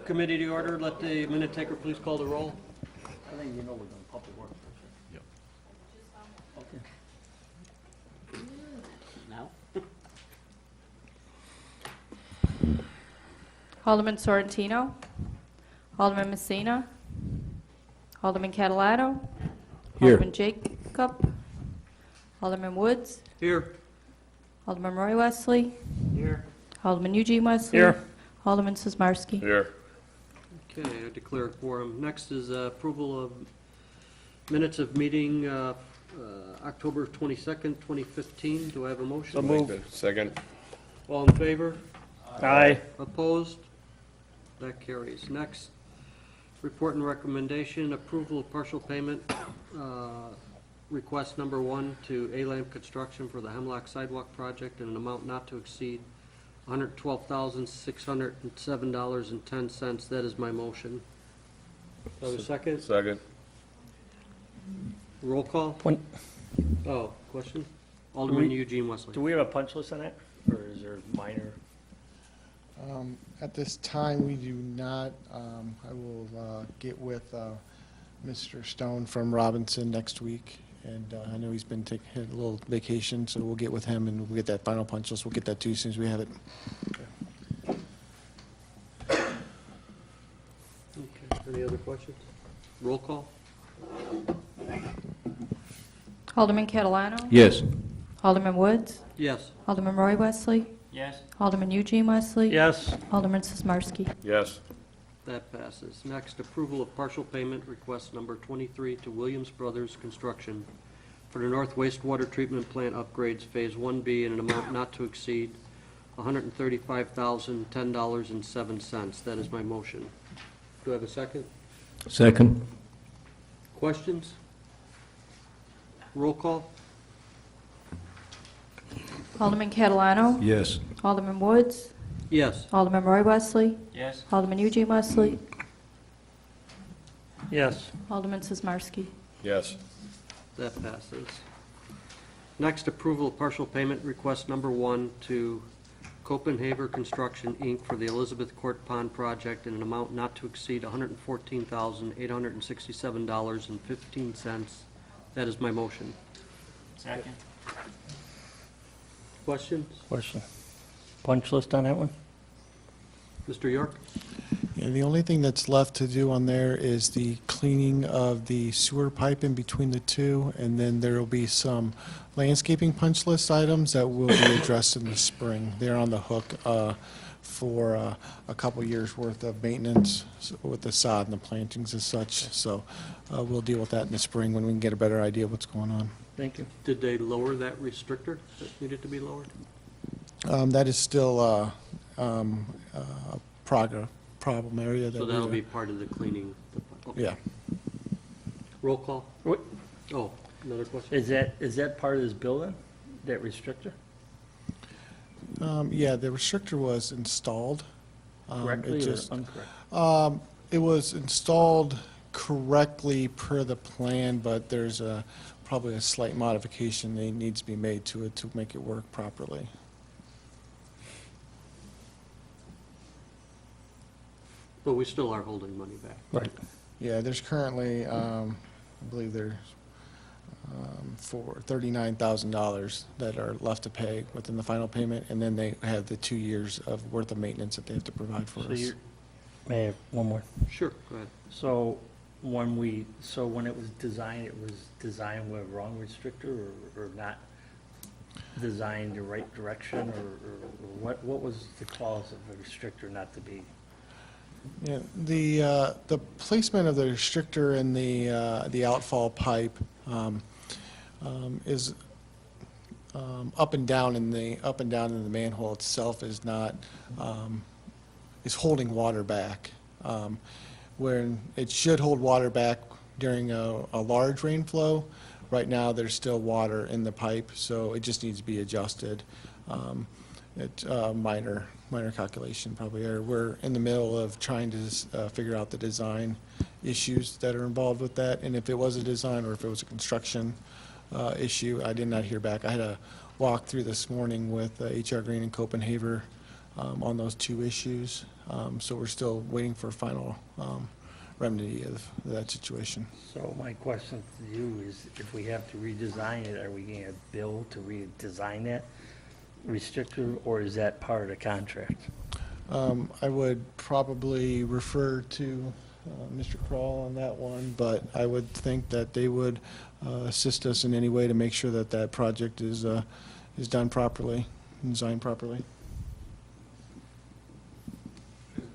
Committee to order. Let the minute taker please call the roll. I think you know we're doing public works. Yep. Okay. Now? Alderman Sorrentino, Alderman Messina, Alderman Catalano, Here. Alderman Jacob, Alderman Woods, Here. Alderman Roy Wesley, Here. Alderman Eugene Wesley. Here. Alderman Sismarski. Here. Okay, I declare a quorum. Next is approval of minutes of meeting October 22nd, 2015. Do I have a motion? So moved. Second. All in favor? Aye. Opposed? That carries. Next, report and recommendation, approval of partial payment, request number 1 to A-Lamp Construction for the Hemlock Sidewalk Project in an amount not to exceed $112,607.10. That is my motion. Do I have a second? Second. Roll call? Oh, question? Alderman Eugene Wesley. Do we have a punch list on that, or is there minor? At this time, we do not. I will get with Mr. Stone from Robinson next week, and I know he's been taking a little vacation, so we'll get with him and we'll get that final punch list. We'll get that to you as soon as we have it. Okay, any other questions? Roll call? Alderman Catalano, Yes. Alderman Woods, Yes. Alderman Roy Wesley, Yes. Alderman Eugene Wesley. Yes. Alderman Sismarski. Yes. That passes. Next, approval of partial payment request number 23 to Williams Brothers Construction for the North Wastewater Treatment Plant upgrades Phase 1B in an amount not to exceed $135,010.07. That is my motion. Do I have a second? Second. Questions? Roll call? Alderman Catalano, Yes. Alderman Woods, Yes. Alderman Roy Wesley, Yes. Alderman Eugene Wesley, Yes. Alderman Sismarski. Yes. That passes. Next, approval of partial payment request number 1 to Copenhaver Construction, Inc. for the Elizabeth Court Pond Project in an amount not to exceed $114,867.15. That is my motion. Second. Questions? Question. Punch list on that one? Mr. York? Yeah, the only thing that's left to do on there is the cleaning of the sewer pipe in between the two, and then there will be some landscaping punch list items that will be addressed in the spring. They're on the hook for a couple years' worth of maintenance with the sod and the plantings and such, so we'll deal with that in the spring when we can get a better idea of what's going on. Thank you. Did they lower that restrictor that needed to be lowered? That is still a problem area. So that'll be part of the cleaning? Okay. Yeah. Roll call? What, Oh, another question? is that part of this building, that restrictor? Yeah, the restrictor was installed. Correctly it or just, incorrect? It was installed correctly per the plan, but there's probably a slight modification that needs to be made to it to make it work properly. But we still are holding money back. Right. Yeah, there's currently, I believe there's for $39,000 that are left to pay within the final payment, and then they have the 2 years of worth of maintenance that they have to provide for So us. you're, may I have one more? Sure, go ahead. So when it was designed with a wrong restrictor or not designed the right direction, or what was the cause of the restrictor not to be? Yeah, the placement of the restrictor in the outfall pipe is up and down in the manhole itself is not is holding water back. When it should hold water back during a large rainflow, right now there's still water in the pipe, so it just needs to be adjusted. It's minor calculation probably. We're in the middle of trying to figure out the design issues that are involved with that, and if it was a design or if it was a construction issue. I did not hear back. I had a walk through this morning with H.R. Green and Copenhaver on those two issues. So we're still waiting for final remedy of that situation. So my question to you is, if we have to redesign it, are we getting a bill to redesign that restrictor, or is that part of the contract? I would probably refer to Mr. Kroll on that one, but I would think that they would assist us in any way to make sure that that project is done properly, designed properly.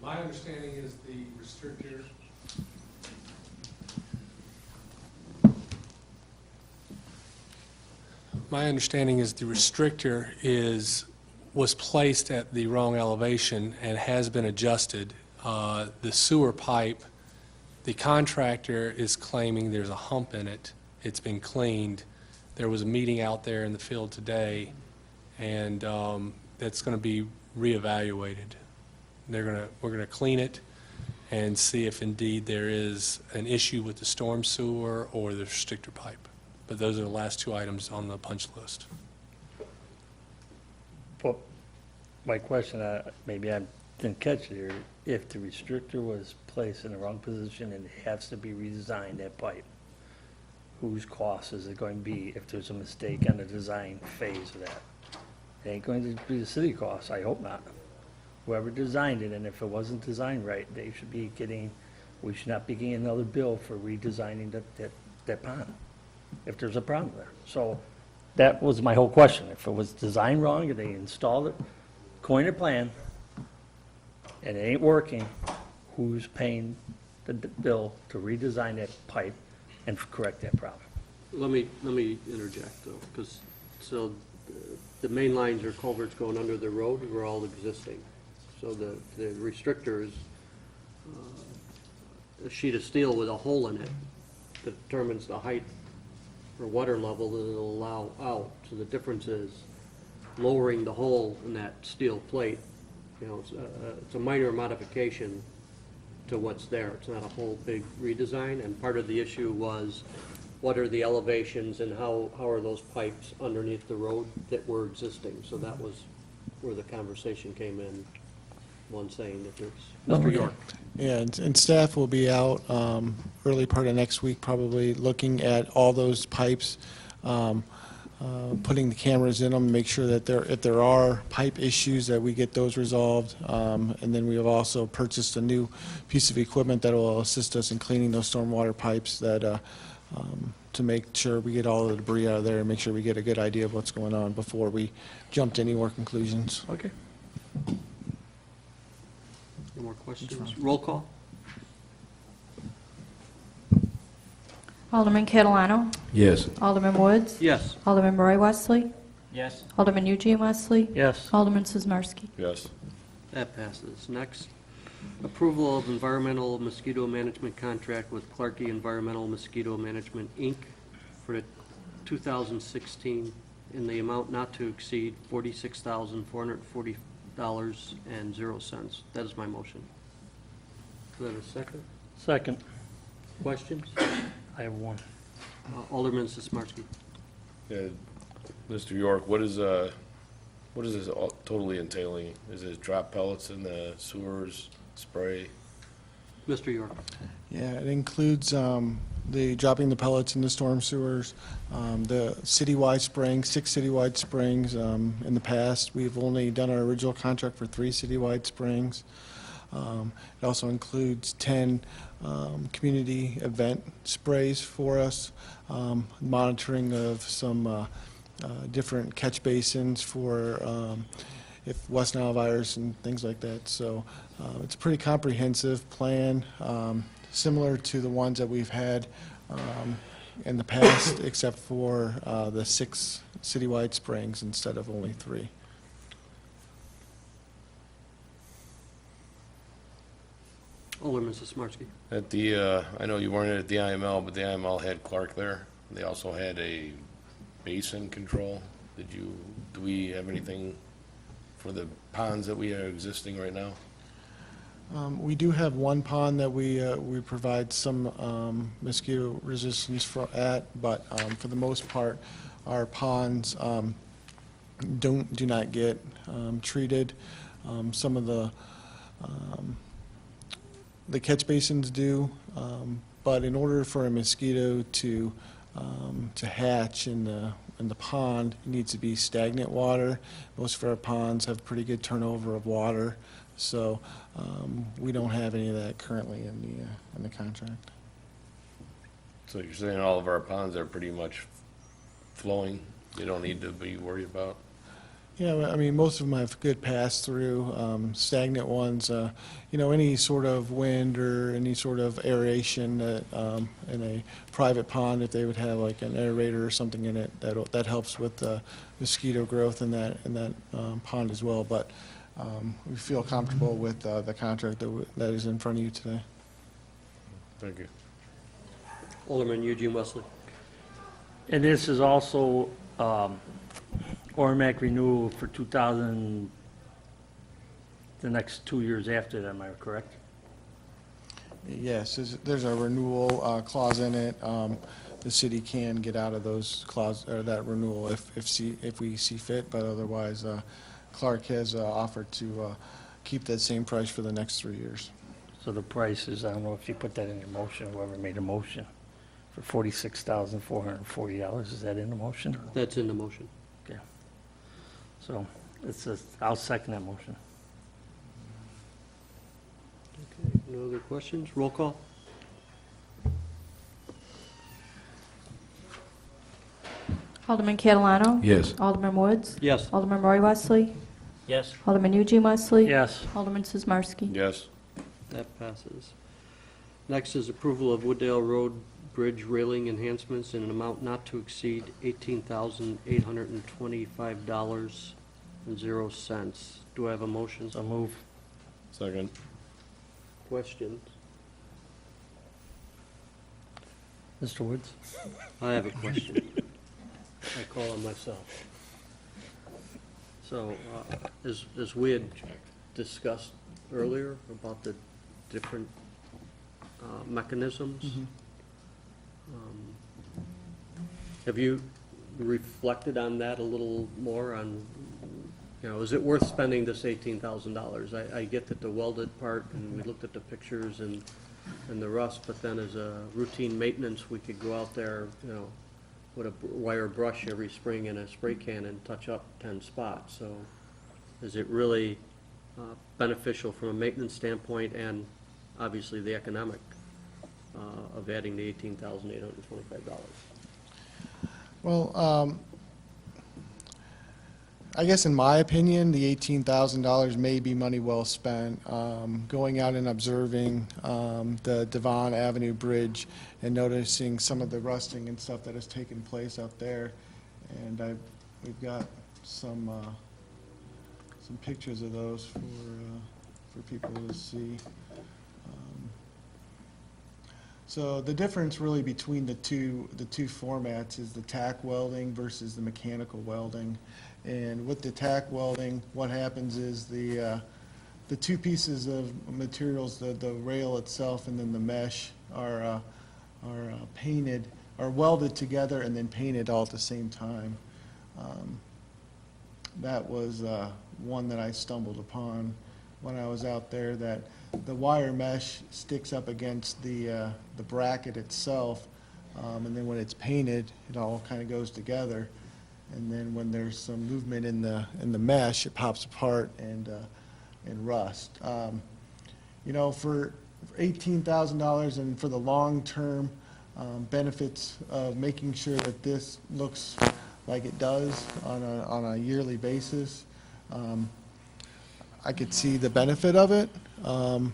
My understanding is the restrictor, was placed at the wrong elevation and has been adjusted. The sewer pipe, the contractor is claiming there's a hump in it. It's been cleaned. There was a meeting out there in the field today, and that's going to be reevaluated. We're going to clean it and see if indeed there is an issue with the storm sewer or the restrictor pipe. But those are the last two items on the punch list. Well, my question, maybe I didn't catch it here, if the restrictor was placed in the wrong position and it has to be redesigned, that pipe, whose cost is it going to be if there's a mistake on the design phase of that? It ain't going to be the city cost, I hope not. Whoever designed it, and if it wasn't designed right, they should be getting, we should not be getting another bill for redesigning that pond, if there's a problem there. So that was my whole question. If it was designed wrong, if they installed it, according to plan, and it ain't working, who's paying the bill to redesign that pipe and correct that problem? Let me interject though, because, the main lines or culverts going under the road were all existing. So the restrictor is a sheet of steel with a hole in it that determines the height or water level that it'll allow out. So the difference is lowering the hole in that steel plate. You know, it's a minor modification to what's there. It's not a whole big redesign, and part of the issue was what are the elevations and how are those pipes underneath the road that were existing. So that was where the conversation came in, one saying that there's, Mr. Okay. York. Yeah, and staff will be out early part of next week, probably looking at all those pipes, putting the cameras in them, make sure that if there are pipe issues, that we get those resolved. And then we have also purchased a new piece of equipment that will assist us in cleaning those stormwater pipes to make sure we get all the debris out of there and make sure we get a good idea of what's going on before we jump to any more conclusions. Okay. Any more questions? Roll call? Alderman Catalano. Yes. Alderman Woods. Yes. Alderman Roy Wesley. Yes. Alderman Eugene Wesley. Yes. Alderman Sizmarsky. Yes. That passes. Next, approval of environmental mosquito management contract with Clarkey Environmental Mosquito Management, Inc. for the 2016 in the amount not to exceed $46,440.00. That is my motion. Do I have a second? Second, Questions? I have one. Alderman Sismarski. Yeah, Mr. York, what is this all totally entailing? Is it drop pellets in the sewers, spray? Mr. York. Yeah, it includes the dropping the pellets in the storm sewers, the citywide spraying, 6 citywide springs. In the past, we've only done our original contract for 3 citywide springs. It also includes 10 community event sprays for us, monitoring of some different catch basins for if West Nile virus and things like that. So it's a pretty comprehensive plan, similar to the ones that we've had in the past, except for the 6 citywide springs instead of only 3. Alderman Sismarski. At the, I know you weren't at the IML, but the IML had Clark there. They also had a basin control. Do we have anything for the ponds that we are existing right now? We do have one pond that we provide some mosquito resistance at, but for the most part, our ponds do not get treated. some of the catch basins do, but in order for a mosquito to hatch in the pond, it needs to be stagnant water. Most of our ponds have pretty good turnover of water, so we don't have any of that currently in the contract. So you're saying all of our ponds are pretty much flowing? You don't need to be worried about? Yeah, I mean, most of them have good pass-through. Stagnant ones, any sort of wind or any sort of aeration that, in a private pond, if they would have like an aerator or something in it, that helps with mosquito growth in that pond as well. But we feel comfortable with the contract that is in front of you today. Thank you. Alderman Eugene Wesley. And this is also Ormac renewal for 2000, the next 2 years after that, am I correct? Yes, there's a renewal clause in it. The city can get out of those clause, or that renewal if we see fit, but otherwise, Clark has offered to keep that same price for the next 3 years. So the price is, I don't know if you put that in your motion, whoever made a motion, for $46,440. Is that in the motion? That's in the motion. Okay. So I'll second that motion. Okay, no other questions? Roll call? Alderman Catalano. Yes. Alderman Woods. Yes. Alderman Roy Wesley. Yes. Alderman Eugene Wesley. Yes. Alderman Sizmarsky. Yes. That passes. Next is approval of Wooddale Road Bridge railing enhancements in an amount not to exceed $18,825.00. Do I have a motion? So move. Second. Questions? Mr. Woods? I have a question. I call on myself. So, as we had discussed earlier about the different mechanisms, have you reflected on that a little more on, is it worth spending this $18,000? I get that the welded part, and we looked at the pictures and the rust, but then as a routine maintenance, we could go out there, with a wire brush every spring and a spray can and touch up 10 spots. So is it really beneficial from a maintenance standpoint and obviously the economic of adding the $18,825? Well, I guess in my opinion, the $18,000 may be money well spent. Going out and observing the Devon Avenue Bridge and noticing some of the rusting and stuff that has taken place out there, and we've got some pictures of those for people to see. So the difference really between the two formats is the tack welding versus the mechanical welding. And with the tack welding, what happens is the two pieces of materials, the rail itself and then the mesh, are painted, are welded together and then painted all at the same time. That was one that I stumbled upon when I was out there, that the wire mesh sticks up against the bracket itself, and then when it's painted, it all kind of goes together. And then when there's some movement in the mesh, it pops apart and rust. For $18,000 and for the long-term benefits of making sure that this looks like it does on a yearly basis, I could see the benefit of it. I'm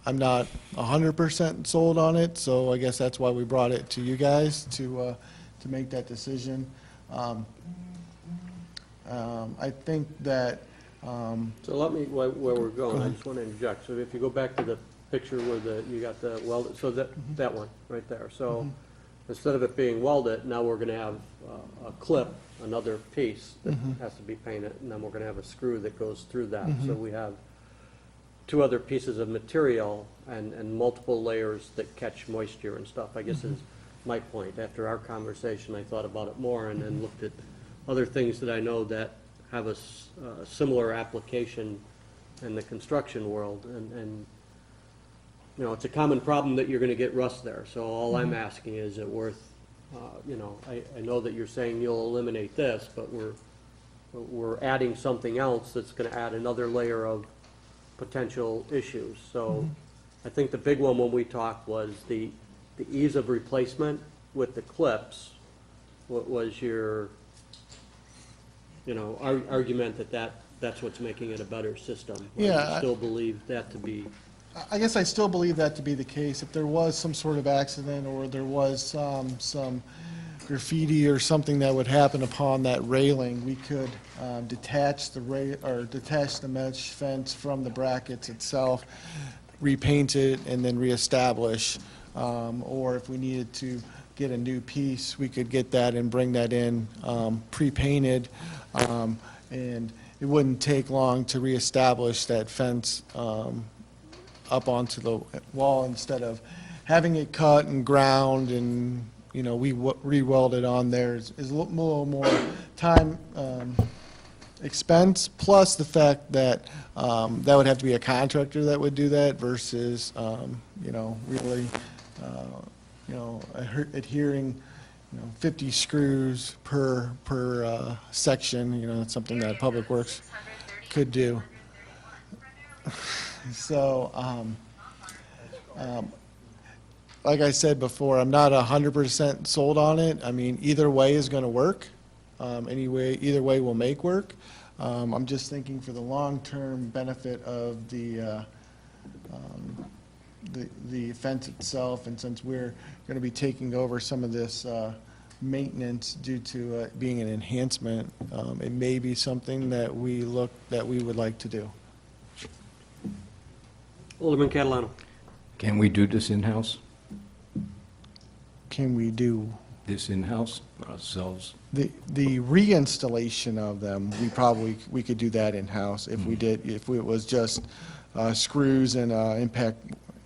not 100% sold on it, so I guess that's why we brought it to you guys to make that decision. I think that, So let me, where we're going, I just want to interject. So if you go back to the picture where you got the welded, so that one right there. So instead of it being welded, now we're going to have a clip, another piece that has to be painted, and then we're going to have a screw that goes through that. So we have two other pieces of material and multiple layers that catch moisture and stuff, I guess is my point. After our conversation, I thought about it more and then looked at other things that I know that have a similar application in the construction world, and, you know, it's a common problem that you're gonna get rust there, so all I'm asking is it worth, you know, I know that you're saying you'll eliminate this, but we're adding something else that's gonna add another layer of potential issues, so I think the big one when we talked was the ease of replacement with the clips. What was your, you know, argument that's what's making it a better system? Or Yeah, you I- still believe that to be, I guess I still believe that to be the case. If there was some sort of accident or there was some graffiti or something that would happen upon that railing, we could detach the mesh fence from the brackets itself, repaint it, and then reestablish. Or if we needed to get a new piece, we could get that and bring that in pre-painted. And it wouldn't take long to reestablish that fence up onto the wall instead of having it cut and ground and, you know, we re-welded on there is a little more time expense, plus the fact that that would have to be a contractor that would do that versus, you know, really, you know, adhering, you know, 50 screws per section, you know, it's something that Public Works could do. So, like I said before, I'm not 100% sold on it. I mean, either way is going to work. Either way will make work. I'm just thinking for the long-term benefit of the fence itself, and since we're going to be taking over some of this maintenance due to it being an enhancement, it may be something that we would like to do. Alderman Catalano. Can we do this in-house? Can we do This in-house ourselves? the reinstallation of them? We could do that in-house if it was just screws and impact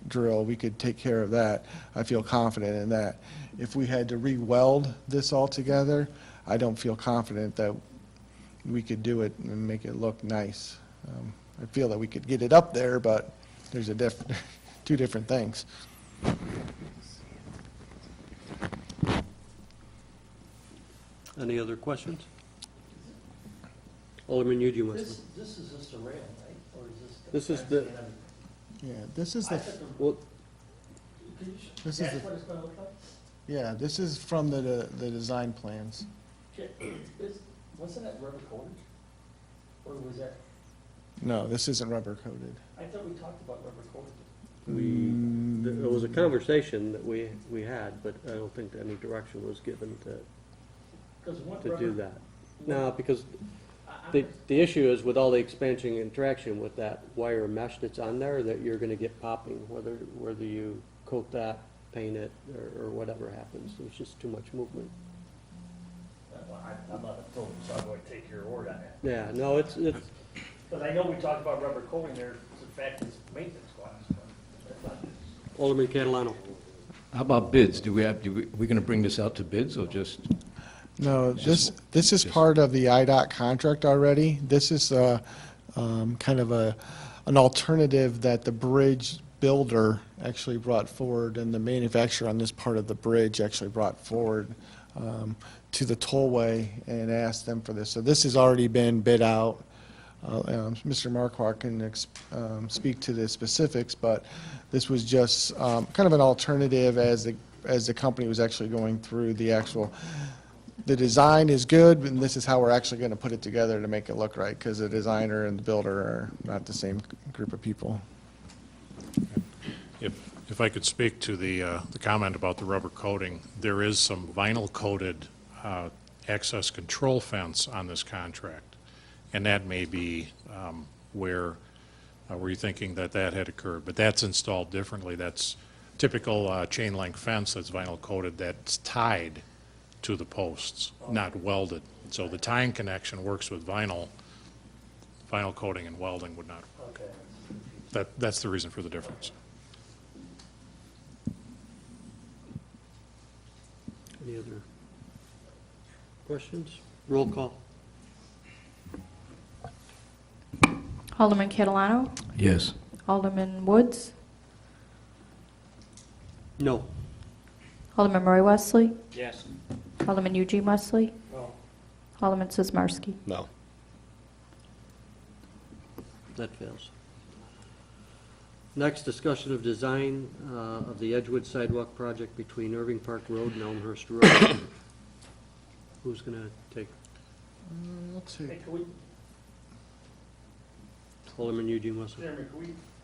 drill, we could take care of that. I feel confident in that. If we had to re-weld this all together, I don't feel confident that we could do it and make it look nice. I feel that we could get it up there, but there's two different things. Any other questions? Alderman Eugene Wesley. This is just a rail, right? Or is this? This is the- Yeah, this is the, Well, this is That's the, what it's gonna look like? yeah, this is from the design plans. Wasn't that rubber coated? Or was that, No, this isn't rubber coated. I thought we talked about rubber coated. There was a conversation that we had, but I don't think any direction was given to do that. No, because the issue is with all the expansion and traction with that wire mesh that's on there, that you're gonna get popping, whether you coat that, paint it, or whatever happens. There's just too much movement. I'm not a pro, so I'm going to take your word on that. Yeah, no, it's, Because I know we talked about rubber coating there, in fact, it's maintenance costs. But that's not- Alderman Catalano. How about bids? We going to bring this out to bids or just? No, Just- this is just- part of the IDOT contract already. This is kind of an alternative that the bridge builder actually brought forward, and the manufacturer on this part of the bridge actually brought forward to the tollway and asked them for this. So this has already been bid out. Mr. Marquardt can speak to the specifics, but this was just kind of an alternative as the company was actually going through the design is good, and this is how we're actually going to put it together to make it look right, because the designer and the builder are not the same group of people. If I could speak to the comment about the rubber coating, there is some vinyl-coated access control fence on this contract, and that may be where you're thinking that had occurred, but that's installed differently. That's typical chain link fence that's vinyl-coated that's tied to the posts, not welded. So the tying connection works with vinyl. Vinyl coating and welding would not work. Okay. That's the reason for the difference. Any other questions? Roll call. Alderman Catalano, Yes. Alderman Woods, No. Alderman Roy Wesley, Yes. Alderman Eugene Wesley, No. Alderman Sismarski. No. That fails. Next, discussion of design of the Edgewood sidewalk project between Irving Park Road and Elmhurst Road. Who's going to take? Let's see. Hey, can we, Alderman Eugene Wesley. Chairman,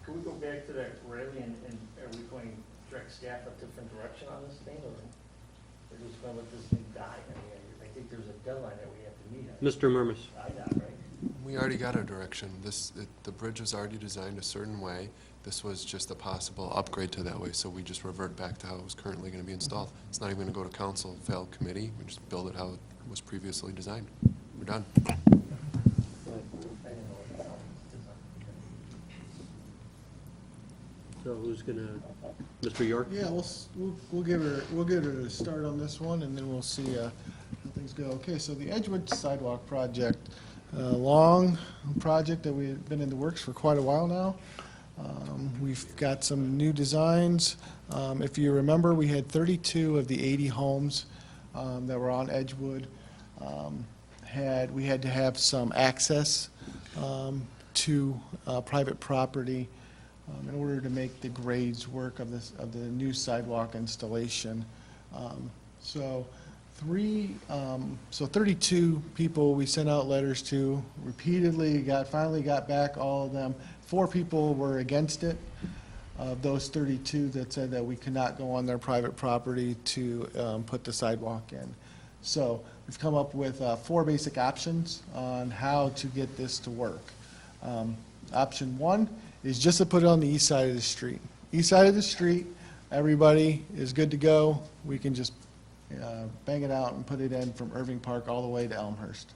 can we go back to that rally and are we going to direct staff a different direction on this thing, or we're just going to let this thing die? I mean, I think there's a deadline that we have to meet. Mr. Murmas. I got, right? We already got our direction. The bridge was already designed a certain way. This was just a possible upgrade to that way, so we just revert back to how it was currently going to be installed. It's not even going to go to council, failed committee. We just build it how it was previously designed. We're done. I didn't know what the hell it was. So who's going to, Mr. York? Yeah, we'll give her a start on this one, and then we'll see how things go. Okay, so the Edgewood sidewalk project, long project that we've been in the works for quite a while now. We've got some new designs. If you remember, we had 32 of the 80 homes that were on Edgewood. We had to have some access to private property in order to make the grades work of the new sidewalk installation. So 32 people we sent out letters to repeatedly, finally got back all of them. 4 people were against it, of those 32 that said that we could not go on their private property to put the sidewalk in. So we've come up with 4 basic options on how to get this to work. Option 1 is just to put it on the east side of the street. East side of the street, everybody is good to go. We can just bang it out and put it in from Irving Park all the way to Elmhurst.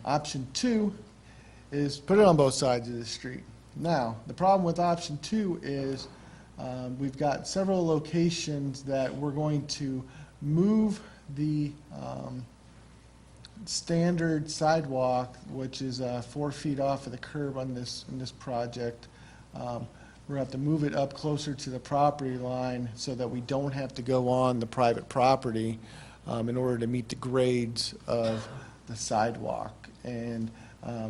Option 2 is put it on both sides of the street. Now, the problem with option 2 is we've got several locations that we're going to move the standard sidewalk, which is 4 feet off of the curb on this project. We're gonna have to move it up closer to the property line so that we don't have to go on the private property in order to meet the grades of the sidewalk and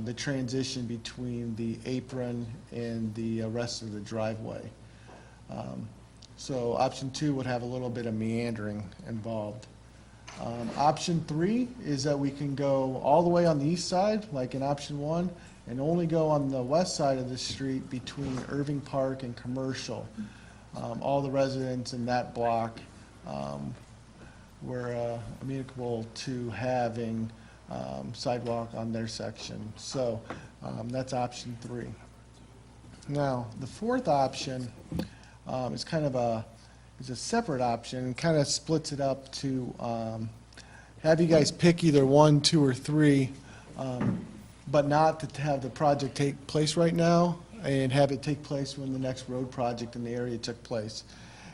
the transition between the apron and the rest of the driveway. So option 2 would have a little bit of meandering involved. Option 3 is that we can go all the way on the east side, like in option 1, and only go on the west side of the street between Irving Park and Commercial. All the residents in that block were amenable to having sidewalk on their section. So that's option 3. Now, the 4th option is kind of a separate option and kind of splits it up to have you guys pick either 1, 2, or 3, but not to have the project take place right now and have it take place when the next road project in the area took place.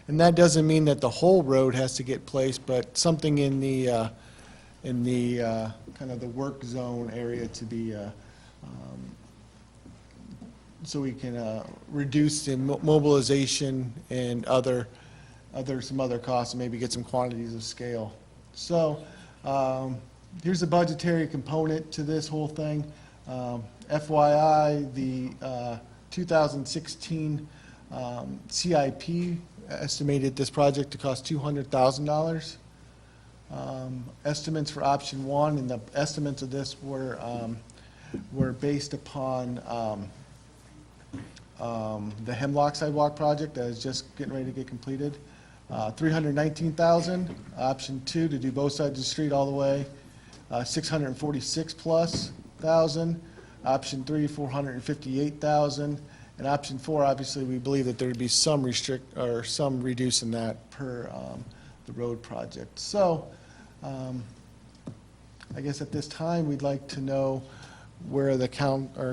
And that doesn't mean that the whole road has to get placed, but something in the kind of the work zone area to be so we can reduce the mobilization and some other costs and maybe get some quantities of scale. So here's the budgetary component to this whole thing. FYI, the 2016 CIP estimated this project to cost $200,000. Estimates for option 1 and the estimates of this were based upon the Hemlock sidewalk project that is just getting ready to get completed. $319,000. Option 2 to do both sides of the street all the way, $646,000+. Option 3, $458,000. And option 4, obviously, we believe that there would be some reduce in that per the road project. So, I guess at this time, we'd like to know where the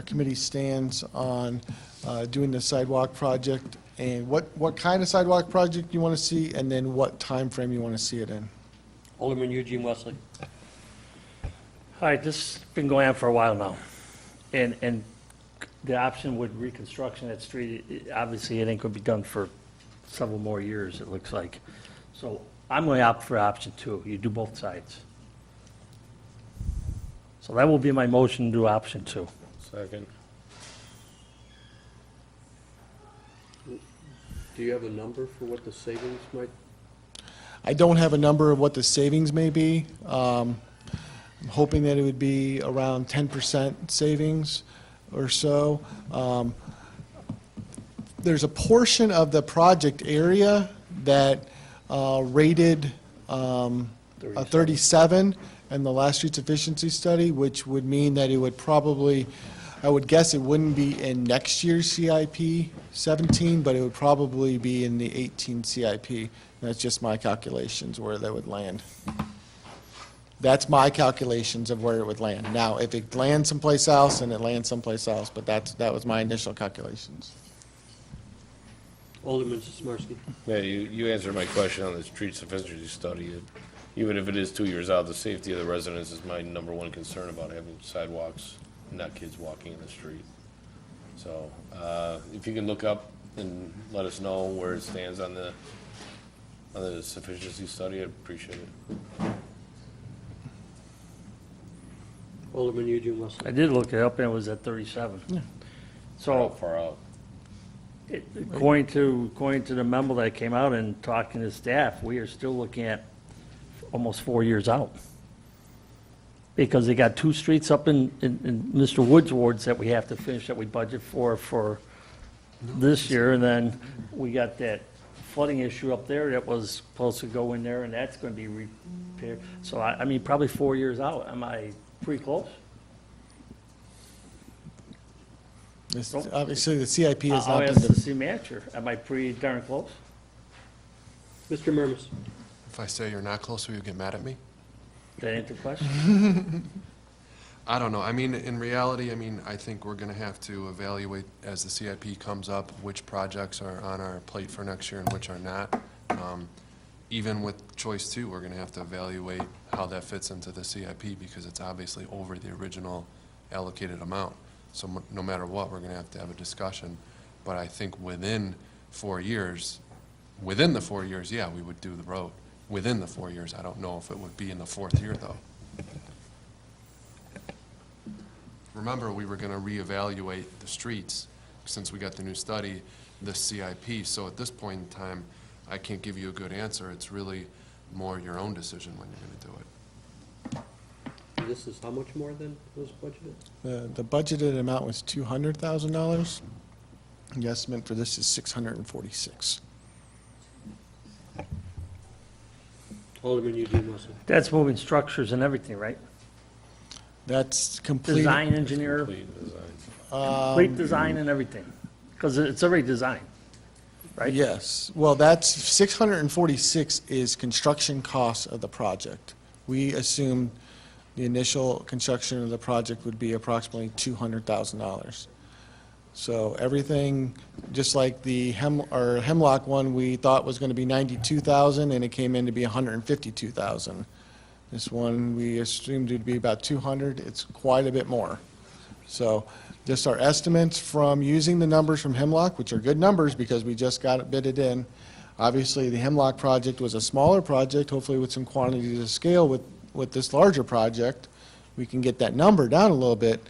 committee stands on doing the sidewalk project and what kind of sidewalk project you want to see, and then what time frame you want to see it in. Alderman Eugene Wesley. All right, this has been going on for a while now. And the option with reconstruction of that street, obviously it ain't gonna be done for several more years, it looks like. So I'm gonna opt for option 2, you do both sides. So that will be my motion to do option 2. Second. Do you have a number for what the savings might? I don't have a number of what the savings may be. I'm hoping that it would be around 10% savings or so. There's a portion of the project area that rated a 37 in the last streets efficiency study, which would mean that it would probably, I would guess it wouldn't be in next year's CIP 17, but it would probably be in the 18 CIP. That's just my calculations where that would land. That's my calculations of where it would land. Now, if it lands someplace else, then it lands someplace else, but that was my initial calculations. Alderman Sismarski. Yeah, you answered my question on the streets efficiency study. Even if it is 2 years out, the safety of the residents is my number one concern about having sidewalks, not kids walking in the street. So, if you can look up and let us know where it stands on the sufficiency study, I'd appreciate it. Alderman Eugene Wesley. I did look it up and it was at 37. How So far out? according to the memo that came out and talking to staff, we are still looking at almost 4 years out. Because they got 2 streets up in Mr. Wood's wards that we have to finish that we budget for this year. And then we got that flooding issue up there that was supposed to go in there and that's going to be repaired. So I mean, probably 4 years out. Am I pretty close? Obviously, the CIP has I'll not ask been, the city manager. Am I pretty darn close? Mr. Murmas. If I say you're not close, will you get mad at me? That ain't the question? I don't know. I mean, in reality, I mean, I think we're going to have to evaluate as the CIP comes up, which projects are on our plate for next year and which are not. Even with choice 2, we're going to have to evaluate how that fits into the CIP because it's obviously over the original allocated amount. So no matter what, we're going to have a discussion. But I think within 4 years, within the 4 years, yeah, we would do the road. Within the 4 years, I don't know if it would be in the 4th year, though. Remember, we were going to reevaluate the streets since we got the new study, the CIP. So at this point in time, I can't give you a good answer. It's really more your own decision when you're going to do it. This is how much more than was budgeted? the budgeted amount was $200,000. The estimate for this is $646. Alderman Eugene Wesley. That's moving structures and everything, right? That's complete. Design engineer, Complete design. complete design and everything, because it's already designed, right? Yes. Well, that's, 646 is construction costs of the project. We assumed the initial construction of the project would be approximately $200,000. So everything, just like the Hemlock one, we thought was going to be $92,000, and it came in to be $152,000. This one, we assumed it'd be about $200,000. It's quite a bit more. So just our estimates from using the numbers from Hemlock, which are good numbers because we just got it bidded in. Obviously, the Hemlock project was a smaller project, hopefully with some quantity to scale with this larger project. We can get that number down a little bit.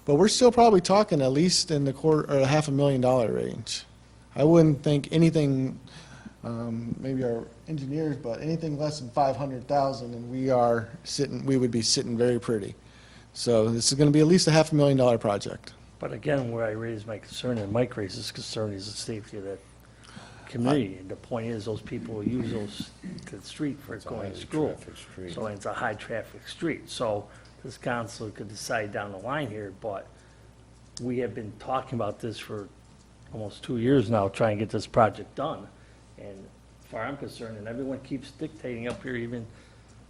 But we're still probably talking at least in the $250,000 range. I wouldn't think anything, maybe our engineers, but anything less than 500,000, and we would be sitting very pretty. So this is going to be at least a $500,000 project. But again, where I raise my concern, and Mike raises concern, is the safety of that community. And the point is, those people who use the street for It's a going to highly school. trafficked street. So it's a high-traffic street. So this council could decide down the line here, but we have been talking about this for almost 2 years now, trying to get this project done. And as far as I'm concerned, and everyone keeps dictating up here, even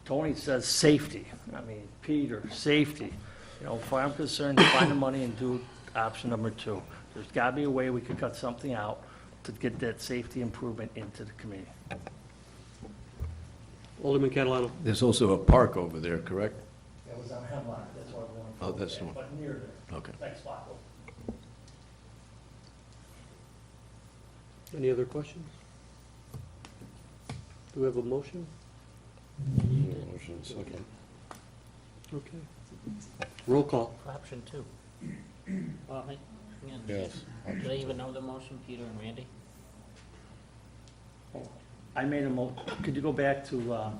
Tony says safety. I mean, Peter, safety. You know, as far as I'm concerned, find the money and do option number 2. There's got to be a way we could cut something out to get that safety improvement into the community. Alderman Catalano. There's also a park over there, correct? That was on Hemlock, that's what we're going for. Oh, that's the one. But near there. Okay. Next block Any other questions? Do we have a motion? Motion second. Okay. Roll call. For option two. Well, again, Yes. do they even know the motion, Peter and Randy? I made a could you go back to,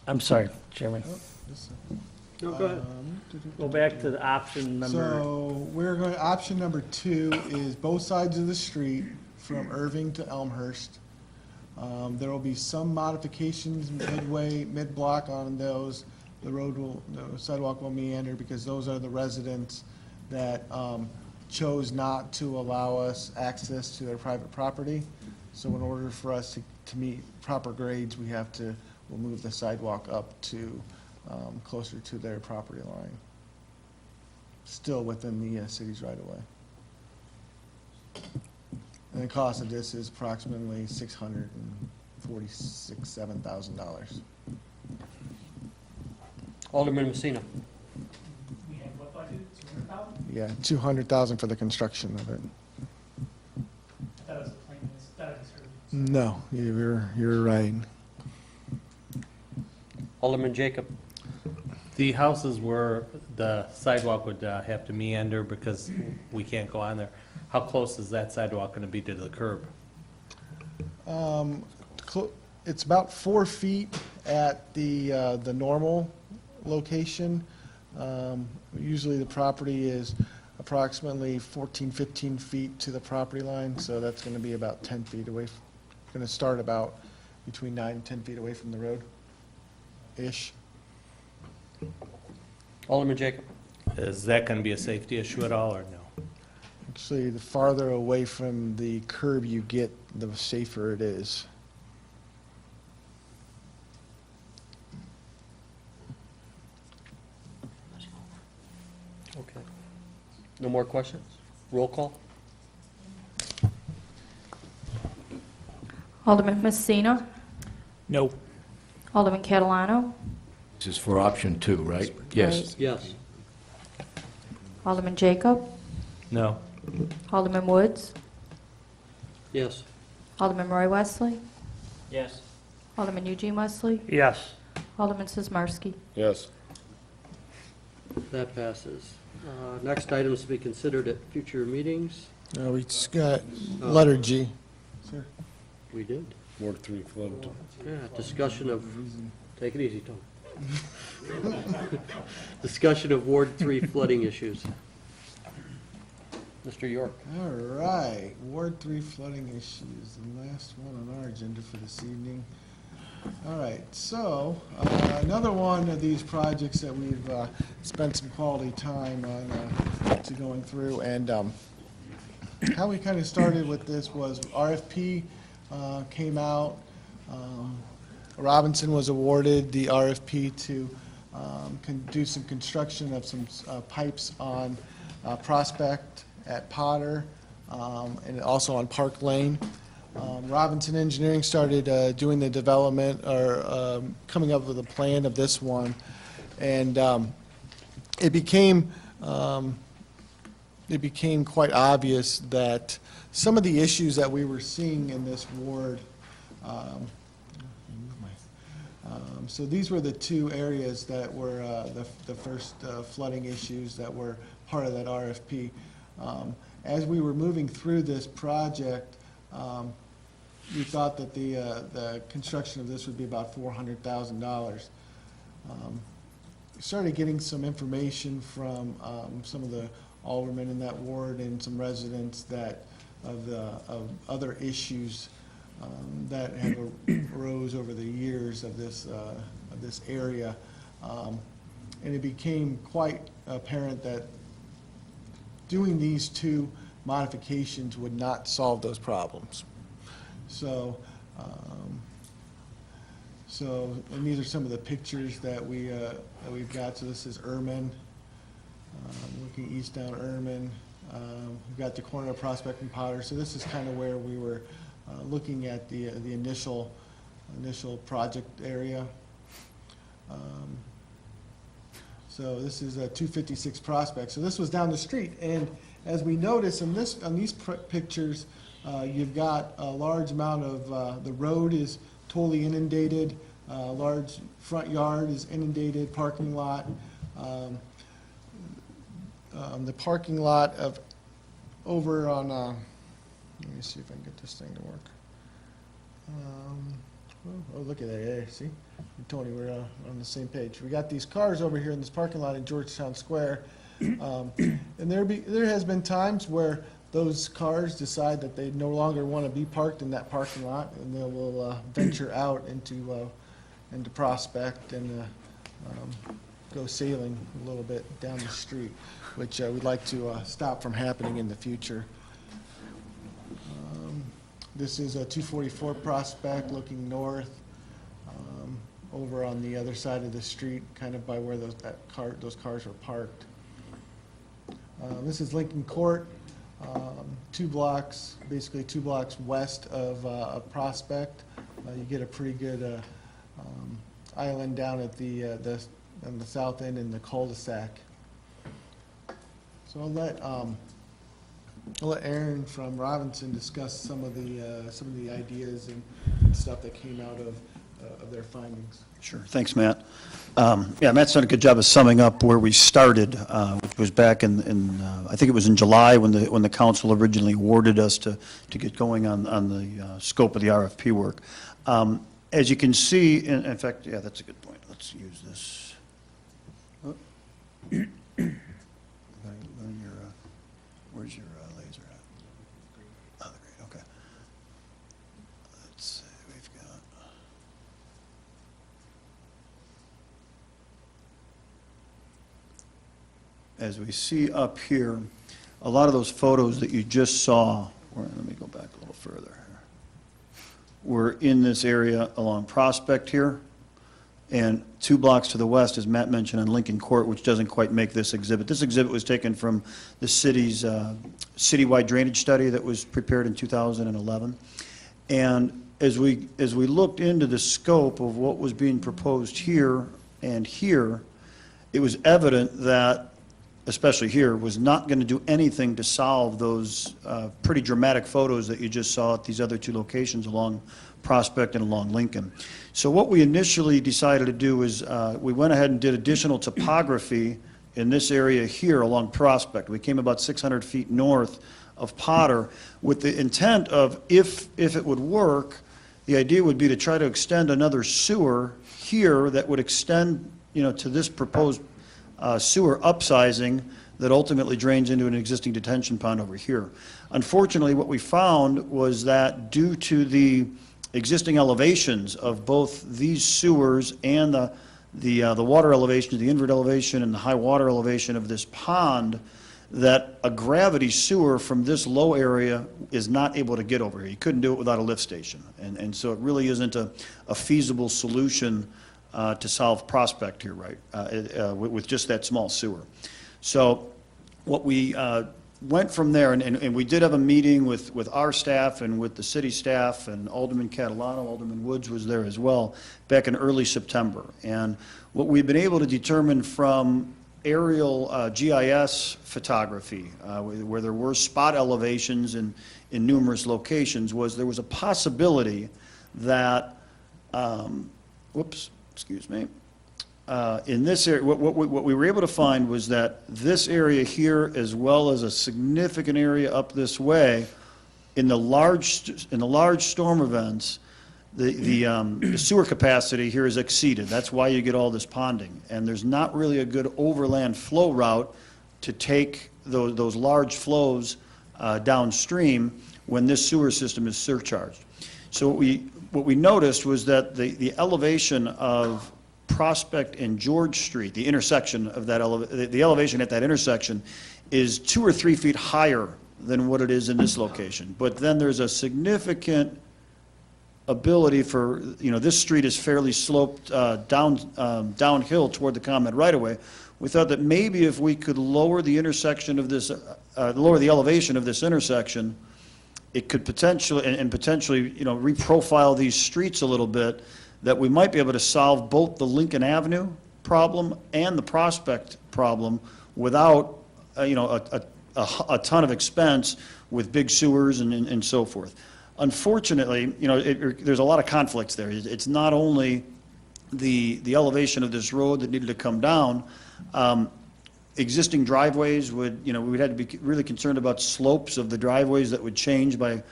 I'm sorry, Chairman. No, go ahead. Go back to the option number, So we're going, option number 2 is both sides of the street from Irving to Elmhurst. There will be some modifications mid-block on those. The sidewalk will meander because those are the residents that chose not to allow us access to their private property. So in order for us to meet proper grades, we'll move the sidewalk up to closer to their property line. Still within the city's right of way. And the cost of this is approximately $7,000. Alderman Messina. We had what budget, 200,000? Yeah, $200,000 for the construction of it. I thought it was a plain, that I just heard. No, you're right. Alderman Jacob. The houses where the sidewalk would have to meander because we can't go on there, how close is that sidewalk going to be to the curb? It's about 4 feet at the normal location. Usually the property is approximately 14, 15 feet to the property line, so that's going to be about 10 feet away. Going to start about between 9 and 10 feet away from the road-ish. Alderman Jacob. Is that going to be a safety issue at all, or no? Actually, the farther away from the curb you get, the safer it is. Okay. No more questions? Roll call? Alderman Messina. no, Alderman Catalano. This is for option 2, right? Yes. Yes. Alderman Jacob. No. Alderman Woods. Yes. Alderman Roy Wesley. Yes. Alderman Eugene Wesley. yes. Alderman Sizmarsky. Yes. That passes. Next items to be considered at future meetings. We just got letter G. Sir. We did. Ward 3 flood. Yeah, discussion of, take it easy, Tom. Discussion of Ward 3 flooding issues. Mr. York. All right, Ward 3 flooding issues, the last one on our agenda for this evening. All right, so another one of these projects that we've spent some quality time on to going through, and how we kind of started with this was RFP came out. Robinson was awarded the RFP to do some construction of some pipes on Prospect at Potter, and also on Park Lane. Robinson Engineering started doing the development, or coming up with a plan of this one, and it became quite obvious that some of the issues that we were seeing in this ward, so these were the 2 areas that were the first flooding issues that were part of that RFP. As we were moving through this project, we thought that the construction of this would be about $400,000. We started getting some information from some of the aldermen in that ward and some residents that of other issues that have arose over the years of this area, and it became quite apparent that doing these 2 modifications would not solve those problems. So, and these are some of the pictures that we've got. So this is Ermine, looking east down Ermine. We've got the corner of Prospect and Potter. So this is kind of where we were looking at the initial project area. So this is a 256 Prospect. So this was down the street, and as we notice on these pictures, You've got a large amount of, the road is totally inundated, large front yard is inundated, parking lot. The parking lot of, over on, let me see if I can get this thing to work. Oh, look at that, yeah, see? Tony, we're on the same page. We got these cars over here in this parking lot in Georgetown Square. And there has been times where those cars decide that they no longer want to be parked in that parking lot, and they will venture out into Prospect and go sailing a little bit down the street, which we'd like to stop from happening in the future. This is a 244 Prospect looking north, over on the other side of the street, kind of by where those cars are parked. This is Lincoln Court, 2 blocks, basically 2 blocks west of Prospect. You get a pretty good island down at on the south end in the cul-de-sac. So I'll let Aaron from Robinson discuss some of the ideas and stuff that came out of their findings. Sure. Thanks, Matt. Yeah, Matt's done a good job of summing up where we started, which was back in I think it was in July when the council originally awarded us to get going on the scope of the RFP work. As you can see, in fact, yeah, that's a good point. Let's use this. Where's your laser at? Oh, great, okay. Let's see, we've got... As we see up here, a lot of those photos that you just saw, let me go back a little further here, were in this area along Prospect here, and 2 blocks to the west, as Matt mentioned, on Lincoln Court, which doesn't quite make this exhibit. This exhibit was taken from the city's citywide drainage study that was prepared in 2011. And as we looked into the scope of what was being proposed here and here, it was evident that, especially here, was not going to do anything to solve those pretty dramatic photos that you just saw at these other 2 locations along Prospect and along Lincoln. So what we initially decided to do is we went ahead and did additional topography in this area here along Prospect. We came about 600 feet north of Potter with the intent of, if it would work, the idea would be to try to extend another sewer here that would extend, to this proposed sewer upsizing that ultimately drains into an existing detention pond over here. Unfortunately, what we found was that due to the existing elevations of both these sewers and the water elevation, the invert elevation and the high water elevation of this pond, that a gravity sewer from this low area is not able to get over here. You couldn't do it without a lift station. And so it really isn't a feasible solution to solve Prospect here, right, with just that small sewer. So what we went from there, and we did have a meeting with our staff and with the city staff, and Alderman Catalano, Alderman Woods was there as well, back in early September. And what we've been able to determine from aerial GIS photography, where there were spot elevations in numerous locations, was there was a possibility that, excuse me, in this area, what we were able to find was that this area here, as well as a significant area up this way, in the large storm events, the sewer capacity here is exceeded. That's why you get all this ponding, and there's not really a good overland flow route to take those large flows downstream when this sewer system is surcharged. So what we noticed was that the elevation of Prospect and George Street, the intersection of that the elevation at that intersection is 2 or 3 feet higher than what it is in this location. But then there's a significant ability for, this street is fairly sloped downhill toward the ComEd right-of-way. We thought that maybe if we could lower the intersection of this, lower the elevation of this intersection, it could potentially, reprofile these streets a little bit, that we might be able to solve both the Lincoln Avenue problem and the Prospect problem without, a ton of expense with big sewers and so forth. Unfortunately, you know, there's a lot of conflicts there. It's not only the elevation of this road that needed to come down. Existing driveways would, you know, we'd have to be really concerned about slopes of the driveways that would change by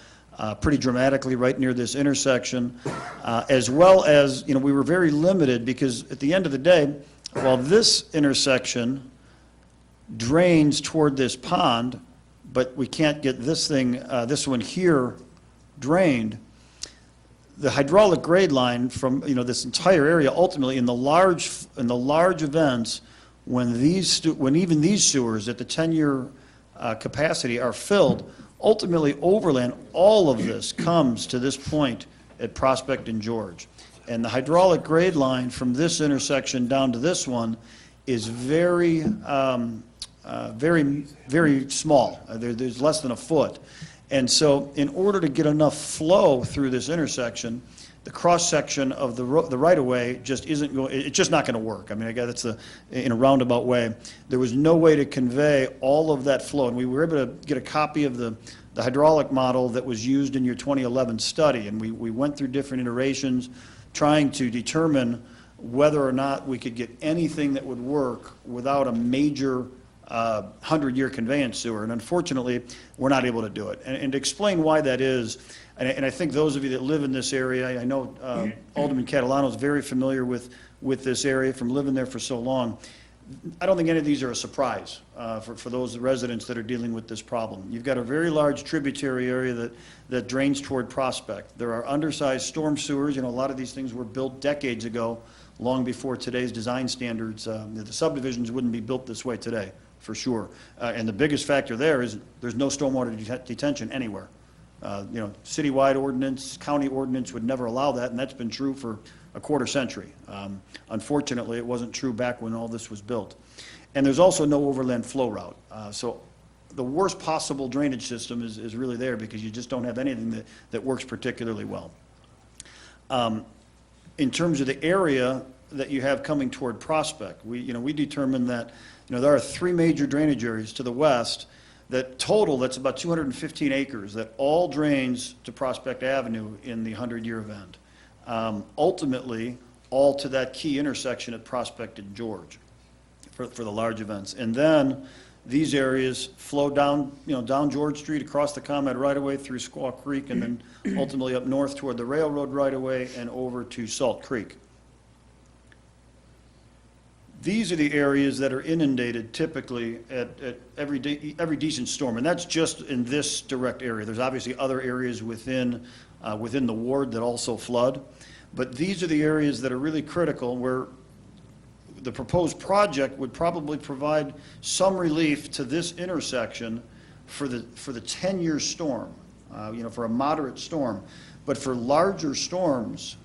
pretty dramatically right near this intersection, as well as, you know, we were very limited because at the end of the day, while this intersection drains toward this pond, but we can't get this thing, this one here drained, the hydraulic grade line from, you know, this entire area, ultimately in the large events, when even these sewers at the 10-year capacity are filled, ultimately overland, all of this comes to this point at Prospect and George. And the hydraulic grade line from this intersection down to this one is very, very small. There's less than a foot. And so in order to get enough flow through this intersection, the cross-section of the right-of-way just isn't going, it's just not going to work. I mean, I guess that's in a roundabout way. There was no way to convey all of that flow. And we were able to get a copy of the hydraulic model that was used in your 2011 study. And we went through different iterations trying to determine whether or not we could get anything that would work without a major 100-year conveyance sewer. And unfortunately, we're not able to do it. And to explain why that is, and I think those of you that live in this area, I know Alderman Catalano is very familiar with this area from living there for so long. I don't think any of these are a surprise for those residents that are dealing with this problem. You've got a very large tributary area that drains toward Prospect. There are undersized storm sewers. You know, a lot of these things were built decades ago, long before today's design standards. The subdivisions wouldn't be built this way today, for sure. And the biggest factor there is there's no stormwater detention anywhere. You know, citywide ordinance, county ordinance would never allow that, and that's been true for a quarter century. Unfortunately, it wasn't true back when all this was built. And there's also no overland flow route. So the worst possible drainage system is really there because you just don't have anything that works particularly well. In terms of the area that you have coming toward Prospect, we determined that, you know, there are 3 major drainage areas to the west that total, that's about 215 acres, that all drains to Prospect Avenue in the 100-year event. Ultimately, all to that key intersection at Prospect and George for the large events. And then these areas flow down, you know, down George Street, across the ComEd right-of-way through Squaw Creek, and then ultimately up north toward the railroad right-of-way and over to Salt Creek. These are the areas that are inundated typically at every decent storm, and that's just in this direct area. There's obviously other areas within the ward that also flood, but these are the areas that are really critical where the proposed project would probably provide some relief to this intersection for the 10-year storm, you know, for a moderate storm. But for larger storms,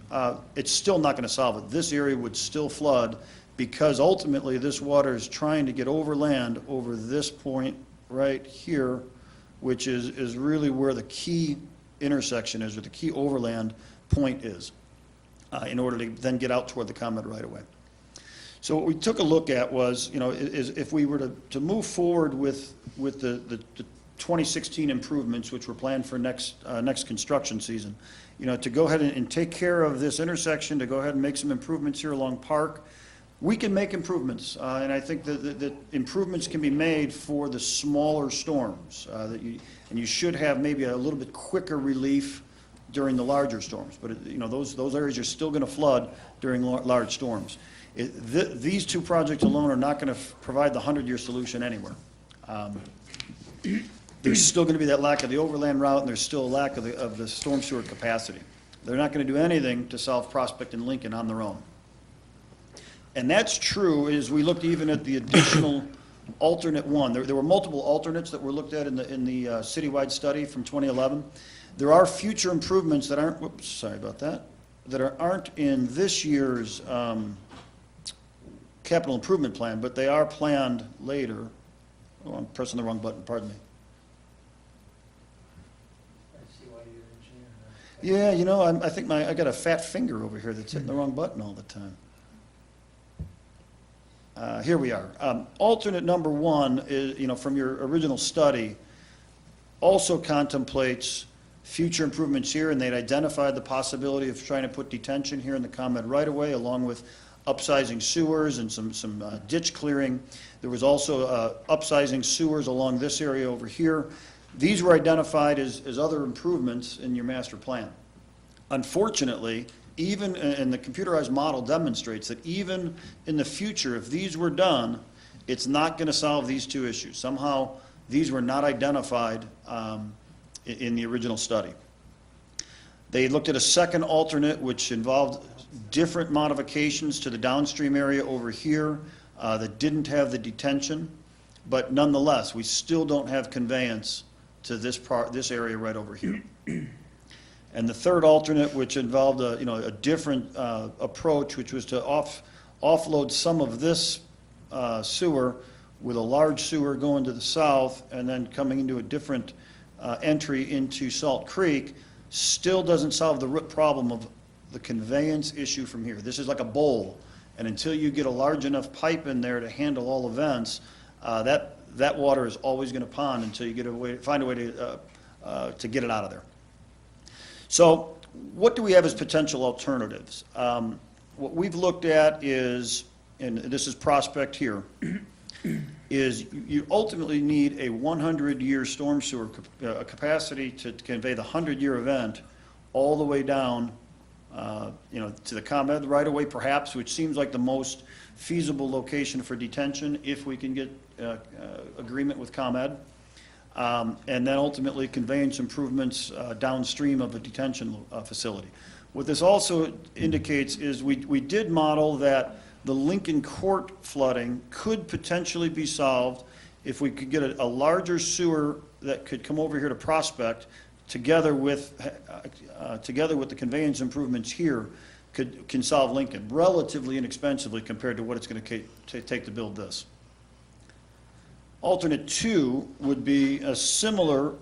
it's still not going to solve it. This area would still flood, because ultimately this water is trying to get overland over this point right here, which is really where the key intersection is, or the key overland point is, in order to then get out toward the ComEd right-of-way. So what we took a look at was, you know, is if we were to move forward with the 2016 improvements, which were planned for next construction season, you know, to go ahead and take care of this intersection, to go ahead and make some improvements here along Park. We can make improvements, and I think that improvements can be made for the smaller storms, and you should have maybe a little bit quicker relief during the larger storms. But you know, those areas are still going to flood during large storms. These 2 projects alone are not going to provide the 100-year solution anywhere. There's still going to be that lack of the overland route, and there's still a lack of the storm sewer capacity. They're not going to do anything to solve Prospect and Lincoln on their own. And that's true as we looked even at the additional alternate one. There were multiple alternates that were looked at in the citywide study from 2011. There are future improvements that aren't, whoops, sorry about that, that aren't in this year's capital improvement plan, but they are planned later. Oh, I'm pressing the wrong button, pardon me. Yeah, you know, I think I got a fat finger over here that's hitting the wrong button all the time. Here we are. Alternate number 1 is, you know, from your original study, also contemplates future improvements here, and they'd identified the possibility of trying to put detention here in the ComEd right-of-way, along with upsizing sewers and some ditch clearing. There was also upsizing sewers along this area over here. These were identified as other improvements in your master plan. Unfortunately, even, and the computerized model demonstrates that even in the future, if these were done, it's not going to solve these two issues. Somehow, these were not identified in the original study. They looked at a second alternate, which involved different modifications to the downstream area over here that didn't have the detention, but nonetheless, we still don't have conveyance to this area right over here. And the third alternate, which involved a different approach, which was to offload some of this sewer with a large sewer going to the south and then coming into a different entry into Salt Creek, still doesn't solve the root problem of the conveyance issue from here. This is like a bowl, and until you get a large enough pipe in there to handle all events, that water is always going to pond until you find a way to get it out of there. So what do we have as potential alternatives? What we've looked at is, and this is Prospect here, is you ultimately need a 100-year storm sewer capacity to convey the 100-year event all the way down to the ComEd right-of-way perhaps, which seems like the most feasible location for detention if we can get agreement with ComEd. And then ultimately conveyance improvements downstream of a detention facility. What this also indicates is we did model that the Lincoln Court flooding could potentially be solved if we could get a larger sewer that could come over here to Prospect together with the conveyance improvements here can solve Lincoln relatively inexpensively compared to what it's going to take to build this. Alternate 2 would be a similar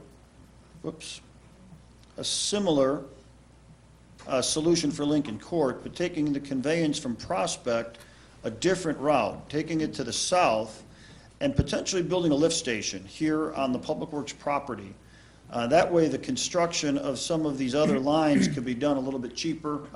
solution for Lincoln Court, but taking the conveyance from Prospect a different route, taking it to the south and potentially building a lift station here on the Public Works property. That way the construction of some of these other lines could be done a little bit cheaper.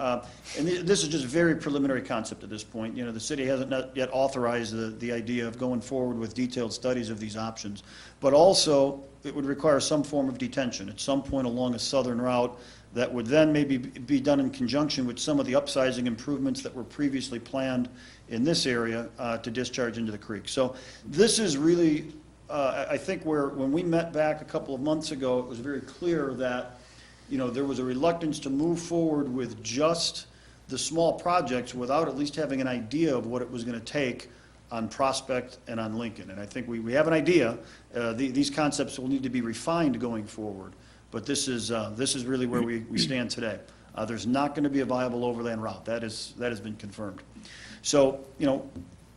And this is just a very preliminary concept at this point. You know, the city hasn't yet authorized the idea of going forward with detailed studies of these options. But also, it would require some form of detention at some point along a southern route that would then maybe be done in conjunction with some of the upsizing improvements that were previously planned in this area to discharge into the creek. So this is really, I think when we met back a couple of months ago, it was very clear that, you know, there was a reluctance to move forward with just the small projects without at least having an idea of what it was going to take on Prospect and on Lincoln. And I think we have an idea. These concepts will need to be refined going forward. But this is really where we stand today. There's not going to be a viable overland route. That has been confirmed. So, you know,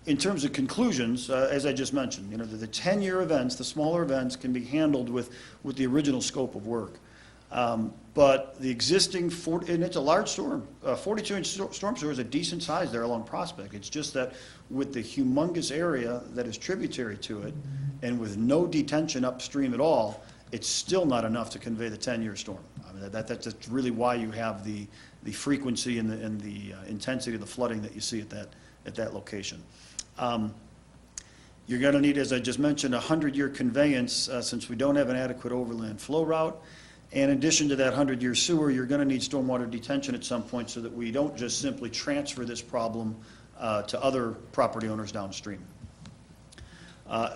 in terms of conclusions, as I just mentioned, you know, the 10-year events, the smaller events, can be handled with the original scope of work. But the existing, and it's a large storm, 42-inch storm sewer is a decent size there along Prospect. It's just that with the humongous area that is tributary to it, and with no detention upstream at all, it's still not enough to convey the 10-year storm. I mean, that's really why you have the frequency and the intensity of the flooding that you see at that location. You're going to need, as I just mentioned, a 100-year conveyance since we don't have an adequate overland flow route. And in addition to that 100-year sewer, you're going to need stormwater detention at some point so that we don't just simply transfer this problem to other property owners downstream.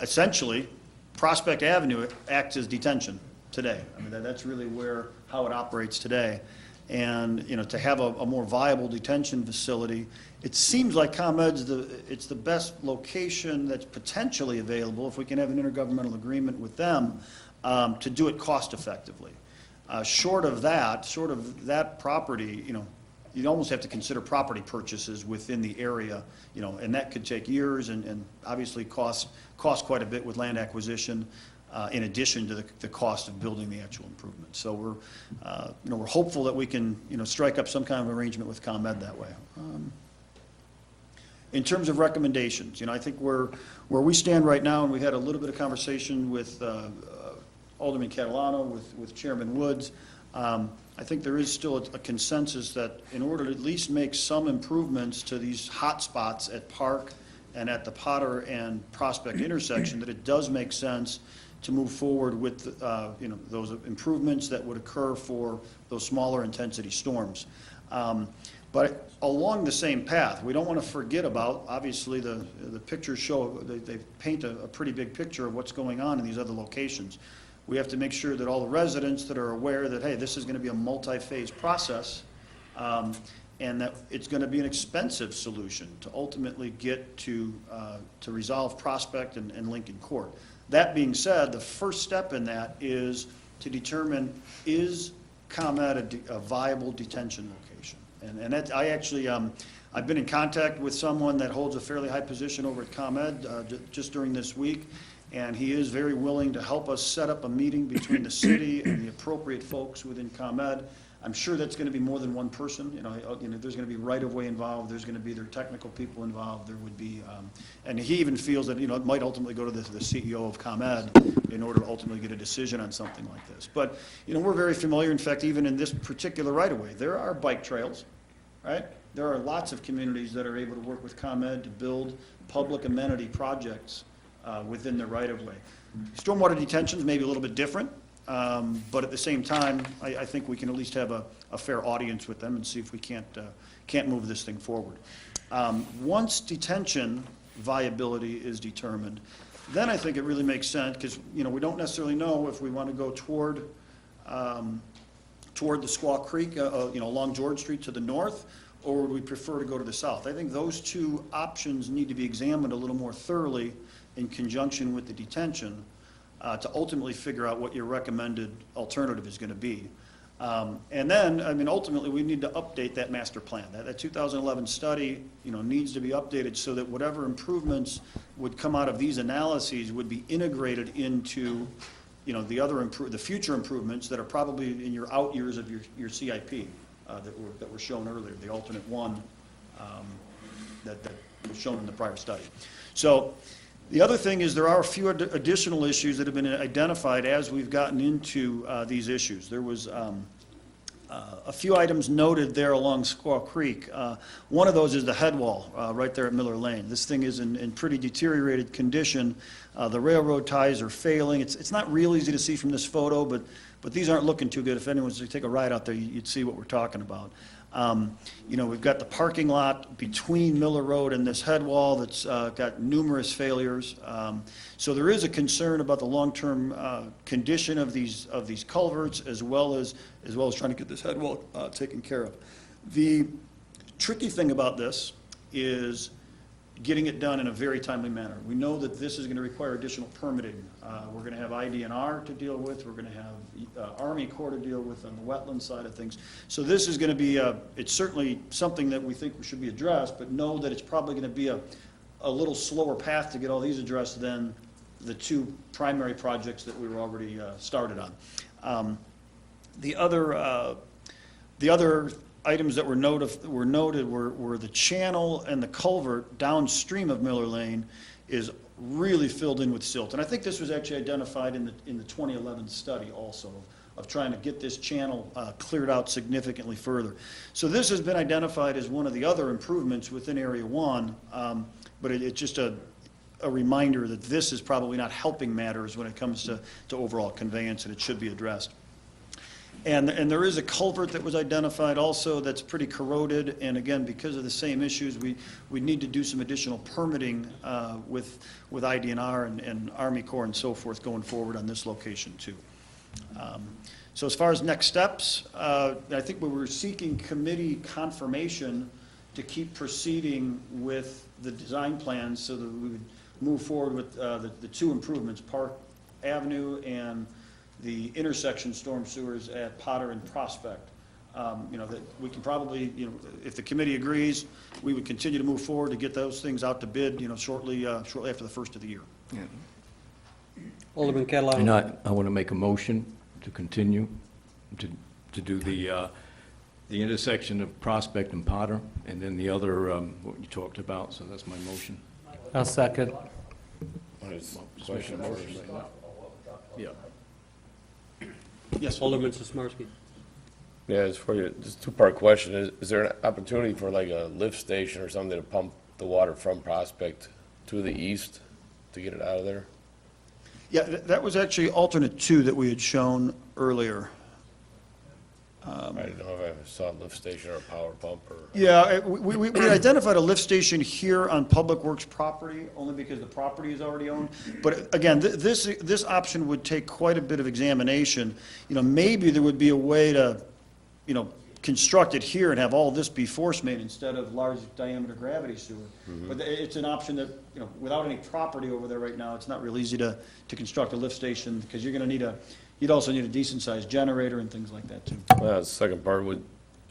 Essentially, Prospect Avenue acts as detention today. I mean, that's really how it operates today. And, you know, to have a more viable detention facility, it seems like ComEd's it's the best location that's potentially available if we can have an intergovernmental agreement with them to do it cost effectively. Short of that property, you know, you'd almost have to consider property purchases within the area, you know, and that could take years and obviously cost quite a bit with land acquisition, in addition to the cost of building the actual improvement. So we're hopeful that we can, you know, strike up some kind of arrangement with ComEd that way. In terms of recommendations, you know, I think where we stand right now, and we had a little bit of conversation with Alderman Catalano, with Chairman Woods. I think there is still a consensus that in order to at least make some improvements to these hot spots at Park and at the Potter and Prospect intersection, that it does make sense to move forward with, those improvements that would occur for those smaller intensity storms. But along the same path, we don't want to forget about, obviously, the pictures show, they paint a pretty big picture of what's going on in these other locations. We have to make sure that all the residents that are aware that, hey, this is going to be a multi-phase process, and that it's going to be an expensive solution to ultimately get to resolve Prospect and Lincoln Court. That being said, the first step in that is to determine, is ComEd a viable detention location? And that, I actually, I've been in contact with someone that holds a fairly high position over at ComEd just during this week, and he is very willing to help us set up a meeting between the city and the appropriate folks within ComEd. I'm sure that's going to be more than one person. There's going to be right-of-way involved. There's going to be their technical people involved. There would be, and he even feels that, it might ultimately go to the CEO of ComEd in order to ultimately get a decision on something like this. But, we're very familiar. In fact, even in this particular right-of-way, there are bike trails, right? There are lots of communities that are able to work with ComEd to build public amenity projects within their right-of-way. Stormwater detention is maybe a little bit different. But at the same time, I think we can at least have a fair audience with them and see if we can't move this thing forward. Once detention viability is determined, then I think it really makes sense, because we don't necessarily know if we want to go toward the Squaw Creek, along George Street to the north, or would we prefer to go to the south? I think those two options need to be examined a little more thoroughly in conjunction with the detention, to ultimately figure out what your recommended alternative is going to be. And then, ultimately, we need to update that master plan. That 2011 study, needs to be updated so that whatever improvements would come out of these analyses would be integrated into, the future improvements that are probably in your out years of your CIP that were shown earlier, the alternate one that was shown in the prior study. So, the other thing is there are a few additional issues that have been identified as we've gotten into these issues. There was a few items noted there along Squaw Creek. One of those is the head wall right there at Miller Lane. This thing is in pretty deteriorated condition. The railroad ties are failing. It's not real easy to see from this photo, but these aren't looking too good. If anyone was to take a ride out there, you'd see what we're talking about. We've got the parking lot between Miller Road and this head wall that's got numerous failures. So there is a concern about the long-term condition of these culverts, as well as trying to get this head wall taken care of. The tricky thing about this is getting it done in a very timely manner. We know that this is going to require additional permitting. We're going to have IDNR to deal with. We're going to have Army Corps to deal with on the wetland side of things. So this is going to be, it's certainly something that we think should be addressed, but know that it's probably going to be a little slower path to get all these addressed than the two primary projects that we were already started on. The other items that were noted were the channel and the culvert downstream of Miller Lane is really filled in with silt. And I think this was actually identified in the 2011 study also, of trying to get this channel cleared out significantly further. So this has been identified as one of the other improvements within Area 1, but it's just a reminder that this is probably not helping matters when it comes to overall conveyance, and it should be addressed. And there is a culvert that was identified also that's pretty corroded, and again, because of the same issues, we need to do some additional permitting with IDNR and Army Corps and so forth going forward on this location too. So as far as next steps, I think we were seeking committee confirmation to keep proceeding with the design plans so that we would move forward with the two improvements, Park Avenue and the intersection storm sewers at Potter and Prospect. That we can probably, if the committee agrees, we would continue to move forward to get those things out to bid, shortly after the first of the year. Yeah. Alderman Catalano. And I want to make a motion to continue to do the intersection of Prospect and Potter, and then the other, what you talked about, so that's my motion. I'll second. Question first. Yeah. Yes. Alderman Sismarski. Yeah, it's for you, just two-part question. Is there an opportunity for like a lift station or something to pump the water from Prospect to the east to get it out of there? Yeah, that was actually alternate 2 that we had shown earlier. I don't know if I saw a lift station or a power pump or. Yeah, we identified a lift station here on Public Works property, only because the property is already owned. But again, this option would take quite a bit of examination. You know, maybe there would be a way to, you know, construct it here and have all this be force main instead of large diameter gravity sewer. But it's an option that, you know, without any property over there right now, it's not real easy to construct a lift station, because you're gonna need you'd also need a decent-sized generator and things like that, too. Well, the second part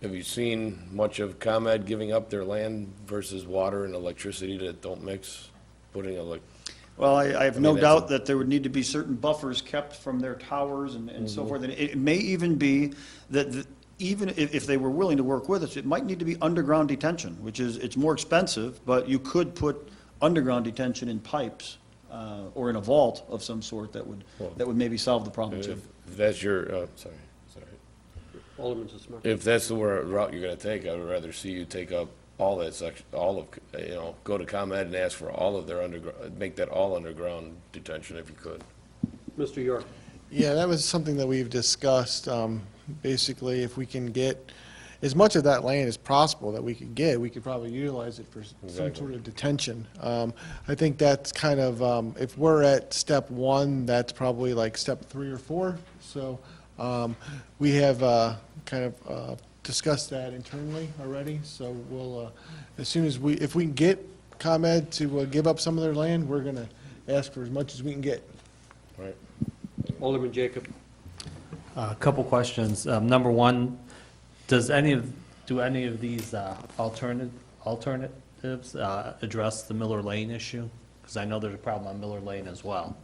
have you seen much of ComEd giving up their land versus water and electricity that don't mix, putting Well, I have I no mean, that's doubt that there would need to be certain buffers kept from their towers and so forth. And it may even be that even if they were willing to work with us, it might need to be underground detention, which is, it's more expensive, but you could put underground detention in pipes or in a vault of some sort that would maybe solve the problem, too. if that's your, sorry. Alderman Sismarski. If that's the route you're gonna take, I would rather see you take up all that section, go to ComEd and ask for all of their underground, make that all underground detention if you could. Mr. York. Yeah, that was something that we've discussed. Basically, if we can get as much of that land as possible that we could get, we could probably utilize it for some Exactly. sort of detention. I think that's kind of, if we're at step 1, that's probably like step 3 or 4. So we have kind of discussed that internally already. So we'll, as soon as if we can get ComEd to give up some of their land, we're going to ask for as much as we can get. Right. Alderman Jacob. A couple questions. Number one, do any of these alternatives address the Miller Lane issue? Because I know there's a problem on Miller Lane as well.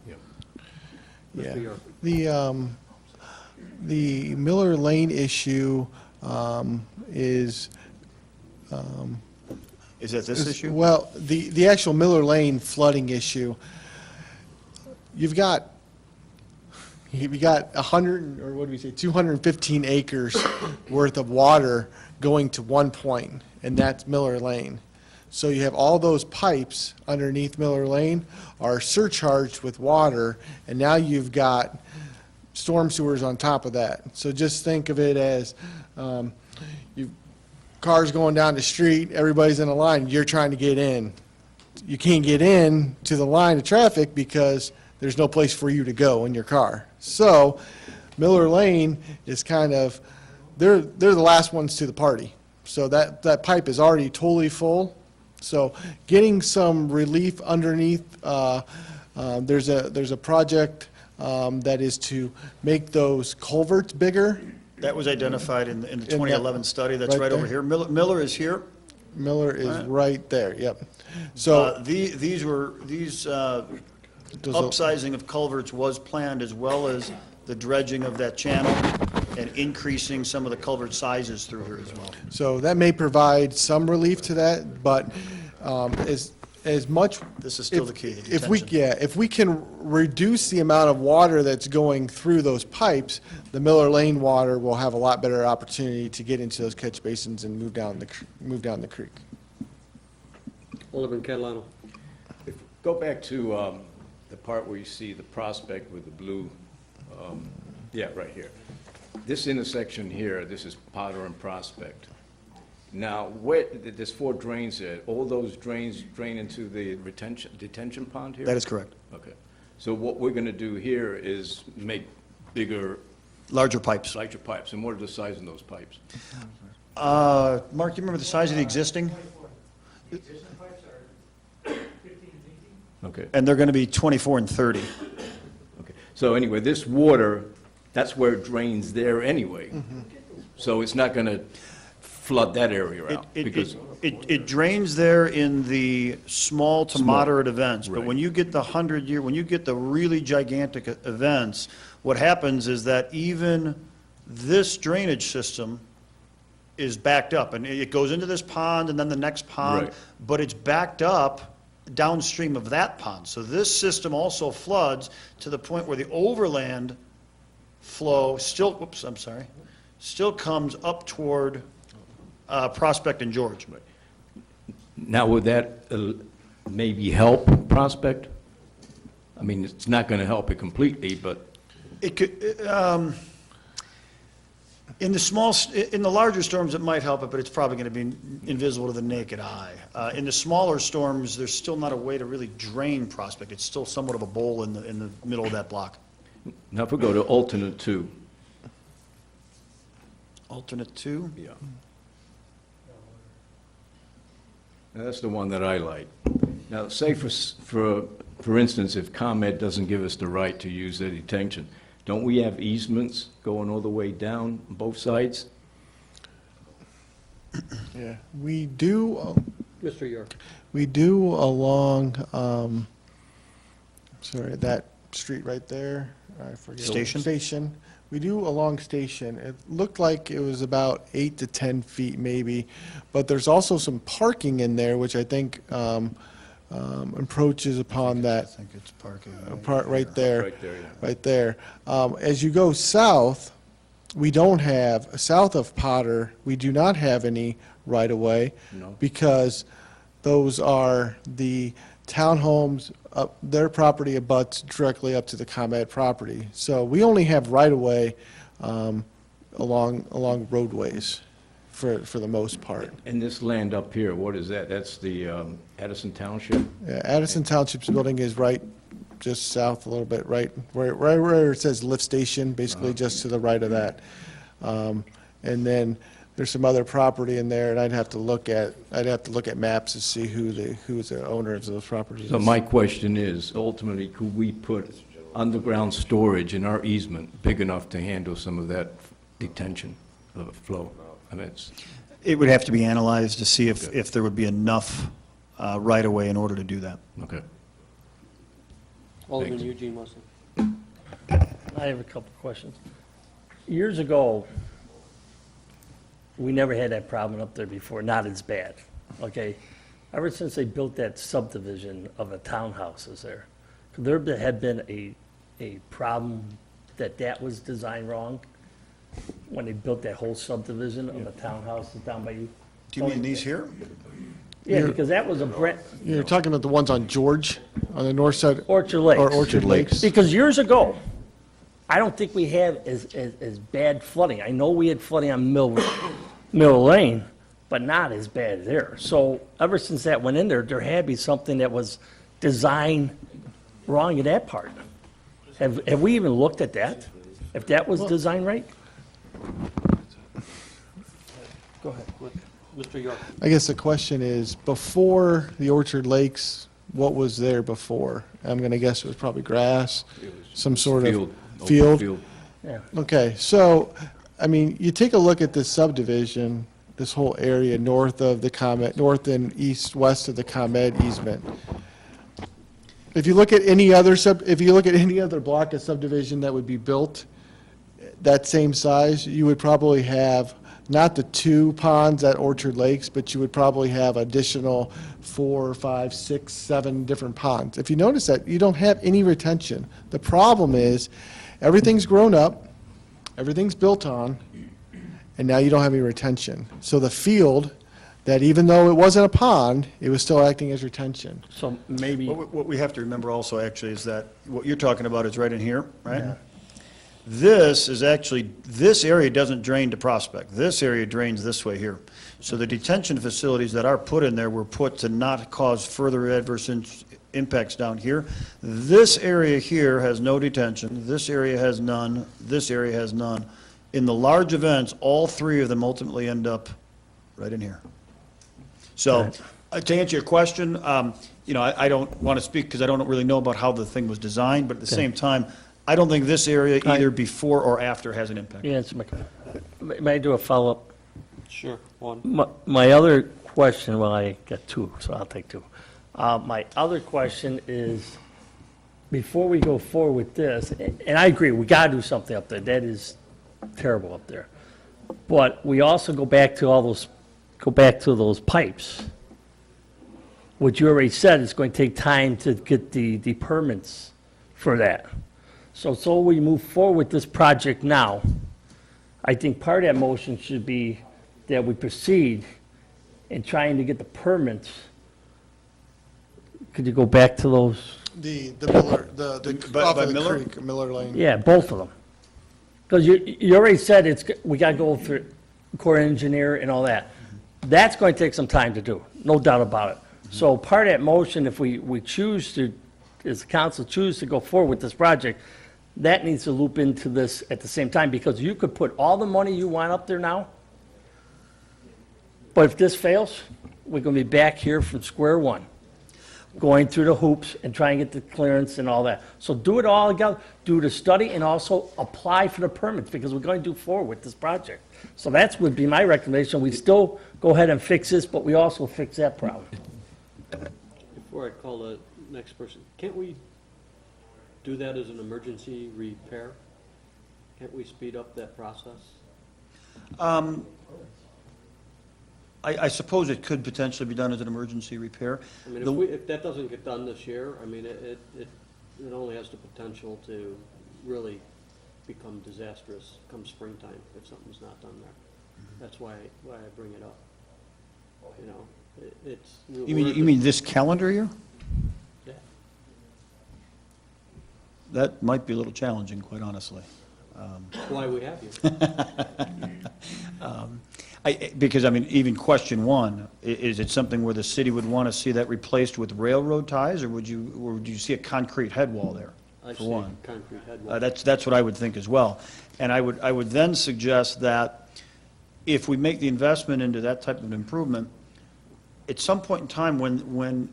Mr. York. The Miller Lane issue is. Is that this issue? Well, the actual Miller Lane flooding issue, you've got 100, or what do we say, 215 acres worth of water going to one point, and that's Miller Lane. So you have all those pipes underneath Miller Lane are surcharged with water, and now you've got storm sewers on top of that. So just think of it as cars going down the street, everybody's in a line, you're trying to get in. You can't get in to the line of traffic because there's no place for you to go in your car. So Miller Lane is kind of, they're the last ones to the party. So that pipe is already totally full. So getting some relief underneath, there's a project that is to make those culverts bigger. That was identified in the 2011 study. That's right right over there. here. Miller is here. Miller is right there, yep. So These upsizing of culverts was planned, as well as the dredging of that channel and increasing some of the culvert sizes through here as well. So that may provide some relief to that, but as much. This is still the key, the If we, detention. if we can reduce the amount of water that's going through those pipes, the Miller Lane water will have a lot better opportunity to get into those catch basins and move down the creek. Alderman Catalano. Go back to the part where you see the Prospect with the blue, yeah, right here. This intersection here, this is Potter and Prospect. Now, there's 4 drains there. All those drains drain into the detention pond here? That is correct. Okay. So what we're going to do here is make bigger, Larger pipes. larger pipes. And what are the size of those pipes? Mark, do you remember the size of the existing? The existing pipes are 15 and 18. Okay. And they're going to be 24 and 30. Okay. So anyway, this water, that's where it drains there anyway. So it's not going to flood that area out because. It drains there in the small to Small. moderate events, but Right. when you get the 100-year, when you get the really gigantic events, what happens is that even this drainage system is backed up, and it goes into this pond and then the next pond, Right. but it's backed up downstream of that pond. So this system also floods to the point where the overland flow still, whoops, I'm sorry, still comes up toward Prospect and George. Now, would that maybe help Prospect? I mean, it's not going to help it completely, but It could, in the larger storms, it might help it, but it's probably going to be invisible to the naked eye. In the smaller storms, there's still not a way to really drain Prospect. It's still somewhat of a bowl in the middle of that block. now if we go to alternate 2. Alternate 2? Yeah. Now, that's the one that I like. Now, say for instance, if ComEd doesn't give us the right to use their detention, don't we have easements going all the way down both sides? Yeah, we do, Mr. York. we do along, sorry, that street right there, I forget. Station? Station. We do along Station. It looked like it was about 8 to 10 feet maybe, but there's also some parking in there, which I think encroaches upon I that think it's parking. part right there. Right there, yeah. Right there. As you go south, we don't have, south of Potter, we do not have any right-of-way. No. Because those are the townhomes, their property abuts directly up to the ComEd property. So we only have right-of-way along roadways for the most part. And this land up here, what is that? That's the Addison Township? Yeah, Addison Township's building is right just south a little bit, right where it says lift station, basically just to the right of that. And then there's some other property in there, and I'd have to look at maps to see who's the owner of those properties. So my question is, ultimately, could we put underground storage in our easement big enough to handle some of that detention of flow? I mean, It would have to be analyzed to see if there would be enough right-of-way in order to do that. okay. Alderman Thanks. Eugene Wesley. I have a couple of questions. Years ago, we never had that problem up there before, not as bad, okay? Ever since they built that subdivision of the townhouses there, there had been a problem that was designed wrong when they built that whole subdivision of the townhouses down by you? Do you mean these here? Yeah, because that was a You're talking about the ones on George, on the north side? Orchard Lakes. Or Orchard Lakes? Because years ago, I don't think we had as bad flooding. I know we had flooding on Mill Lane, but not as bad there. So ever since that went in there had to be something that was designed wrong in that part. Have we even looked at that? If that was designed right? Go ahead. Mr. York. I guess the question is, before the Orchard Lakes, what was there before? I'm going to guess it was probably grass, some sort of Open field. Yeah. Okay, so, I mean, you take a look at this subdivision, this whole area north of the ComEd, north and east, west of the ComEd easement. If you look at any other block of subdivision that would be built, that same size, you would probably have not the 2 ponds at Orchard Lakes, but you would probably have additional 4, 5, 6, 7 different ponds. If you notice that, you don't have any retention. The problem is, everything's grown up, everything's built on, and now you don't have any retention. So the field, that even though it wasn't a pond, it was still acting as retention. So maybe, What we have to remember also, actually, is that what you're talking about is right in here, right? This is actually, this area doesn't drain to Prospect. This area drains this way here. So the detention facilities that are put in there were put to not cause further adverse impacts down here. This area here has no detention, this area has none, this area has none. In the large events, all 3 of them ultimately end up right in here. So, to answer your question, I don't want to speak because I don't really know about how the thing was designed, but at the same time, I don't think this area, either before or after, has an impact. yeah, may I do a follow-up? Sure, one. My other question, well, I got 2, so I'll take 2. My other question is, before we go forward with this, and I agree, we got to do something up there. That is terrible up there. But we also go back to those pipes, which you already said it's going to take time to get the permits for that. So we move forward with this project now. I think part of that motion should be that we proceed in trying to get the permits. Could you go back to those? The Miller, By off of the Miller? creek, Miller Lane. Yeah, both of them. Because you already said we got to go through Corps engineer and all that. That's going to take some time to do, no doubt about it. So part of that motion, if we choose to, as the council choose to go forward with this project, that needs to loop into this at the same time, because you could put all the money you want up there now, but if this fails, we're going to be back here from square one, going through the hoops and trying to get the clearance and all that. So do it all together, do the study and also apply for the permits, because we're going to do forward with this project. So that would be my recommendation. We still go ahead and fix this, but we also fix that problem. Before I call the next person, can't we do that as an emergency repair? Can't we speed up that process? I suppose it could potentially be done as an emergency repair. I mean, if that doesn't get done this year, I mean, it only has the potential to really become disastrous come springtime if something's not done there. That's why I bring it up. You know, it's. You mean this calendar year? Yeah. That might be a little challenging, quite honestly. Why we have you. Because, I mean, even question one, is it something where the city would want to see that replaced with railroad ties, or would you see a concrete head wall there, I for see one? concrete head wall. That's what I would think as well. And I would then suggest that if we make the investment into that type of improvement, at some point in time, when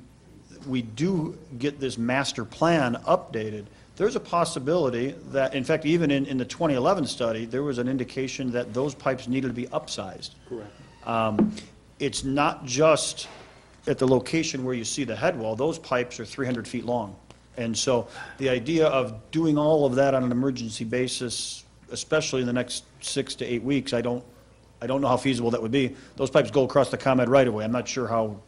we do get this master plan updated, there's a possibility that, in fact, even in the 2011 study, there was an indication that those pipes needed to be upsized. Correct. It's not just at the location where you see the head wall. Those pipes are 300 feet long. And so the idea of doing all of that on an emergency basis, especially in the next 6 to 8 weeks, I don't know how feasible that would be. Those pipes go across the ComEd right away. I'm not sure how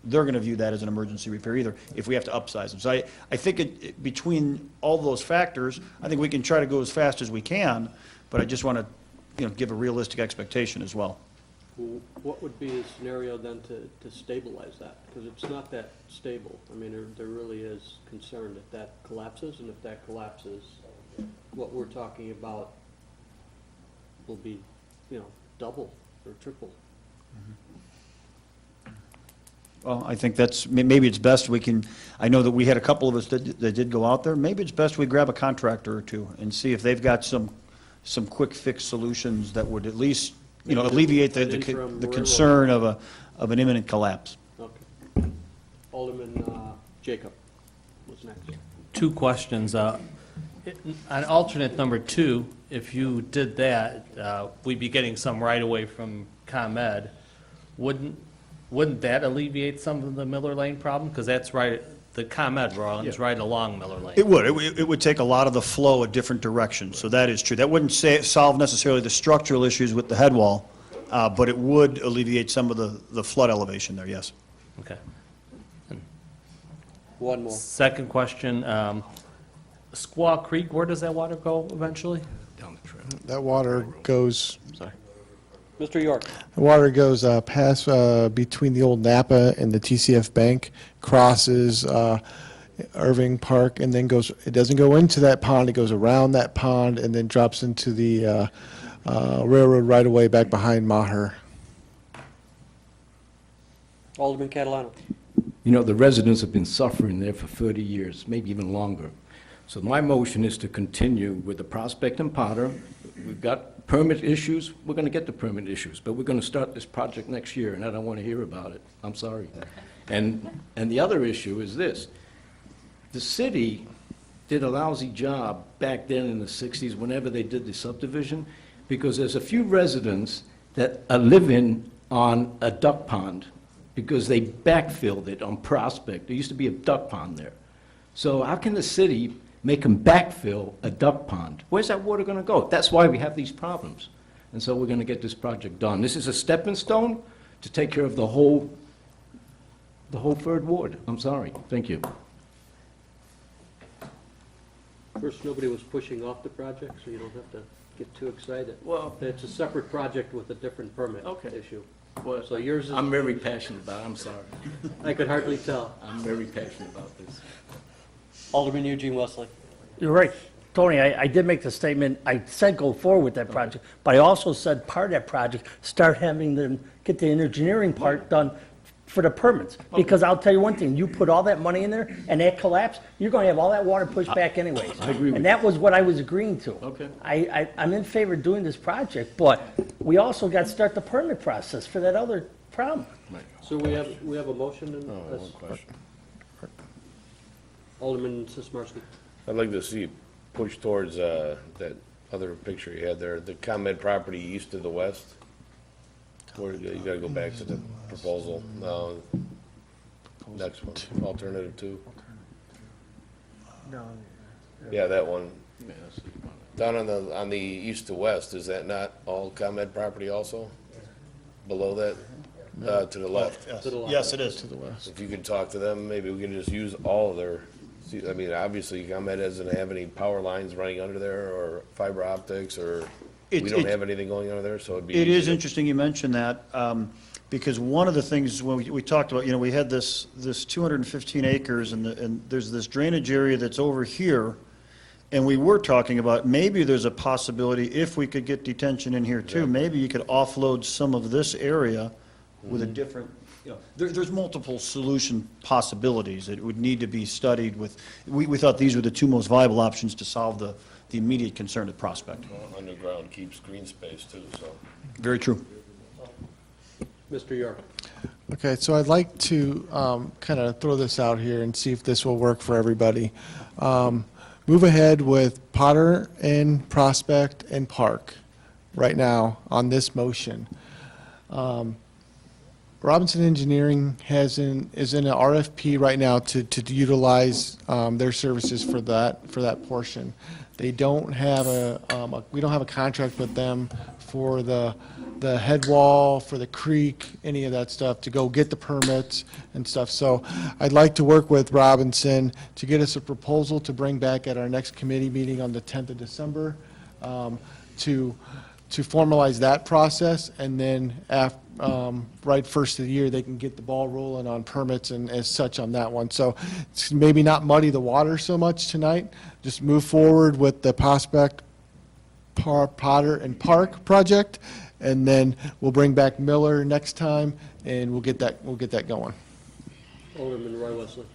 they're going to view that as an emergency repair either, if we have to upsize them. So I think between all those factors, I think we can try to go as fast as we can, but I just want to, give a realistic expectation as well. What would be a scenario then to stabilize that? Because it's not that stable. I mean, there really is concern that collapses, and if that collapses, what we're talking about will be, double or triple. Well, I think maybe it's best I know that we had a couple of us that did go out there. Maybe it's best we grab a contractor or two and see if they've got some quick fix solutions that would at least, alleviate the concern of an imminent collapse. Okay. Alderman Jacob was next. Two questions. On alternate number 2, if you did that, we'd be getting some right away from ComEd. Wouldn't that alleviate some of the Miller Lane problem? Because that's right, the ComEd runs right along Miller Lane. It would. It would take a lot of the flow a different direction, so that is true. That wouldn't solve necessarily the structural issues with the head wall, but it would alleviate some of the flood elevation there, yes. Okay. One more. Second question, Squaw Creek, where does that water go eventually? Down the trail. That water goes, Sorry. Mr. York. the water goes past, between the old Napa and the TCF Bank, crosses Irving Park, and then it doesn't go into that pond, it goes around that pond, and then drops into the railroad right away back behind Maher. Alderman Catalano. The residents have been suffering there for 30 years, maybe even longer. So my motion is to continue with the Prospect and Potter. We've got permit issues, we're going to get the permit issues, but we're going to start this project next year, and I don't want to hear about it. I'm sorry. And the other issue is this. The city did a lousy job back then in the 60s whenever they did the subdivision, because there's a few residents that are living on a duck pond because they backfilled it on Prospect. There used to be a duck pond there. So how can the city make them backfill a duck pond? Where's that water going to go? That's why we have these problems. And so we're going to get this project done. This is a stepping stone to take care of the whole Third Ward. I'm sorry. Thank you. First, nobody was pushing off the project, so you don't have to get too excited. Well- It's a separate project with a different permit Okay. issue. Well, So yours is, I'm very passionate about it, I'm sorry. I could hardly tell. I'm very passionate about this. Alderman Eugene Wesley. You're right. Tony, I did make the statement, I said go forward with that project, but I also said part of that project, start having them get the engineering part done for the permits. Because I'll tell you one thing, you put all that money in there and that collapse, you're gonna have all that water pushed back anyways. I agree with And that was what I was agreeing to. Okay. I'm in favor of doing this project, but we also got to start the permit process for that other problem. So we have a motion and Oh, one question. Alderman Sismarski. I'd like to see push towards that other picture you had there, the ComEd property east to the west. Where you gotta go back to the proposal. Next one, alternative two. Yeah, that one. Down on the east to west, is that not all ComEd property also? Below that, to the left? To the left. Yes, it is. To the west. If you could talk to them, maybe we can just use all of their, I mean, obviously ComEd doesn't have any power lines running under there or fiber optics or, we It's- don't it's- have anything going under there, so it'd be. It easy is to- interesting you mentioned that, because one of the things, when we talked about, we had this 215 acres, and there's this drainage area that's over here, and we were talking about, maybe there's a possibility, if we could get detention in here too, maybe you could offload some of this area with a different, there's multiple solution possibilities that would need to be studied with, we thought these were the two most viable options to solve the immediate concern at Prospect. Well, underground keeps green space too, so. Very true. Mr. York. Okay, so I'd like to kind of throw this out here and see if this will work for everybody. Move ahead with Potter and Prospect and Park right now on this motion. Robinson Engineering is in an RFP right now to utilize their services for that portion. They don't have we don't have a contract with them for the head wall, for the creek, any of that stuff, to go get the permits and stuff. So I'd like to work with Robinson to get us a proposal to bring back at our next committee meeting on the 10th of December to formalize that process, and then right first of the year, they can get the ball rolling on permits and as such on that one. So it's maybe not muddy the water so much tonight, just move forward with the Prospect, Potter, and Park project, and then we'll bring back Miller next time, and we'll get that going. Alderman Roy Wesley.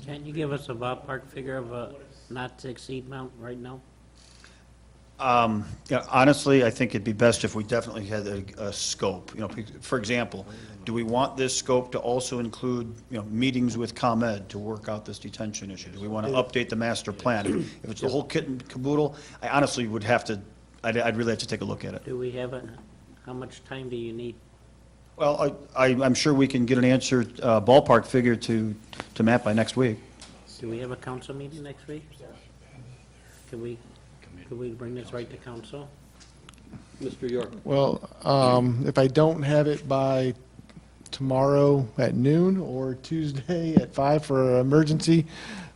Can't you give us a ballpark figure of a not to exceed amount right now? Yeah, honestly, I think it'd be best if we definitely had a scope. For example, do we want this scope to also include, meetings with ComEd to work out this detention issue? Do we want to update the master plan? If it's the whole kit and caboodle, I honestly would have to, I'd really have to take a look at it. Do we have how much time do you need? Well, I'm sure we can get an answer, ballpark figure to Matt by next week. Do we have a council meeting next week? Could we bring this right to council? Mr. York. Well, if I don't have it by tomorrow at noon or Tuesday at 5 for an emergency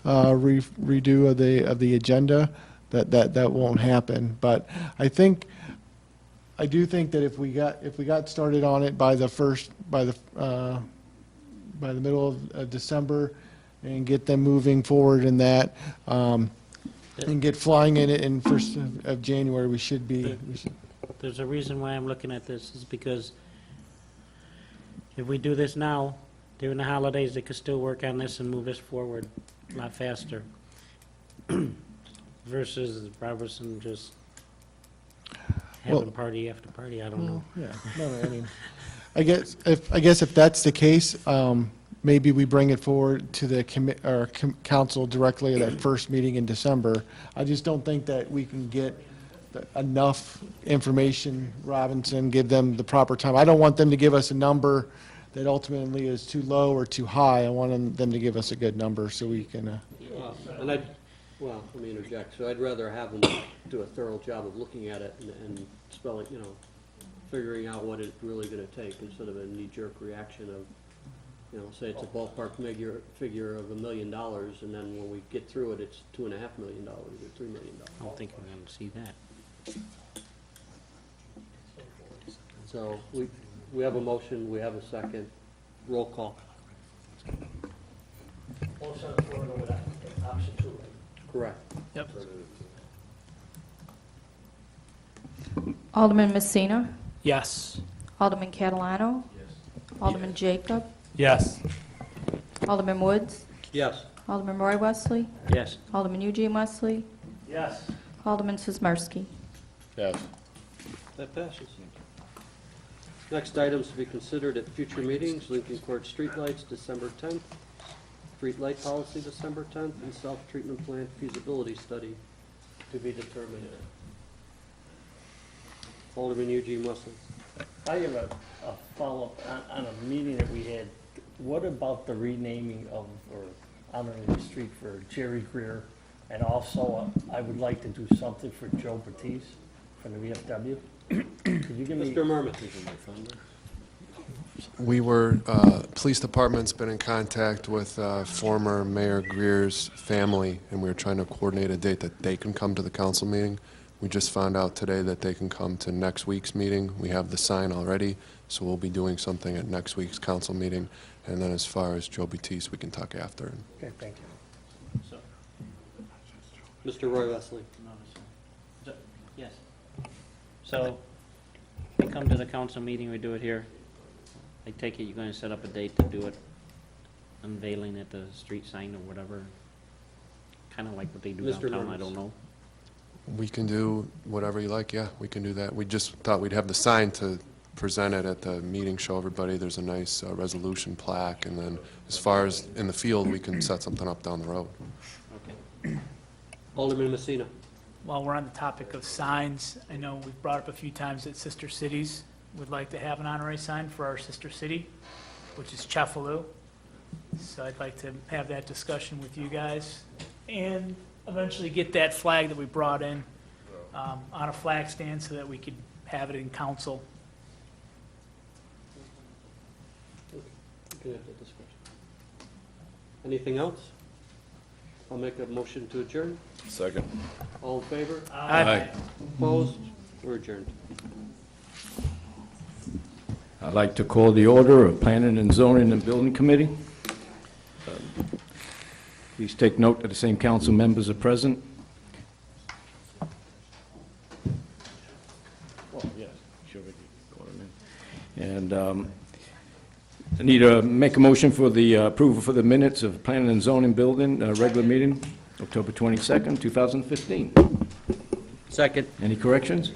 redo of the agenda, that won't happen. But I do think that if we got started on it by the middle of December and get them moving forward in that, and get flying in it in 1st of January, we should be. There's a reason why I'm looking at this, is because if we do this now, during the holidays, they could still work on this and move this forward a lot faster. Versus Robertson just having party after party, I don't know. Yeah, no, I mean, I guess if that's the case, maybe we bring it forward to the council directly at that first meeting in December. I just don't think that we can get enough information, Robinson, give them the proper time. I don't want them to give us a number that ultimately is too low or too high. I want them to give us a good number so we can. Well, let me interject. So I'd rather have them do a thorough job of looking at it and spelling, figuring out what it's really going to take, instead of a knee-jerk reaction of, You know, say it's a ballpark figure of $1 million, and then when we get through it, it's $2.5 million or $3 million. I don't think we're gonna see that. So we have a motion, we have a second. Roll call. Motion on the floor to go with option 2, right? Correct. Yep. Alderman Messina. Yes. Alderman Catalano. Alderman Jacob. Yes. Alderman Woods. Yes. Alderman Roy Wesley. Yes. Alderman Eugene Wesley. Yes. Alderman Sizmarsky. Yes. That passes. Next items to be considered at future meetings, Lincoln Court streetlights, December 10th, street light policy, December 10th, and self-treatment plant feasibility study to be determined. Alderman Eugene Wesley. I have a follow-up on a meeting that we had. What about the renaming of, or honoring the street for Jerry Greer? And also, I would like to do something for Joe Batiste from the VFW. Could you give me? Mr. Murman. We were, police department's been in contact with former Mayor Greer's family, and we were trying to coordinate a date that they can come to the council meeting. We just found out today that they can come to next week's meeting. We have the sign already, so we'll be doing something at next week's council meeting. And then as far as Joe Batiste, we can talk after. Okay, thank you. Mr. Roy Wesley. Yes. So, we come to the council meeting, we do it here. I take it you're gonna set up a date to do it, unveiling at the street sign or whatever. Kinda like what they do Mr. downtown, I Murmas. don't know. We can do whatever you like, yeah, we can do that. We just thought we'd have the sign to present it at the meeting, show everybody there's a nice resolution plaque, and then as far as in the field, we can set something up down the road. Okay. Alderman Messina. While we're on the topic of signs, I know we've brought up a few times that sister cities would like to have an honorary sign for our sister city, which is Cefalù. So I'd like to have that discussion with you guys and eventually get that flag that we brought in on a flag stand so that we could have it in council. We can have that discussion. Anything else? I'll make a motion to adjourn. Second. All in favor? Aye. Opposed? We're adjourned. I'd like to call the order of Planning and Zoning and Building Committee. Please take note that the same council members are present. Well, yes, sure we can. And I need to make a motion for the approval for the minutes of Planning and Zoning Building, regular meeting, October 22nd, 2015. Second. Any corrections?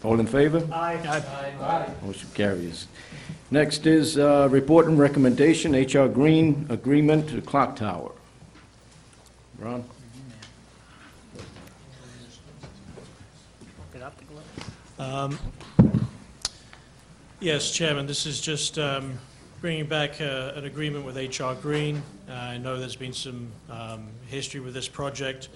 All in favor? Aye. Motion carries. Next is report and recommendation, H.R. Green agreement to clock tower. Ron? Yes, Chairman, this is just bringing back an agreement with H.R. Green. I know there's been some history with this project.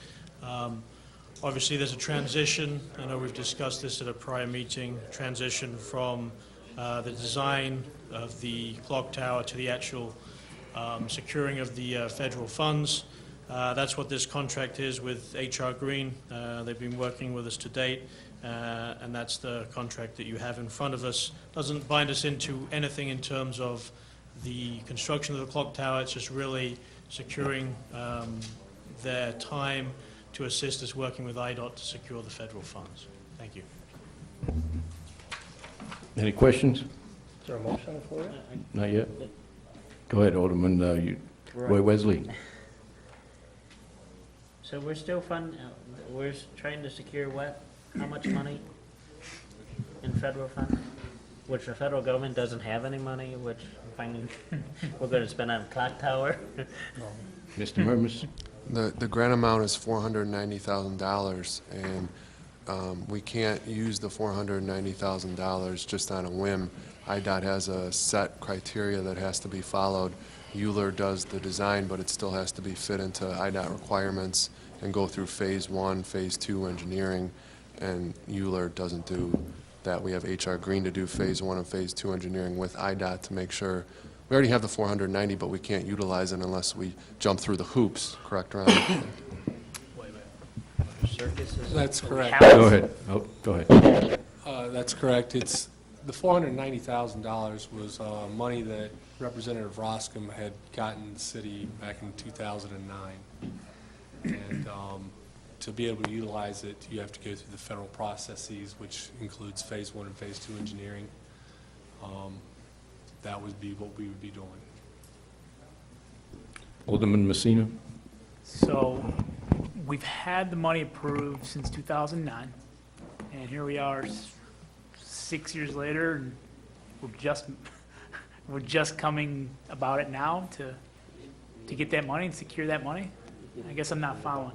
Obviously, there's a transition. I know we've discussed this at a prior meeting, transition from the design of the clock tower to the actual securing of the federal funds. That's what this contract is with H.R. Green. They've been working with us to date, and that's the contract that you have in front of us. Doesn't bind us into anything in terms of the construction of the clock tower. It's just really securing their time to assist us working with IDOT to secure the federal funds. Thank you. Any questions? Is there a motion on the floor? Not yet? Go ahead, Alderman Roy Wesley. So we're still we're trying to secure what? How much money in federal funds? Which the federal government doesn't have any money, which we're going to spend on a clock tower. Mr. Murmas? The grant amount is $490,000, and we can't use the $490,000 just on a whim. IDOT has a set criteria that has to be followed. Euler does the design, but it still has to be fit into IDOT requirements and go through phase 1, phase 2 engineering, and Euler doesn't do that. We have H.R. Green to do phase 1 and phase 2 engineering with IDOT to make sure We already have the 490, but we can't utilize it unless we jump through the hoops, correct, Ron? Circus is. That's correct. Go ahead. Oh, go ahead. That's correct. It's, the $490,000 was money that Representative Roscom had gotten the city back in 2009. And to be able to utilize it, you have to go through the federal processes, which includes Phase 1 and Phase 2 engineering. That would be what we would be doing. Alderman Messina? So we've had the money approved since 2009, and here we are 6 years later, and we're just coming about it now to get that money and secure that money? I guess I'm not following.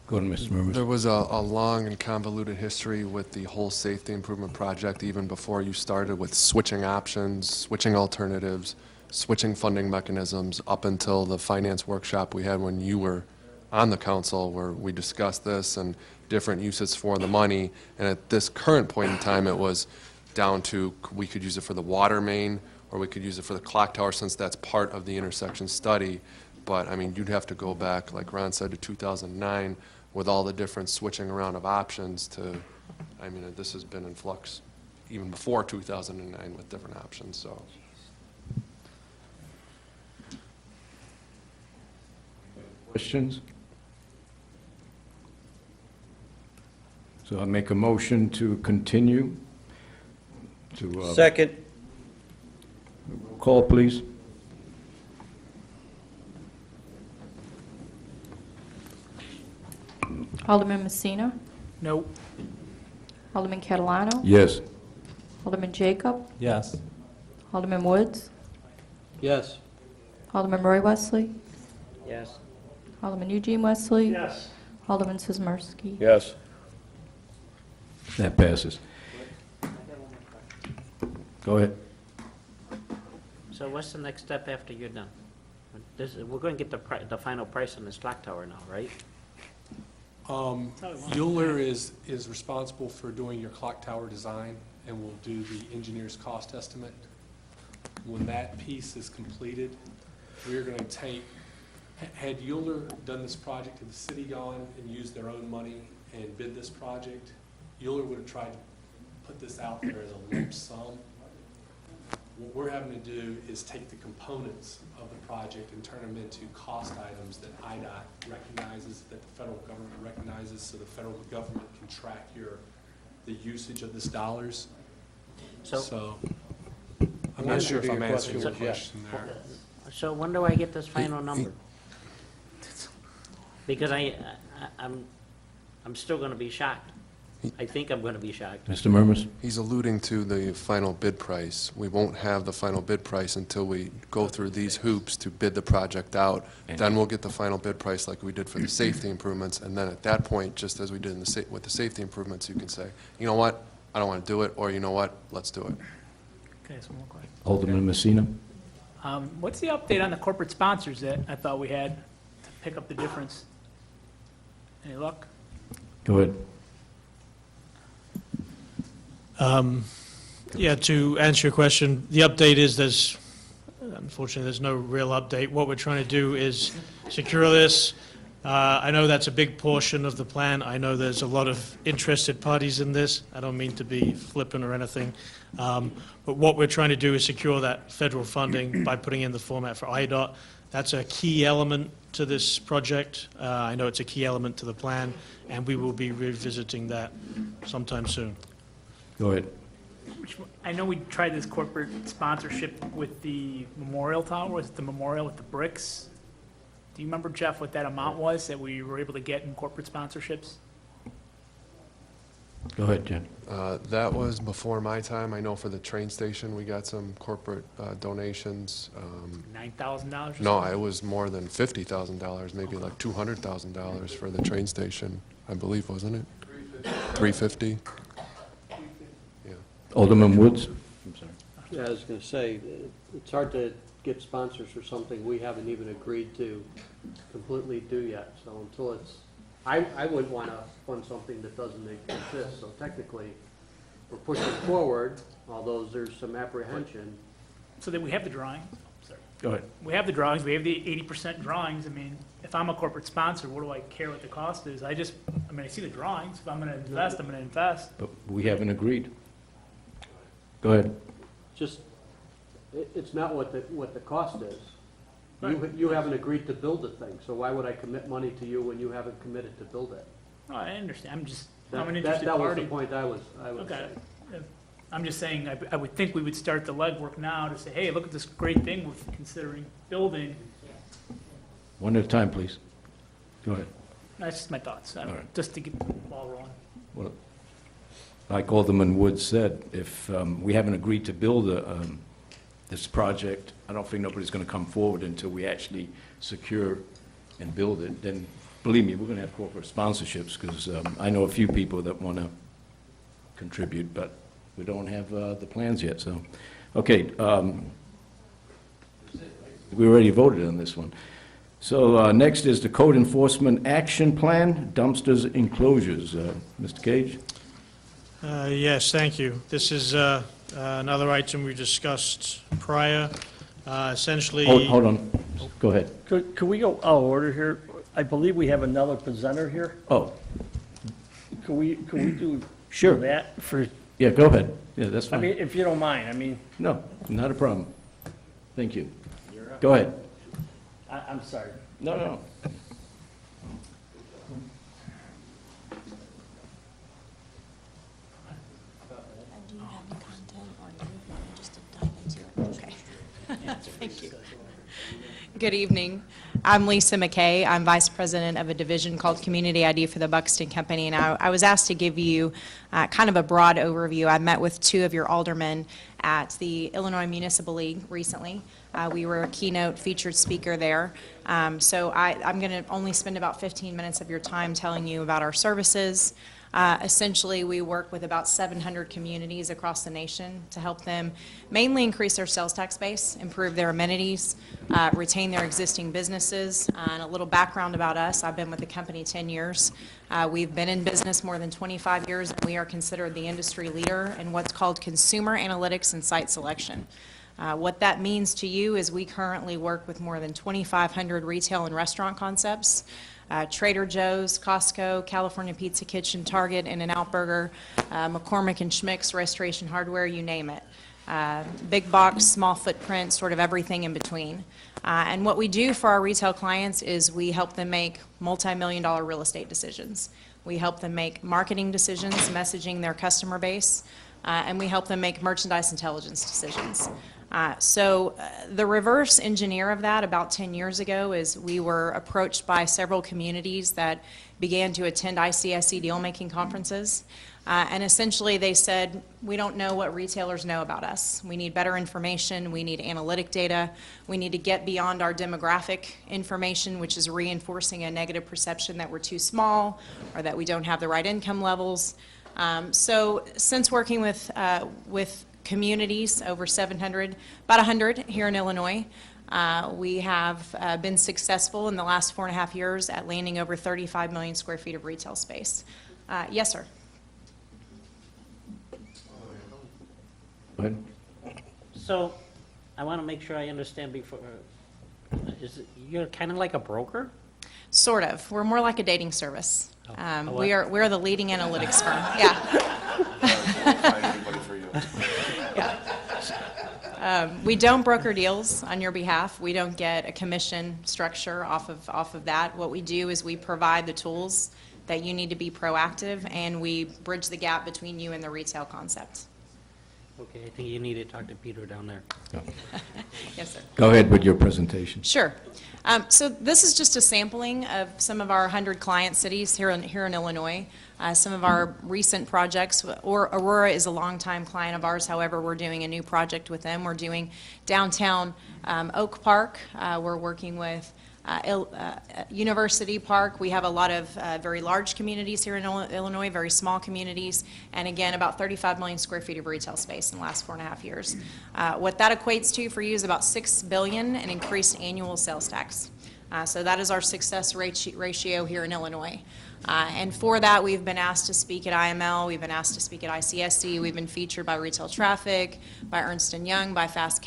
Go ahead, Mr. Murmas. There was a long and convoluted history with the whole safety improvement project, even before you started, with switching options, switching alternatives, switching funding mechanisms, up until the finance workshop we had when you were on the council, where we discussed this and different uses for the money. And at this current point in time, it was down to, we could use it for the water main, or we could use it for the clock tower, since that's part of the intersection study. But, I mean, you'd have to go back, like Ron said, to 2009, with all the different switching around of options to, I mean, this has been in flux even before 2009 with different options, so. Questions? So I make a motion to continue to... Second. Call, please. Alderman Messina. No. Alderman Catalano. Yes. Alderman Jacob. Yes. Alderman Woods. Yes. Alderman Roy Wesley. Yes. Alderman Eugene Wesley. Yes. Alderman Sizmarsky. Yes. That passes. Go ahead. So what's the next step after you're done? We're going to get the final price on this clock tower now, right? Euler is responsible for doing your clock tower design, and will do the engineer's cost estimate. When that piece is completed, we're going to take, had Euler done this project, had the city gone and used their own money and bid this project, Euler would have tried to put this out there as a lump sum. What we're having to do is take the components of the project and turn them into cost items that IDOT recognizes, that the federal government recognizes, so the federal government can track the usage of this dollars. So, I'm not sure if I'm answering your question there. So when do I get this final number? Because I'm still going to be shocked. I think I'm going to be shocked. Mr. Murmas? He's alluding to the final bid price. We won't have the final bid price until we go through these hoops to bid the project out. Then we'll get the final bid price like we did for the safety improvements, and then at that point, just as we did with the safety improvements, you can say, you know what, I don't want to do it, or you know what, let's do it. Okay, so one more question. Alderman Messina? What's the update on the corporate sponsors that I thought we had to pick up the difference? Any luck? Go ahead. Yeah, to answer your question, the update is unfortunately, there's no real update. What we're trying to do is secure this. I know that's a big portion of the plan. I know there's a lot of interested parties in this. I don't mean to be flippant or anything. But what we're trying to do is secure that federal funding by putting in the format for IDOT. That's a key element to this project. I know it's a key element to the plan, and we will be revisiting that sometime soon. Go ahead. I know we tried this corporate sponsorship with the Memorial Tower. Was it the Memorial with the bricks? Do you remember, Jeff, what that amount was that we were able to get in corporate sponsorships? Go ahead, Jen. That was before my time. I know for the train station, we got some corporate donations. $9,000 or No, something? it was more than $50,000, maybe like $200,000 for the train station, I believe, wasn't it? $350. Alderman Woods? I'm sorry. Yeah, I was going to say, it's hard to get sponsors for something we haven't even agreed to completely do yet. So until it's, I wouldn't want to fund something that doesn't exist. So technically, we're pushing forward, although there's some apprehension. so that we have the drawing. Go ahead. We have the drawings, we have the 80% drawings. I mean, if I'm a corporate sponsor, what do I care what the cost is? I mean, I see the drawings. If I'm gonna invest, I'm gonna invest. But we haven't agreed. Go ahead. Just, it's not what the cost is. Right. You haven't agreed to build the thing, so why would I commit money to you when you haven't committed to build it? No, I understand. I'm an That interested was the party. point I was Okay. saying. Yeah. I'm just saying, I would think we would start the legwork now to say, hey, look at this great thing we're considering building. One at a time, please. Go ahead. That's just my thoughts, right. just to get the ball rolling. Well, like Alderman Woods said, if we haven't agreed to build this project, I don't think nobody's going to come forward until we actually secure and build it. Then, believe me, we're going to have corporate sponsorships, because I know a few people that want to contribute, but we don't have the plans yet, so. Okay, we already voted on this one. So next is the Code Enforcement Action Plan, dumpsters enclosures. Mr. Cage? Yes, thank you. This is another item we discussed prior. Essentially... Hold on. Go ahead. Could we go out of order here? I believe we have another presenter here. Oh, Could we do Sure. that for, yeah, go ahead. Yeah, that's I fine. mean, if you don't mind, I mean, No, not a problem. Thank you. Go ahead. I'm sorry. No, no. Do you have the content, or do you want just to dive into it? Okay. Thank you. Good evening. I'm Lisa McKay. I'm Vice President of a division called Community ID for the Buxton Company, and I was asked to give you kind of a broad overview. I met with two of your aldermen at the Illinois Municipal League recently. We were a keynote featured speaker there. So I'm going to only spend about 15 minutes of your time telling you about our services. Essentially, we work with about 700 communities across the nation to help them mainly increase their sales tax base, improve their amenities, retain their existing businesses. And a little background about us, I've been with the company 10 years. We've been in business more than 25 years, and we are considered the industry leader in what's called consumer analytics and site selection. What that means to you is we currently work with more than 2,500 retail and restaurant concepts. Trader Joe's, Costco, California Pizza Kitchen, Target, In-N-Out Burger, McCormick and Schmick's, Restoration Hardware, you name it. Big box, small footprint, sort of everything in between. And what we do for our retail clients is we help them make multi-million-dollar real estate decisions. We help them make marketing decisions, messaging their customer base, and we help them make merchandise intelligence decisions. So the reverse engineer of that about 10 years ago is we were approached by several communities that began to attend ICSC deal-making conferences. And essentially they said, we don't know what retailers know about us. We need better information. We need analytic data. We need to get beyond our demographic information, which is reinforcing a negative perception that we're too small or that we don't have the right income levels. So since working with communities, over 700, about 100 here in Illinois. We have been successful in the last 4.5 years at landing over 35 million square feet of retail space. Yes, sir. Go ahead. So, I want to make sure I understand before, you're kind of like a broker? Sort of. We're more like a dating service. A what? We're the leading analytics firm. Yeah. We don't broker deals on your behalf. We don't get a commission structure off of that. What we do is we provide the tools that you need to be proactive, and we bridge the gap between you and the retail concept. Okay, I think you need to talk to Peter down there. Yes, sir. Go ahead with your presentation. Sure. So this is just a sampling of some of our 100 client cities here in Illinois. Some of our recent projects, or Aurora is a longtime client of ours. However, we're doing a new project with them. We're doing downtown Oak Park. We're working with University Park. We have a lot of very large communities here in Illinois, very small communities, and again, about 35 million square feet of retail space in the last 4.5 years. What that equates to for you is about $6 billion in increased annual sales tax. So that is our success ratio here in Illinois. And for that, we've been asked to speak at IML, we've been asked to speak at ICSC, we've been featured by Retail Traffic, by Ernst & Young, by Fast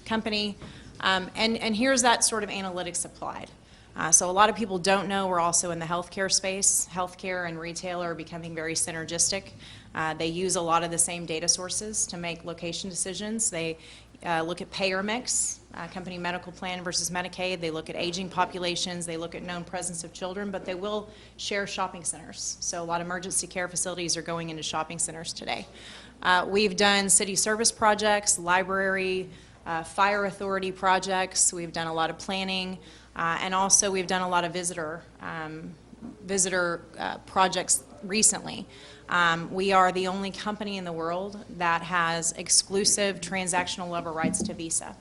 Company. And here's that sort of analytics applied. So a lot of people don't know we're also in the healthcare space. Healthcare and retail are becoming very synergistic. They use a lot of the same data sources to make location decisions. They look at payer mix, company medical plan versus Medicaid. They look at aging populations. They look at known presence of children, but they will share shopping centers. So a lot of emergency care facilities are going into shopping centers today. We've done city service projects, library, fire authority projects. We've done a lot of planning, and also we've done a lot of visitor projects recently. We are the only company in the world that has exclusive transactional level rights to Visa.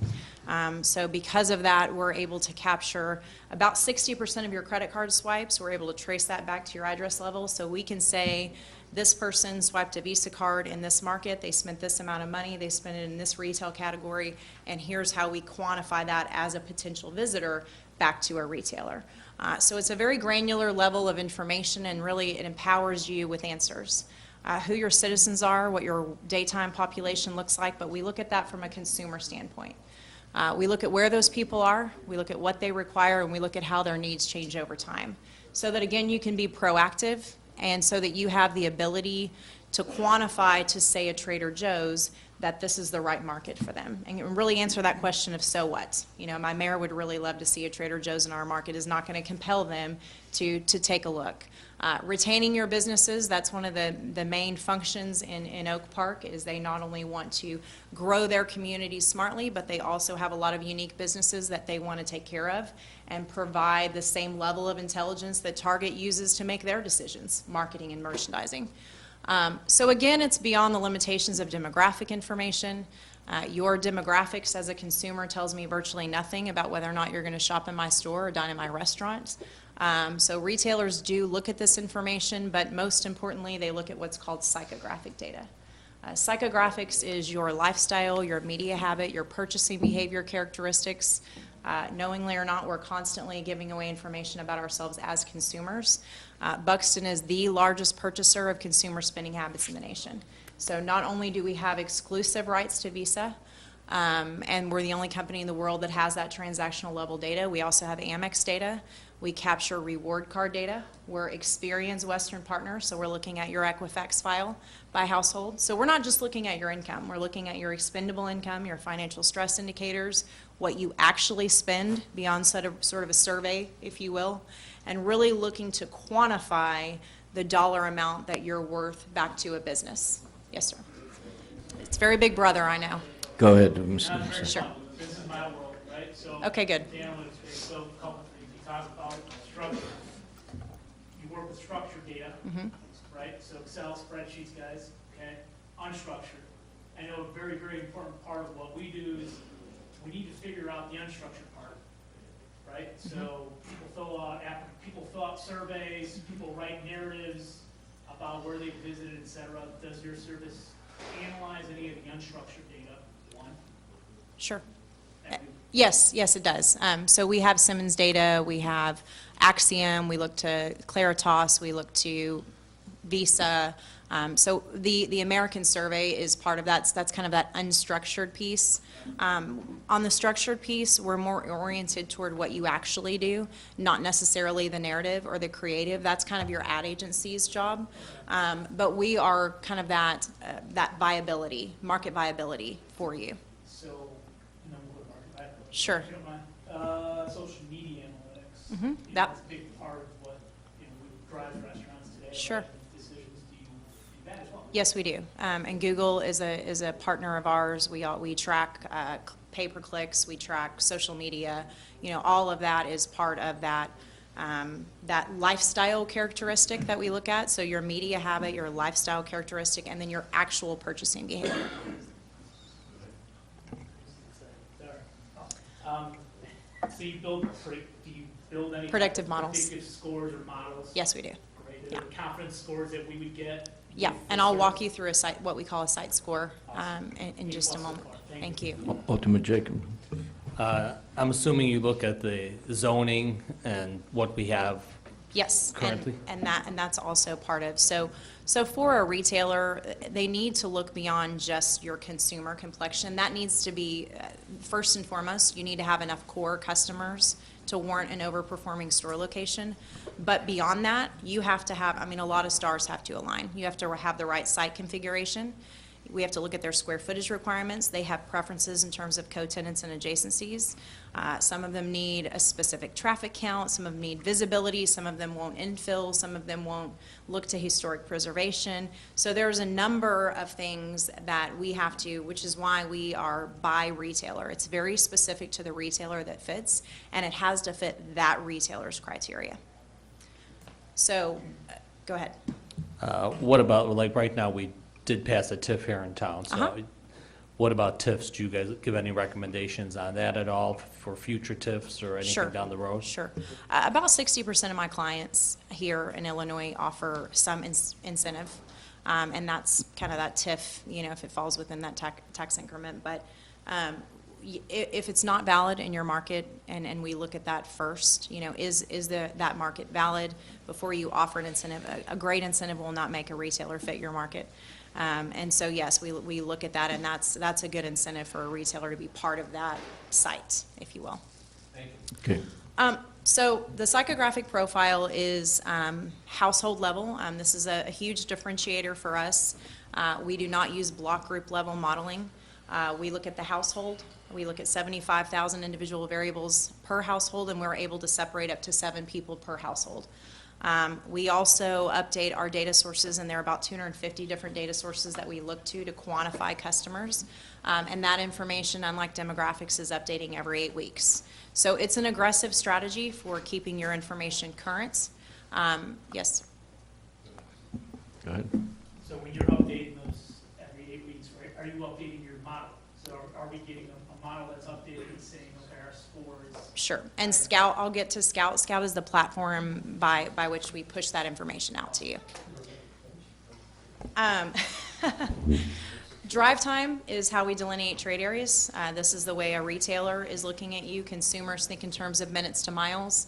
So because of that, we're able to capture about 60% of your credit card swipes. We're able to trace that back to your address level. So we can say, this person swiped a Visa card in this market, they spent this amount of money, they spent it in this retail category, and here's how we quantify that as a potential visitor back to a retailer. So it's a very granular level of information, and really it empowers you with answers. Who your citizens are, what your daytime population looks like, but we look at that from a consumer standpoint. We look at where those people are, we look at what they require, and we look at how their needs change over time. So that, again, you can be proactive, and so that you have the ability to quantify to, say, a Trader Joe's, that this is the right market for them, and really answer that question of so what. You know, my mayor would really love to see a Trader Joe's in our market is not going to compel them to take a look. Retaining your businesses, that's one of the main functions in Oak Park, is they not only want to grow their communities smartly, but they also have a lot of unique businesses that they want to take care of and provide the same level of intelligence that Target uses to make their decisions, marketing and merchandising. So again, it's beyond the limitations of demographic information. Your demographics as a consumer tells me virtually nothing about whether or not you're going to shop in my store or dine in my restaurant. So retailers do look at this information, but most importantly, they look at what's called psychographic data. Psychographics is your lifestyle, your media habit, your purchasing behavior characteristics. Knowingly or not, we're constantly giving away information about ourselves as consumers. Buxton is the largest purchaser of consumer spending habits in the nation. So not only do we have exclusive rights to Visa, and we're the only company in the world that has that transactional level data, we also have Amex data. We capture reward card data. We're Experian's Western partner, so we're looking at your Equifax file by household. So we're not just looking at your income. We're looking at your expendable income, your financial stress indicators, what you actually spend beyond sort of a survey, if you will, and really looking to quantify the dollar amount that you're worth back to a business. Yes, sir. It's very big brother, I know. Go ahead, Mr. Sure. This is my world, right? So okay, good. The analytics space, so a couple things. You talk about structure. You work with structured data, right? So Excel spreadsheets, guys, okay? Unstructured. I know a very, very important part of what we do is we need to figure out the unstructured part, right? So people fill out surveys, people write narratives about where they've visited, et cetera. Does your service analyze any of the unstructured data? One. Sure. Yes, it does. So we have Simmons data, we have Axiom, we look to Claritas, we look to Visa. So the American survey is part of that. So that's kind of that unstructured piece. On the structured piece, we're more oriented toward what you actually do, not necessarily the narrative or the creative. That's kind of your ad agency's job. But we are kind of that viability, market viability for you. So, we'll market viability. Sure. If you don't mind. Social media analytics. That's a big part of what we drive restaurants today. Sure. Decisions, do you do that as well? Yes, we do. And Google is a partner of ours. We track pay-per-clicks, we track social media. All of that is part of that lifestyle characteristic that we look at. So your media habit, your lifestyle characteristic, and then your actual purchasing behavior. So you do you build any predictive models? Predictive scores or models? Yes, we do. Great. Are there confidence scores that we would get? Yeah, and I'll walk you through what we call a site score in just a moment. Thank you. Ultimate Jacob. I'm assuming you look at the zoning and what we have Yes, currently? and that's also part of, so for a retailer, they need to look beyond just your consumer complexion. That needs to be, first and foremost, you need to have enough core customers to warrant an overperforming store location. But beyond that, you have to have, I mean, a lot of stars have to align. You have to have the right site configuration. We have to look at their square footage requirements. They have preferences in terms of co-tenants and adjacencies. Some of them need a specific traffic count, some of them need visibility, some of them won't infill, some of them won't look to historic preservation. So there's a number of things that we have to, which is why we are by retailer. It's very specific to the retailer that fits, and it has to fit that retailer's criteria. So, go ahead. What about, like, right now, we did pass a TIF here in town, so Uh-huh. what about TIFs? Do you guys give any recommendations on that at all for future TIFs or Sure. anything down the road? Sure. About 60% of my clients here in Illinois offer some incentive, and that's kind of that TIF, you know, if it falls within that tax increment. But if it's not valid in your market, and we look at that first, you know, is that market valid before you offer an incentive? A great incentive will not make a retailer fit your market. And so, yes, we look at that, and that's a good incentive for a retailer to be part of that site, if you will. Okay. So the psychographic profile is household level. This is a huge differentiator for us. We do not use block group level modeling. We look at the household. We look at 75,000 individual variables per household, and we're able to separate up to 7 people per household. We also update our data sources, and there are about 250 different data sources that we look to quantify customers. And that information, unlike demographics, is updating every 8 weeks. So it's an aggressive strategy for keeping your information current. Yes? Go ahead. So when you're updating those every 8 weeks, right, are you updating your model? So are we getting a model that's updated and saying, okay, our score is... Sure. And Scout, I'll get to Scout. Scout is the platform by which we push that information out to you. Drive time is how we delineate trade areas. This is the way a retailer is looking at you. Consumers think in terms of minutes to miles.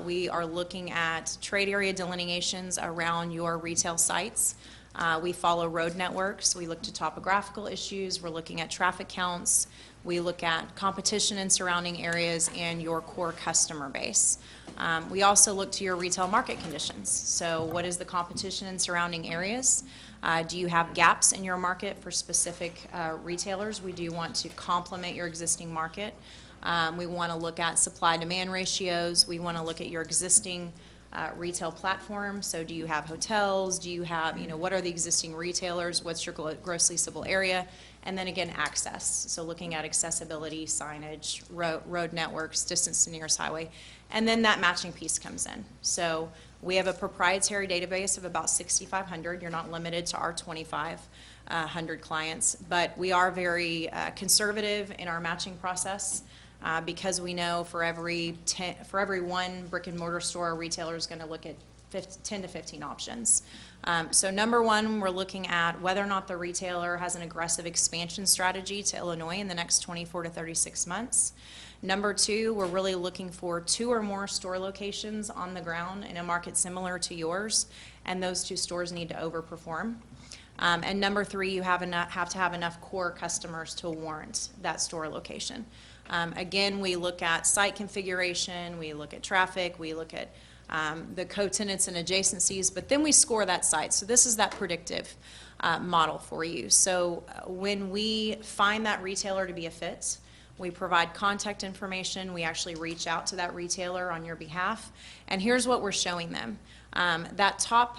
We are looking at trade area delineations around your retail sites. We follow road networks. We look to topographical issues. We're looking at traffic counts. We look at competition in surrounding areas and your core customer base. We also look to your retail market conditions. So what is the competition in surrounding areas? Do you have gaps in your market for specific retailers? We do want to complement your existing market. We want to look at supply-demand ratios. We want to look at your existing retail platform. So do you have hotels? Do you have, you know, what are the existing retailers? What's your gross leasable area? And then again, access. So looking at accessibility, signage, road networks, distance to nearest highway. And then that matching piece comes in. So we have a proprietary database of about 6,500. You're not limited to our 2,500 clients, but we are very conservative in our matching process. Because we know for every one brick and mortar store, a retailer is going to look at 10 to 15 options. So number one, we're looking at whether or not the retailer has an aggressive expansion strategy to Illinois in the next 24 to 36 months. Number two, we're really looking for 2 or more store locations on the ground in a market similar to yours, and those 2 stores need to overperform. And number three, you have to have enough core customers to warrant that store location. Again, we look at site configuration, we look at traffic, we look at the co-tenants and adjacencies, but then we score that site. So this is that predictive model for you. So when we find that retailer to be a fit, we provide contact information. We actually reach out to that retailer on your behalf. And here's what we're showing them. That top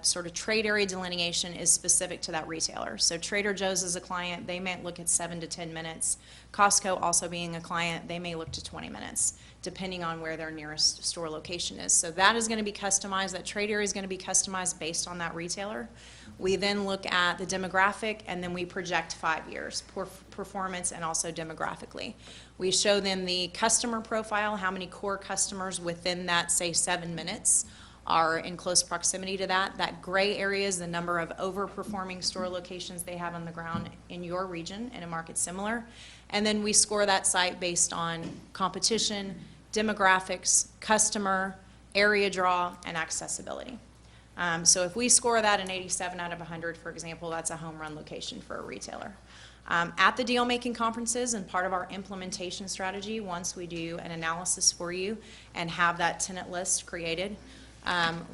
sort of trade area delineation is specific to that retailer. So Trader Joe's is a client, they may look at 7 to 10 minutes. Costco also being a client, they may look to 20 minutes, depending on where their nearest store location is. So that is going to be customized, that trade area is going to be customized based on that retailer. We then look at the demographic, and then we project 5 years, performance and also demographically. We show them the customer profile, how many core customers within that, say, 7 minutes are in close proximity to that. That gray area is the number of overperforming store locations they have on the ground in your region in a market similar. And then we score that site based on competition, demographics, customer, area draw, and accessibility. So if we score that an 87 out of 100, for example, that's a home run location for a retailer. At the deal-making conferences, and part of our implementation strategy, once we do an analysis for you and have that tenant list created,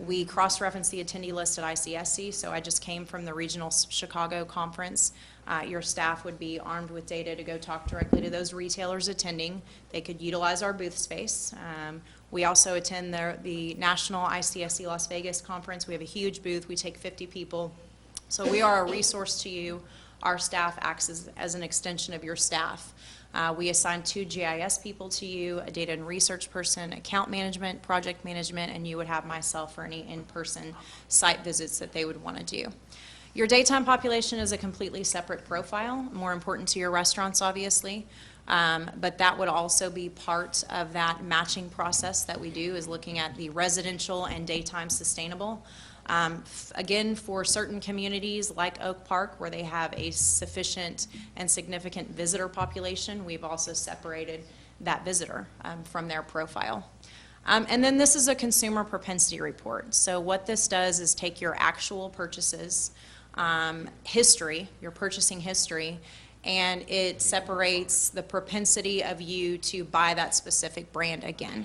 we cross-reference the attendee list at ICSC. So I just came from the regional Chicago conference. Your staff would be armed with data to go talk directly to those retailers attending. They could utilize our booth space. We also attend the National ICSC Las Vegas conference. We have a huge booth. We take 50 people. So we are a resource to you. Our staff acts as an extension of your staff. We assign 2 GIS people to you, a data and research person, account management, project management, and you would have myself for any in-person site visits that they would want to do. Your daytime population is a completely separate profile, more important to your restaurants, obviously. But that would also be part of that matching process that we do, is looking at the residential and daytime sustainable. Again, for certain communities like Oak Park, where they have a sufficient and significant visitor population, we've also separated that visitor from their profile. And then this is a consumer propensity report. So what this does is take your actual purchases, history, your purchasing history, and it separates the propensity of you to buy that specific brand again.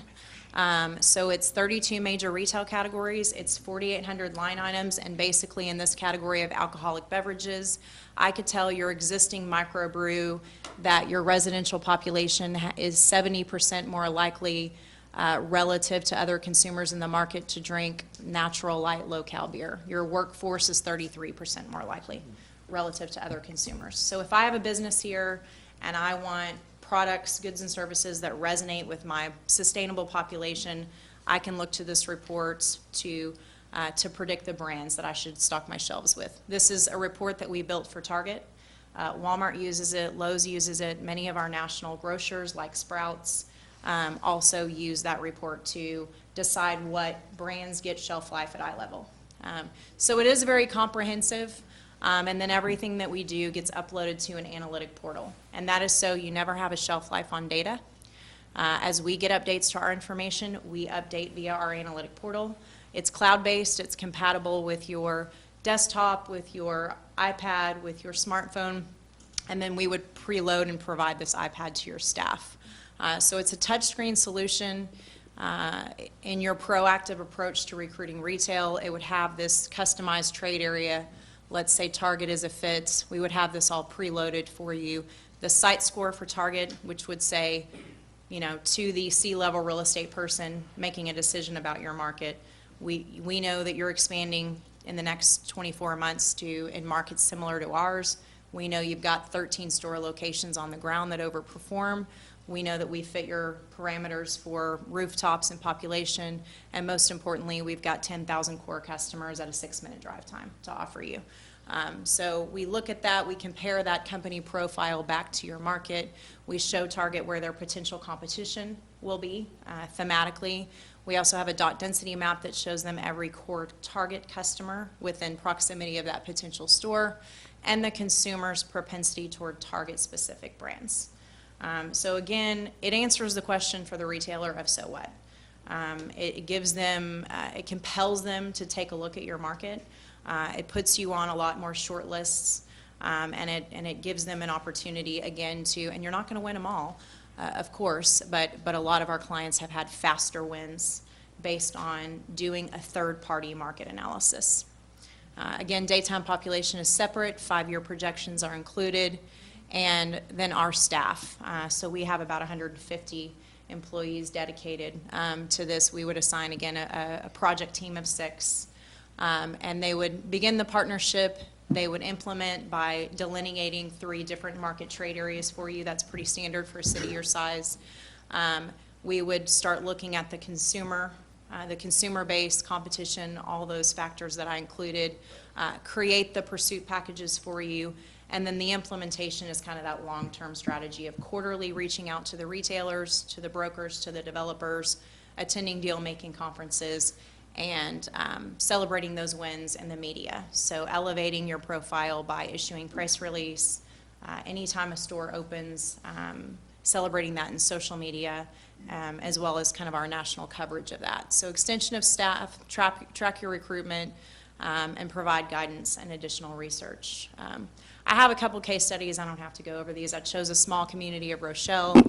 So it's 32 major retail categories, it's 4,800 line items, and basically in this category of alcoholic beverages, I could tell your existing microbrew that your residential population is 70% more likely relative to other consumers in the market to drink natural, light, low-cal beer. Your workforce is 33% more likely relative to other consumers. So if I have a business here and I want products, goods, and services that resonate with my sustainable population, I can look to this report to predict the brands that I should stock my shelves with. This is a report that we built for Target. Walmart uses it, Lowe's uses it, many of our national grocers like Sprouts also use that report to decide what brands get shelf life at eye level. So it is very comprehensive. And then everything that we do gets uploaded to an analytic portal. And that is so you never have a shelf life on data. As we get updates to our information, we update via our analytic portal. It's cloud-based, it's compatible with your desktop, with your iPad, with your smartphone, and then we would preload and provide this iPad to your staff. So it's a touchscreen solution. In your proactive approach to recruiting retail, it would have this customized trade area. Let's say Target is a fit, we would have this all preloaded for you. The site score for Target, which would say, you know, to the C-level real estate person making a decision about your market, we know that you're expanding in the next 24 months in markets similar to ours. We know you've got 13 store locations on the ground that overperform. We know that we fit your parameters for rooftops and population, and most importantly, we've got 10,000 core customers at a 6-minute drive time to offer you. So we look at that, we compare that company profile back to your market. We show Target where their potential competition will be thematically. We also have a dot density map that shows them every core Target customer within proximity of that potential store, and the consumer's propensity toward Target-specific brands. So again, it answers the question for the retailer of so what. It gives them, it compels them to take a look at your market. It puts you on a lot more short lists, and it gives them an opportunity again and you're not going to win them all, of course, but a lot of our clients have had faster wins based on doing a third-party market analysis. Again, daytime population is separate, 5-year projections are included, and then our staff. So we have about 150 employees dedicated to this. We would assign, again, a project team of 6, and they would begin the partnership. They would implement by delineating 3 different market trade areas for you. That's pretty standard for a city your size. We would start looking at the consumer base, competition, all those factors that I included, create the pursuit packages for you, and then the implementation is kind of that long-term strategy of quarterly reaching out to the retailers, to the brokers, to the developers, attending deal-making conferences, and celebrating those wins in the media. So elevating your profile by issuing press release, anytime a store opens, celebrating that in social media, as well as kind of our national coverage of that. So extension of staff, track your recruitment, and provide guidance and additional research. I have a couple case studies. I don't have to go over these. I chose a small community of Rochelle.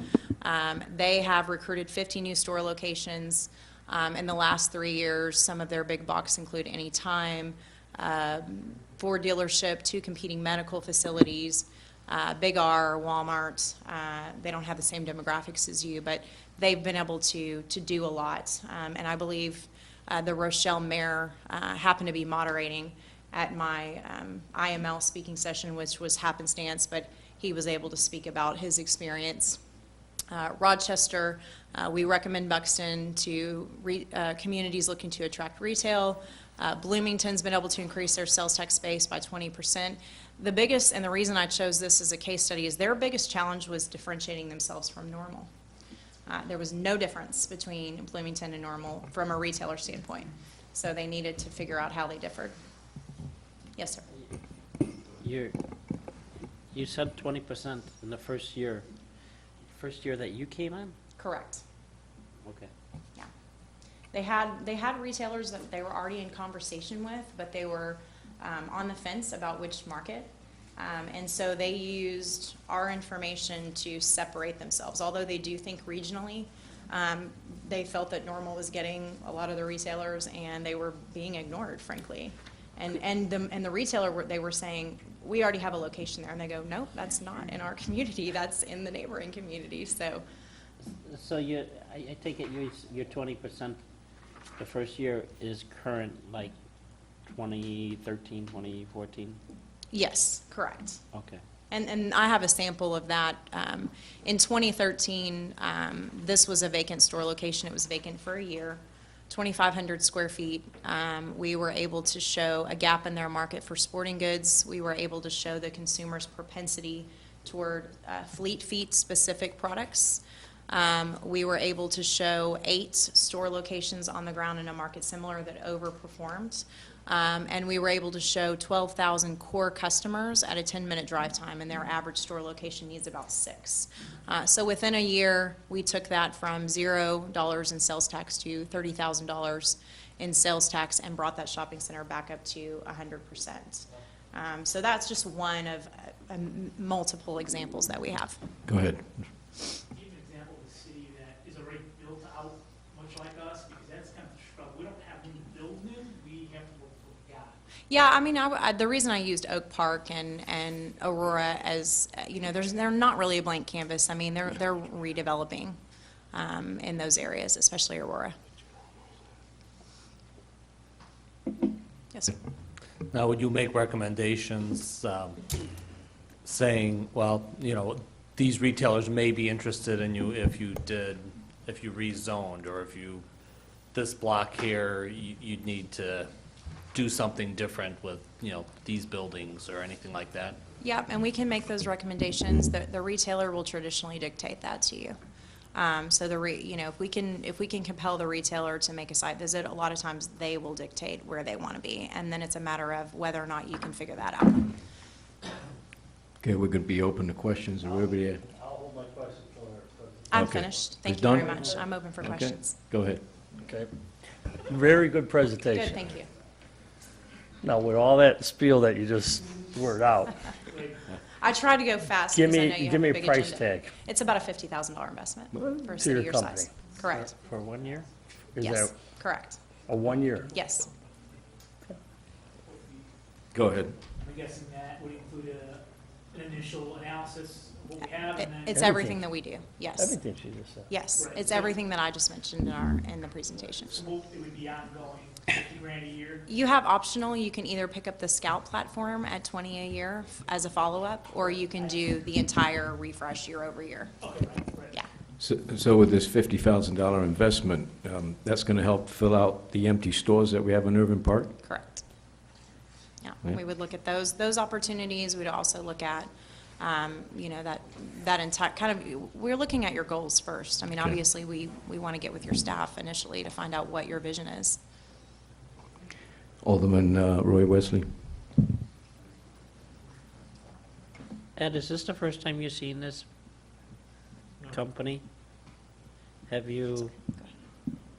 They have recruited 50 new store locations in the last 3 years. Some of their big box include Anytime, Ford dealership, 2 competing medical facilities, Big R, Walmart. They don't have the same demographics as you, but they've been able to do a lot. And I believe the Rochelle mayor happened to be moderating at my IML speaking session, which was happenstance, but he was able to speak about his experience. Rochester, we recommend Buxton to communities looking to attract retail. Bloomington's been able to increase their sales tax base by 20%. The biggest, and the reason I chose this as a case study, is their biggest challenge was differentiating themselves from Normal. There was no difference between Bloomington and Normal from a retailer standpoint. So they needed to figure out how they differed. Yes, sir. You said 20% in the first year that you came in? Correct. Okay. Yeah. They had retailers that they were already in conversation with, but they were on the fence about which market. And so they used our information to separate themselves. Although they do think regionally, they felt that Normal was getting a lot of the retailers and they were being ignored, frankly. And the retailer, they were saying, we already have a location there. And they go, no, that's not in our community. That's in the neighboring community. So I take it your 20% the first year is current, like 2013, 2014? yes, correct. Okay. And I have a sample of that. In 2013, this was a vacant store location. It was vacant for a year, 2,500 square feet. We were able to show a gap in their market for sporting goods. We were able to show the consumer's propensity toward Fleet Feet specific products. We were able to show 8 store locations on the ground in a market similar that overperformed. And we were able to show 12,000 core customers at a 10-minute drive time, and their average store location needs about 6. So within a year, we took that from $0 in sales tax to $30,000 in sales tax and brought that shopping center back up to 100%. So that's just one of multiple examples that we have. Go ahead. Give an example of a city that is already built out, much like us, because that's kind of the struggle. We don't have any build new, we have to work for what we got. Yeah, I mean, the reason I used Oak Park and Aurora as, they're not really a blank canvas. I mean, they're redeveloping in those areas, especially Aurora. Yes, sir. Now, would you make recommendations saying, well, these retailers may be interested in you if you rezoned, or if this block here, you'd need to do something different with, these buildings or anything like that? Yep, and we can make those recommendations. The retailer will traditionally dictate that to you. So if we can compel the retailer to make a site visit, a lot of times they will dictate where they want to be, and then it's a matter of whether or not you can figure that out. Okay, we're going to be open to questions. Are everybody? I'll hold my question for I'm Okay. finished. Thank It's you very done? much. I'm open for Okay. questions. Go ahead. Okay. Very good presentation. Good, thank you. Now, with all that spiel that you just worded out, I try to go fast Give because I me- know you give have me a a big price agenda. tag. It's about a $50,000 investment for a to city your your company. size. Correct. For 1 year? Is Yes, that correct. a 1 year? Yes. Go ahead. I'm guessing that would include an initial analysis of what we have, and then. It's everything that we do, yes. Everything she just said. Yes, Right. it's everything that I just mentioned in the presentation. So it would be ongoing, $50,000 a year. You have optional, you can either pick up the Scout platform at $20 a year as a follow-up, or you can do the entire refresh year over year. Okay, right. Yeah. So with this $50,000 investment, that's going to help fill out the empty stores that we have in Irving Park? Correct. Yeah, Yeah. we would look at those opportunities. We'd also look at, that entire, kind of, we're looking at your goals first. I mean, Okay. obviously, we want to get with your staff initially to find out what your vision is. Alderman Roy Wesley. Ed, is this the first time you've seen this company? Have you,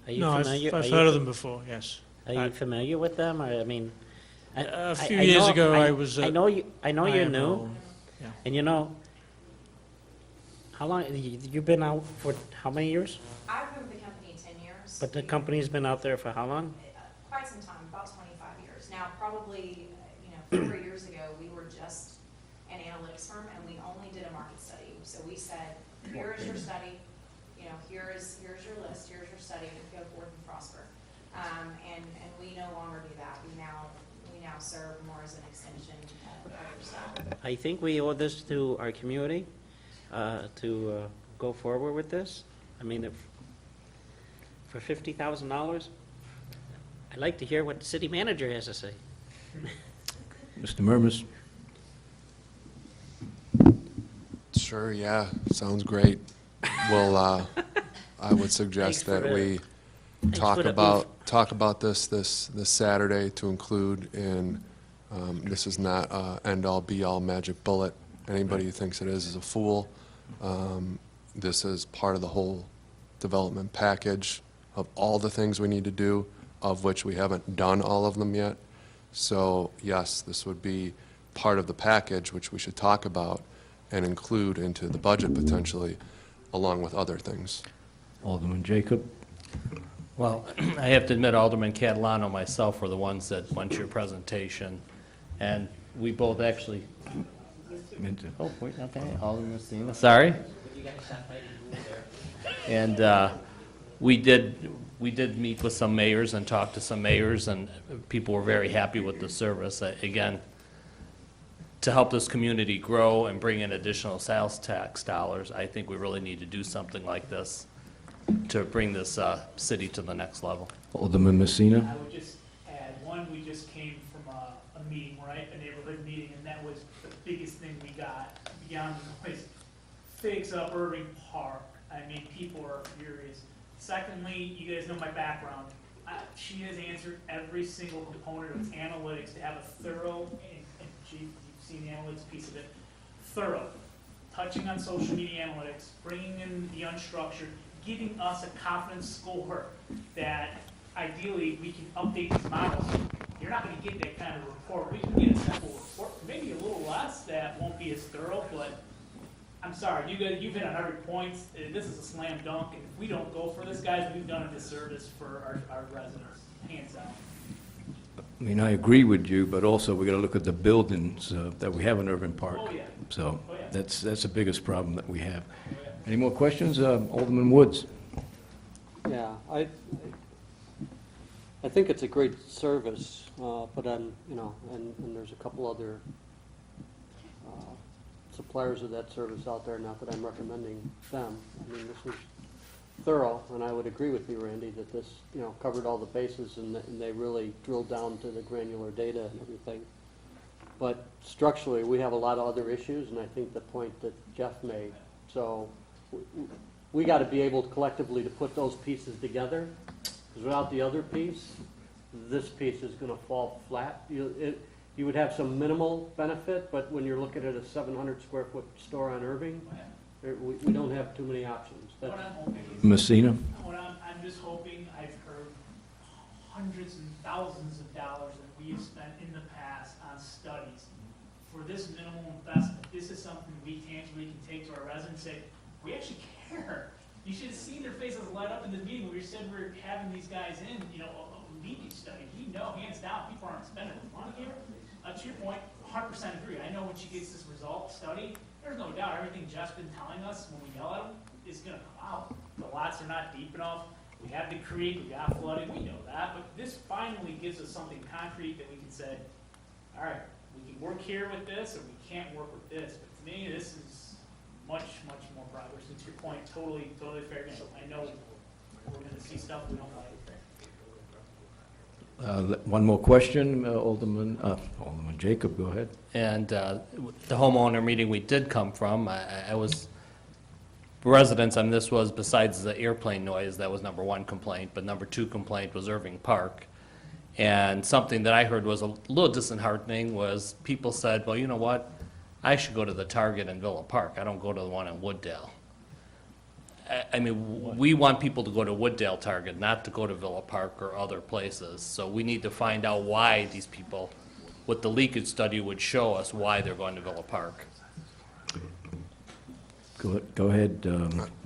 are you No, familiar? I've are you heard of fa- them before, yes. Are you familiar with them, or, I mean? A few years ago, I was I at know you're IMO, new, yeah. and you know, how long, you've been out for how many years? I've been with the company 10 years. But the company's been out there for how long? Quite some time, about 25 years. Now, probably, 4 years ago, we were just an analytics firm, and we only did a market study. So we said, here is your study, here's your list, here's your study, go forth and prosper. And we no longer do that. We now serve more as an extension of other stuff. I think we owe this to our community, to go forward with this. I mean, if, for $50,000, I'd like to hear what the city manager has to say. Mr. Murmas. Sure, yeah, sounds great. Well, I would suggest Thanks for that the- we talk for the about this Saturday to include in, this is not a end-all, be-all magic bullet. Anybody who thinks it is a fool. This is part of the whole development package of all the things we need to do, of which we haven't done all of them yet. So, yes, this would be part of the package, which we should talk about and include into the budget potentially, along with other things. Alderman Jacob. Well, I have to admit, Alderman Catalano and myself were the ones that went to your presentation, and we both actually, oh, wait, not that, Alderman Messina, sorry. And we did meet with some mayors and talk to some mayors, and people were very happy with the service. Again, to help this community grow and bring in additional sales tax dollars, I think we really need to do something like this to bring this city to the next level. Alderman Messina. I would just add, one, we just came from a meeting, right, a neighborhood meeting, and that was the biggest thing we got, beyond the noise. Fix up Irving Park. I mean, people are furious. Secondly, you guys know my background. She has answered every single component of analytics to have a thorough, and Chief, you've seen the analytics piece of it, thorough, touching on social media analytics, bringing in the unstructured, giving us a confidence score that ideally we can update these models. You're not going to get that kind of report. We can get a simple report, maybe a little less, that won't be as thorough, but I'm sorry, you guys, you've hit on every point. This is a slam dunk, and if we don't go for this, guys, we've done a disservice for our residents, hands down. I mean, I agree with you, but also we got to look at the buildings that we have in Irving Park. Oh, yeah. So Oh, yeah. that's the biggest problem that we have. Any more questions? Alderman Woods. Yeah, I think it's a great service, but and there's a couple other suppliers of that service out there, not that I'm recommending them. I mean, this was thorough, and I would agree with you, Randy, that this, covered all the bases, and they really drilled down to the granular data and everything. But structurally, we have a lot of other issues, and I think the point that Jeff made. So we got to be able collectively to put those pieces together, because without the other piece, this piece is going to fall flat. You would have some minimal benefit, but when you're looking at a 700 square foot store on Irving, we don't have too many options. What I'm hoping is, Messina. I'm just hoping, I've heard hundreds and thousands of dollars that we have spent in the past on studies. For this minimal investment, this is something we tangibly can take to our residents and say, we actually care. You should have seen their faces light up in the meeting when we said we were having these guys in, lead these studies. Hands down, people aren't spending money here. To your point, 100% agree. I know when she gets this result study, there's no doubt everything Jeff's been telling us when we yell at him is going to come out. The lots are not deep enough. We have the creek, we got flooding, we know that. But this finally gives us something concrete that we can say, all right, we can work here with this, or we can't work with this. But to me, this is much, much more progress. And to your point, totally fair game. I know we're going to see stuff we don't like. One more question, Alderman Jacob, go ahead. And the homeowner meeting we did come from, I was, residents, and this was besides the airplane noise, that was number one complaint, but number two complaint was Irving Park. And something that I heard was a little disheartening was people said, well, you know what? I should go to the Target in Villa Park. I don't go to the one in Wooddale. I mean, we want people to go to Wooddale Target, not to go to Villa Park or other places. So we need to find out why these people, what the leakage study would show us why they're going to Villa Park. Go ahead.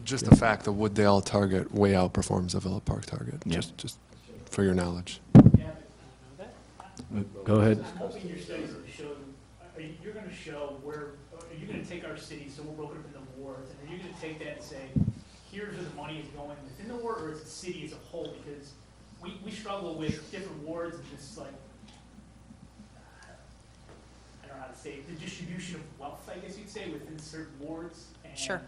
Just the fact that Wooddale Target way outperforms the Villa Park Target, Yeah. just for your knowledge. Go ahead. I'm hoping your studies will show, you're going to show where, are you going to take our city, so we're broken up into wards, and are you going to take that and say, here's where the money is going within the ward, or is the city as a whole? Because we struggle with different wards and just like, I don't know how to say it, the distribution of wealth, I guess you'd say, within certain wards. And Sure.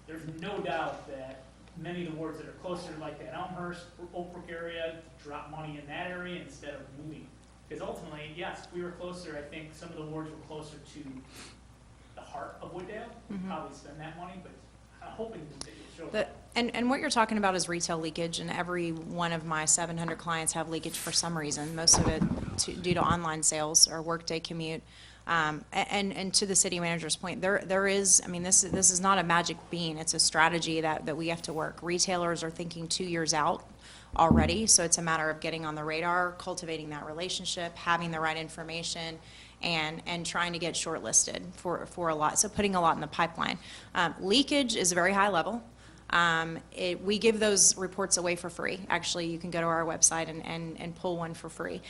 there's no doubt that many of the wards that are closer, like the Elmhurst, Oak Brook area, drop money in that area instead of moving. Because ultimately, yes, we were closer, I think some of the wards were closer to the heart of Wooddale, probably spend that money, but I'm hoping that you'll show. And what you're talking about is retail leakage, and every one of my 700 clients have leakage for some reason, most of it due to online sales or workday commute. And to the city manager's point, there is, I mean, this is not a magic bean, it's a strategy that we have to work. Retailers are thinking 2 years out already, so it's a matter of getting on the radar, cultivating that relationship, having the right information, and trying to get shortlisted for a lot, so putting a lot in the pipeline. Leakage is very high level. We give those reports away for free. Actually, you can go to our website and pull one for free.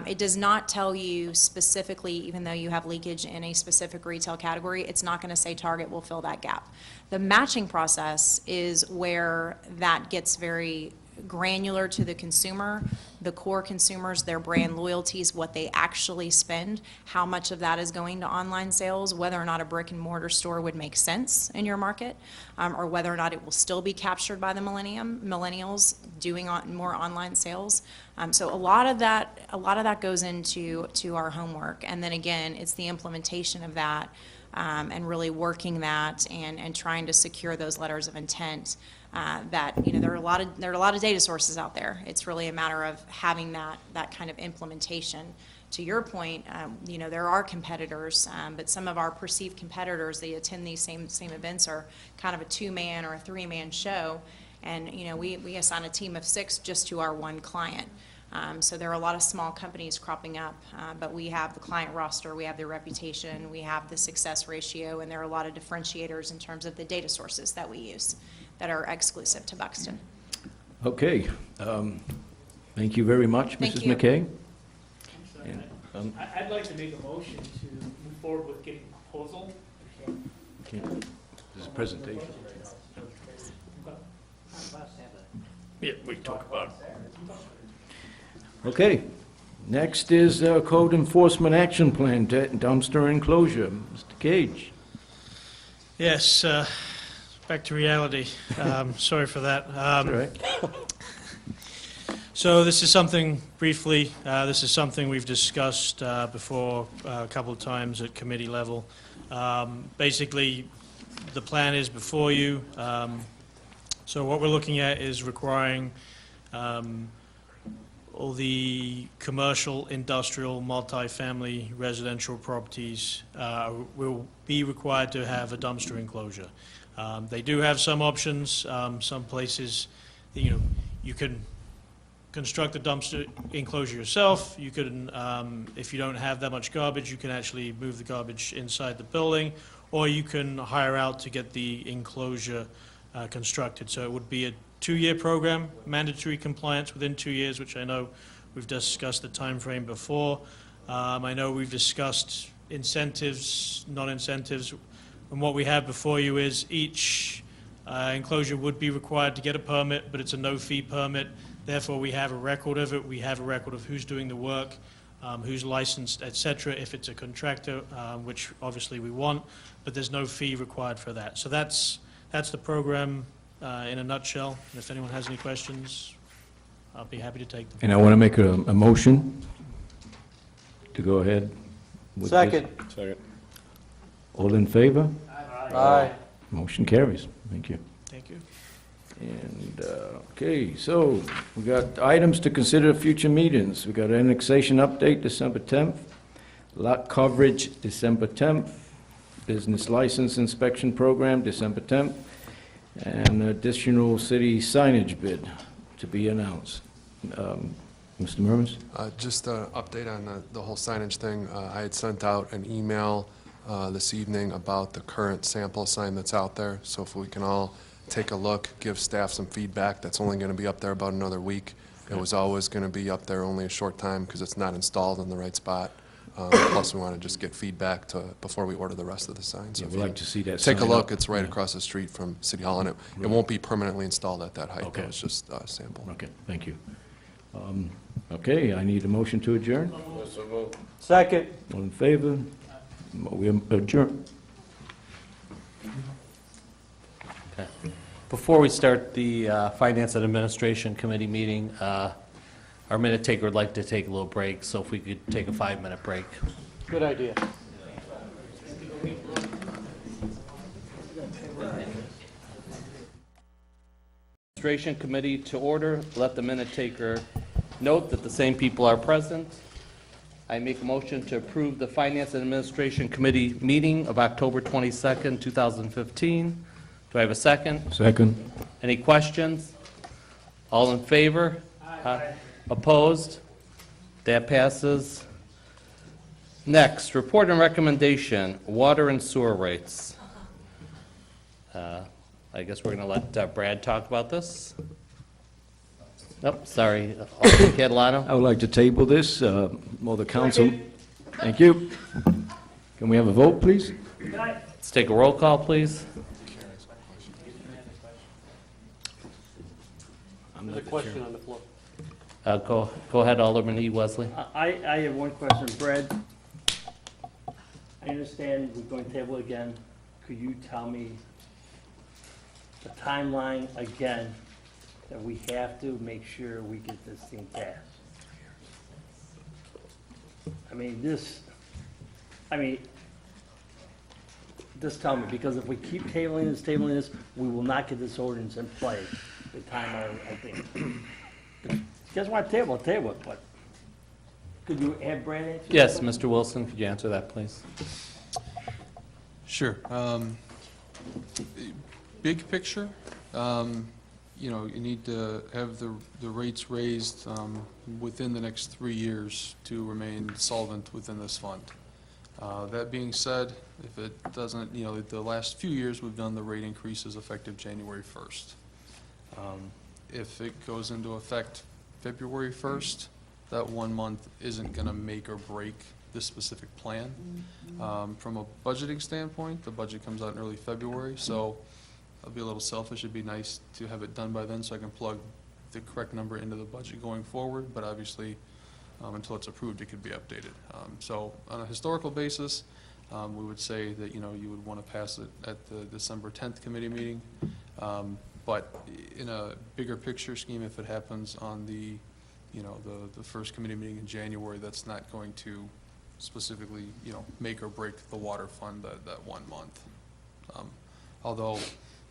It does not tell you specifically, even though you have leakage in a specific retail category, it's not going to say Target will fill that gap. The matching process is where that gets very granular to the consumer, the core consumers, their brand loyalties, what they actually spend, how much of that is going to online sales, whether or not a brick and mortar store would make sense in your market, or whether or not it will still be captured by the millennials doing more online sales. So a lot of that goes into our homework, and then again, it's the implementation of that. And really working that and trying to secure those letters of intent. That there are a lot of data sources out there. It's really a matter of having that kind of implementation. To your point, there are competitors, but some of our perceived competitors, they attend these same events, are kind of a 2-man or a 3-man show, and we assign a team of 6 just to our one client. So there are a lot of small companies cropping up, but we have the client roster, we have the reputation, we have the success ratio, and there are a lot of differentiators in terms of the data sources that we use that are exclusive to Buxton. Okay. Thank you very much, Thank Mrs. you. McKay. And, I'd like to make a motion to move forward with getting a proposal. Okay. This is a presentation. Yeah, we talk about it. Okay. Next is Code Enforcement Action Plan, dumpster enclosure. Mr. Cage. Yes, back to reality. Sorry for that. All right. So this is something, briefly, this is something we've discussed before a couple of times at committee level. Basically, the plan is before you. So what we're looking at is requiring all the commercial, industrial, multifamily, residential properties will be required to have a dumpster enclosure. They do have some options. Some places, you can construct a dumpster enclosure yourself. You can, if you don't have that much garbage, you can actually move the garbage inside the building, or you can hire out to get the enclosure constructed. So it would be a 2-year program, mandatory compliance within 2 years, which I know we've discussed the time frame before. I know we've discussed incentives, non-incentives, and what we have before you is each enclosure would be required to get a permit, but it's a no-fee permit. Therefore, we have a record of it. We have a record of who's doing the work, who's licensed, et cetera, if it's a contractor, which obviously we want, but there's no fee required for that. So that's the program in a nutshell. And if anyone has any questions, I'll be happy to take them. And I want to make a motion to go ahead with this. Second. Second. All in favor? Aye. Motion carries. Thank you. Thank you. And, okay, so we got items to consider future meetings. We got annexation update December 10th, lot coverage December 10th, business license inspection program December 10th, and additional city signage bid to be announced. Mr. Murmas? Just an update on the whole signage thing. I had sent out an email this evening about the current sample sign that's out there. So if we can all take a look, give staff some feedback. That's only going to be up there about another week. It was always going to be up there only a short time because it's not installed in the right spot. Plus, we want to just get feedback before we order the rest of the signs. So Yeah, if we'd you like to see that take a sign look. up. It's right Yeah. across the street from City Hall, and it won't be permanently installed at that height. Okay. It's just a sample. Okay, thank you. Okay, I need a motion to adjourn. Second. All in favor? We adjourn. Okay. Before we start the Finance and Administration Committee meeting, our minute taker would like to take a little break, so if we could take a 5-minute break. Good idea. Administration Committee to order. Let the minute taker note that the same people are present. I make a motion to approve the Finance and Administration Committee meeting of October 22nd, 2015. Do I have a second? Second. Any questions? All in favor? Aye. Opposed? That passes. Next, report and recommendation, water and sewer rates. I guess we're going to let Brad talk about this. Nope, sorry. Alderman Catalano? I would like to table this, will the council. Thank you. Can we have a vote, please? Let's take a roll call, please. There's a question on the floor. Go ahead, Alderman E. Wesley. I have one question, Brad. I understand we're going to table again. Could you tell me the timeline again that we have to make sure we get this thing passed? Just tell me, because if we keep tabling this, we will not get this ordinance in play the time I think. If you guys want to table it, but could you have Brad answer? Yes, Mr. Wilson, could you answer that, please? Sure. Big picture, you need to have the rates raised within the next 3 years to remain solvent within this fund. That being said, if it doesn't, the last few years we've done the rate increases effective January 1st. If it goes into effect February 1st, that 1 month isn't going to make or break this specific plan. From a budgeting standpoint, the budget comes out in early February, so I'll be a little selfish. It'd be nice to have it done by then so I can plug the correct number into the budget going forward, but obviously, until it's approved, it could be updated. So on a historical basis, we would say that, you would want to pass it at the December 10th committee meeting. But in a bigger picture scheme, if it happens on the first committee meeting in January, that's not going to specifically, make or break the water fund that 1 month. Although,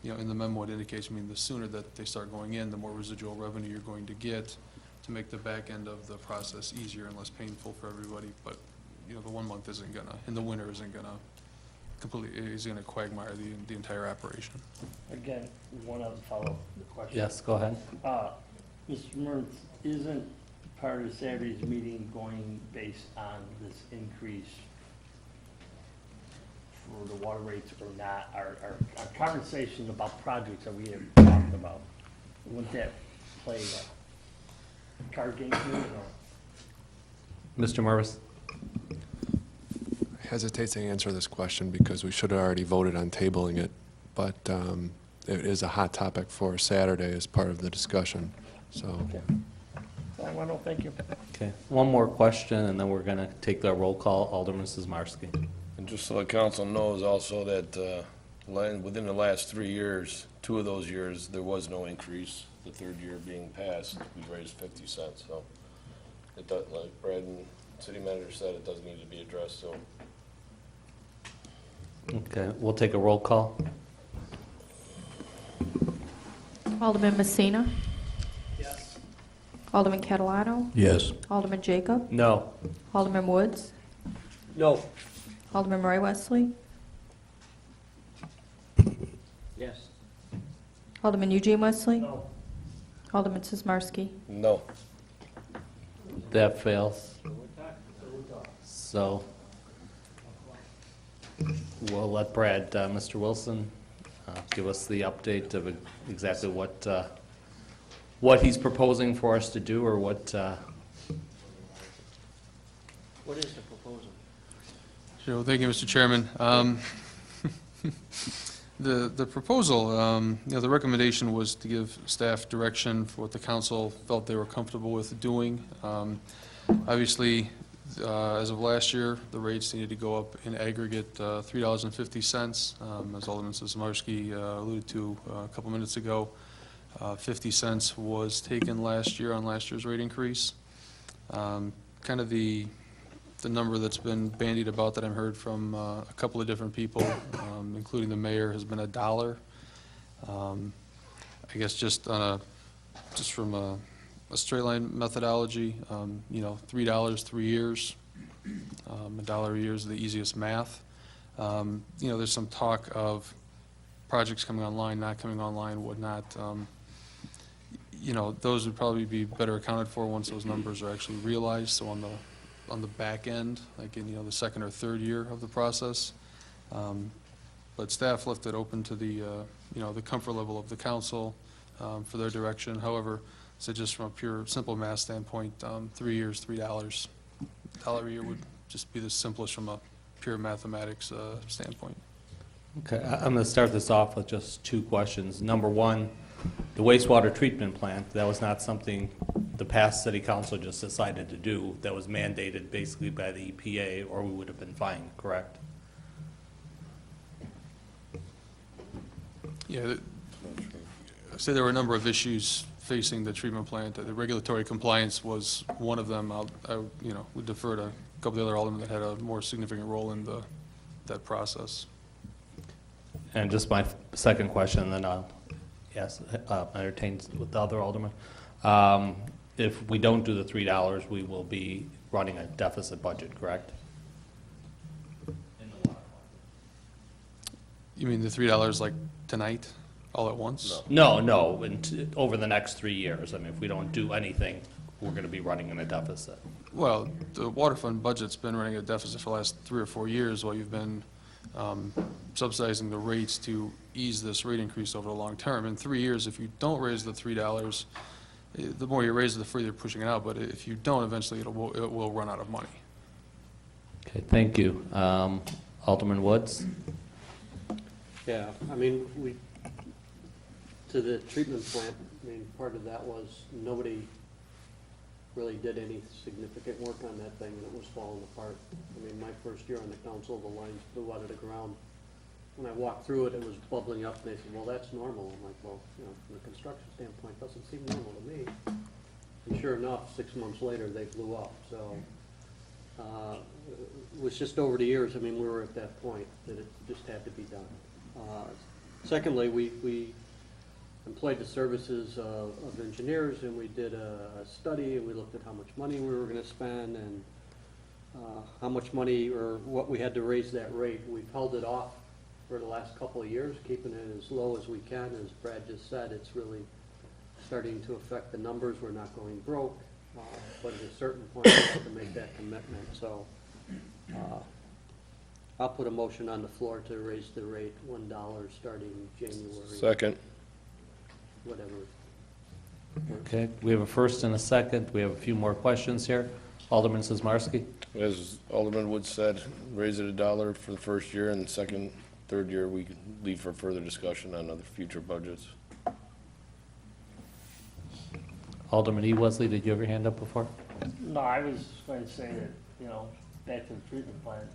in the memo it indicates, the sooner that they start going in, the more residual revenue you're going to get to make the back end of the process easier and less painful for everybody. But, the 1 month isn't gonna, in the winter isn't gonna quagmire the entire operation. Again, one other follow-up question. Yes, go ahead. Mr. Mertz, isn't part of Saturday's meeting going based on this increase for the water rates or not? Our conversation about projects that we have talked about, wouldn't that play a card game here or? Mr. Mervis? I hesitate to answer this question because we should have already voted on tabling it, but it is a hot topic for Saturday as part of the discussion, so. Okay. Well, thank you. Okay, one more question, and then we're going to take the roll call. Alderman Sizmarsky. And just so the council knows also that within the last 3 years, 2 of those years, there was no increase. The third year being passed, we raised 50 cents. So it does, like Brad and City Manager said, it does need to be addressed. So. Okay, we'll take a roll call. Alderman Messina. Yes. Alderman Catalano. Yes. Alderman Jacob. No. Alderman Woods. No. Alderman Roy Wesley. Yes. Alderman Eugene Wesley. No. Alderman Sizmarsky. No. That fails. So we'll let Brad, Mr. Wilson, give us the update of exactly what he's proposing for us to do, or what, What is the proposal? Sure, well, thank you, Mr. Chairman. The proposal, the recommendation was to give staff direction for what the council felt they were comfortable with doing. Obviously, as of last year, the rates needed to go up in aggregate $3.50, as Alderman Sizmarsky alluded to a couple minutes ago. 50 cents was taken last year on last year's rate increase. Kind of the number that's been bandied about that I've heard from a couple of different people, including the mayor, has been $1. I guess just from a straight line methodology, $3, 3 years, $1 a year is the easiest math. There's some talk of projects coming online, not coming online, whatnot. Those would probably be better accounted for once those numbers are actually realized. So on the back end, like in the second or third year of the process. But staff left it open to the comfort level of the council for their direction. However, so just from a pure simple math standpoint, 3 years, $3 a year would just be the simplest from a pure mathematics standpoint. okay, I'm going to start this off with just 2 questions. Number one, the wastewater treatment plant, that was not something the past city council just decided to do. That was mandated basically by the EPA, or we would have been fine, correct? Yeah, I say there were a number of issues facing the treatment plant. The regulatory compliance was one of them. I would defer to a couple of the other aldermen that had a more significant role in that process. And just my second question, and then I'll entertain with the other alderman. If we don't do the $3, we will be running a deficit budget, correct? You mean the $3 like tonight, all at once? No, over the next 3 years. I mean, if we don't do anything, we're going to be running in a deficit. Well, the water fund budget's been running a deficit for the last 3 or 4 years while you've been subsidizing the rates to ease this rate increase over the long term. In 3 years, if you don't raise the $3, the more you raise it, the further you're pushing it out. But if you don't, eventually it will run out of money. Okay, thank you. Alderman Woods? Yeah, I mean, to the treatment plant, I mean, part of that was nobody really did any significant work on that thing, and it was falling apart. I mean, my first year on the council, the lines flew out of the ground. When I walked through it, it was bubbling up, and they said, well, that's normal. I'm like, well, from a construction standpoint, it doesn't seem normal to me. And sure enough, 6 months later, they blew up. So it was just over the years, I mean, we were at that point that it just had to be done. Secondly, we employed the services of engineers, and we did a study, and we looked at how much money we were going to spend and how much money or what we had to raise that rate. We've held it off for the last couple of years, keeping it as low as we can. As Brad just said, it's really starting to affect the numbers. We're not going broke, but at a certain point, we have to make that commitment. So I'll put a motion on the floor to raise the rate $1 starting January. Second. Whatever. Okay, we have a first and a second. We have a few more questions here. Alderman Sizmarsky? As Alderman Woods said, raise it $1 for the first year, and second, third year, we can leave for further discussion on other future budgets. Alderman E. Wesley, did you have your hand up before? No, I was going to say that, back to the treatment plant,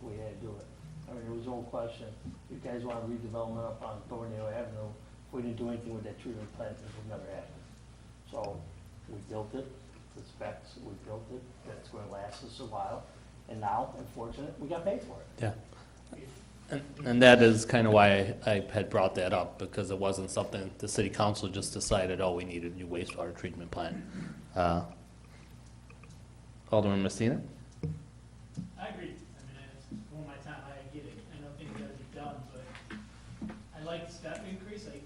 we had to do it. I mean, it was no question. You guys want redevelopment up on Thorndale Avenue, if we didn't do anything with that treatment plant, it would never happen. So we built it, the specs, we built it, that's going to last us a while. And now, unfortunately, we got paid for it. Yeah. And that is kind of why I had brought that up, because it wasn't something the city council just decided, oh, we need a new wastewater treatment plant. Alderman Messina? I agree. I mean, it's one of my time, I get it. I know things gotta be done, but I like the step increase. I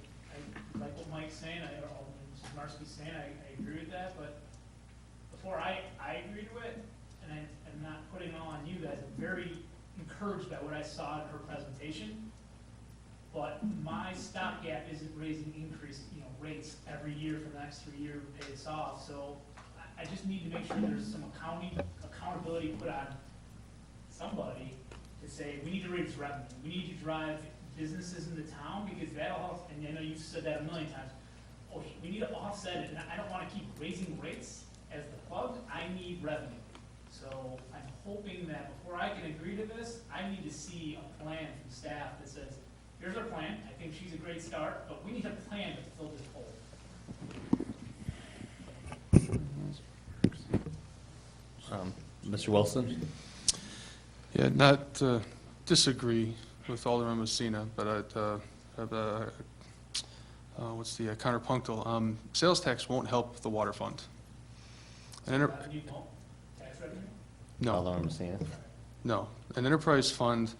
like what Mike's saying, or Mrs. Marsky's saying, I agree with that, but before I agree to it, and I'm not putting it all on you guys, I'm very encouraged by what I saw in her presentation, but my stopgap isn't raising rates every year for the next 3 years to pay this off, so I just need to make sure there's some accountability put on somebody to say, we need to raise revenue, we need to drive businesses in the town, because that'll help, and I know you've said that a million times, we need to offset it, and I don't wanna keep raising rates as the plug, I need revenue. So I'm hoping that before I can agree to this, I need to see a plan from staff that says, here's our plan, I think she's a great start, but we need a plan to fill this hole. Mr. Wilson? Yeah, not to disagree with Alderman Messina, but what's the counterpunctual? Sales tax won't help the water fund. Revenue won't? Tax revenue? No. Alderman Messina? No. An enterprise fund,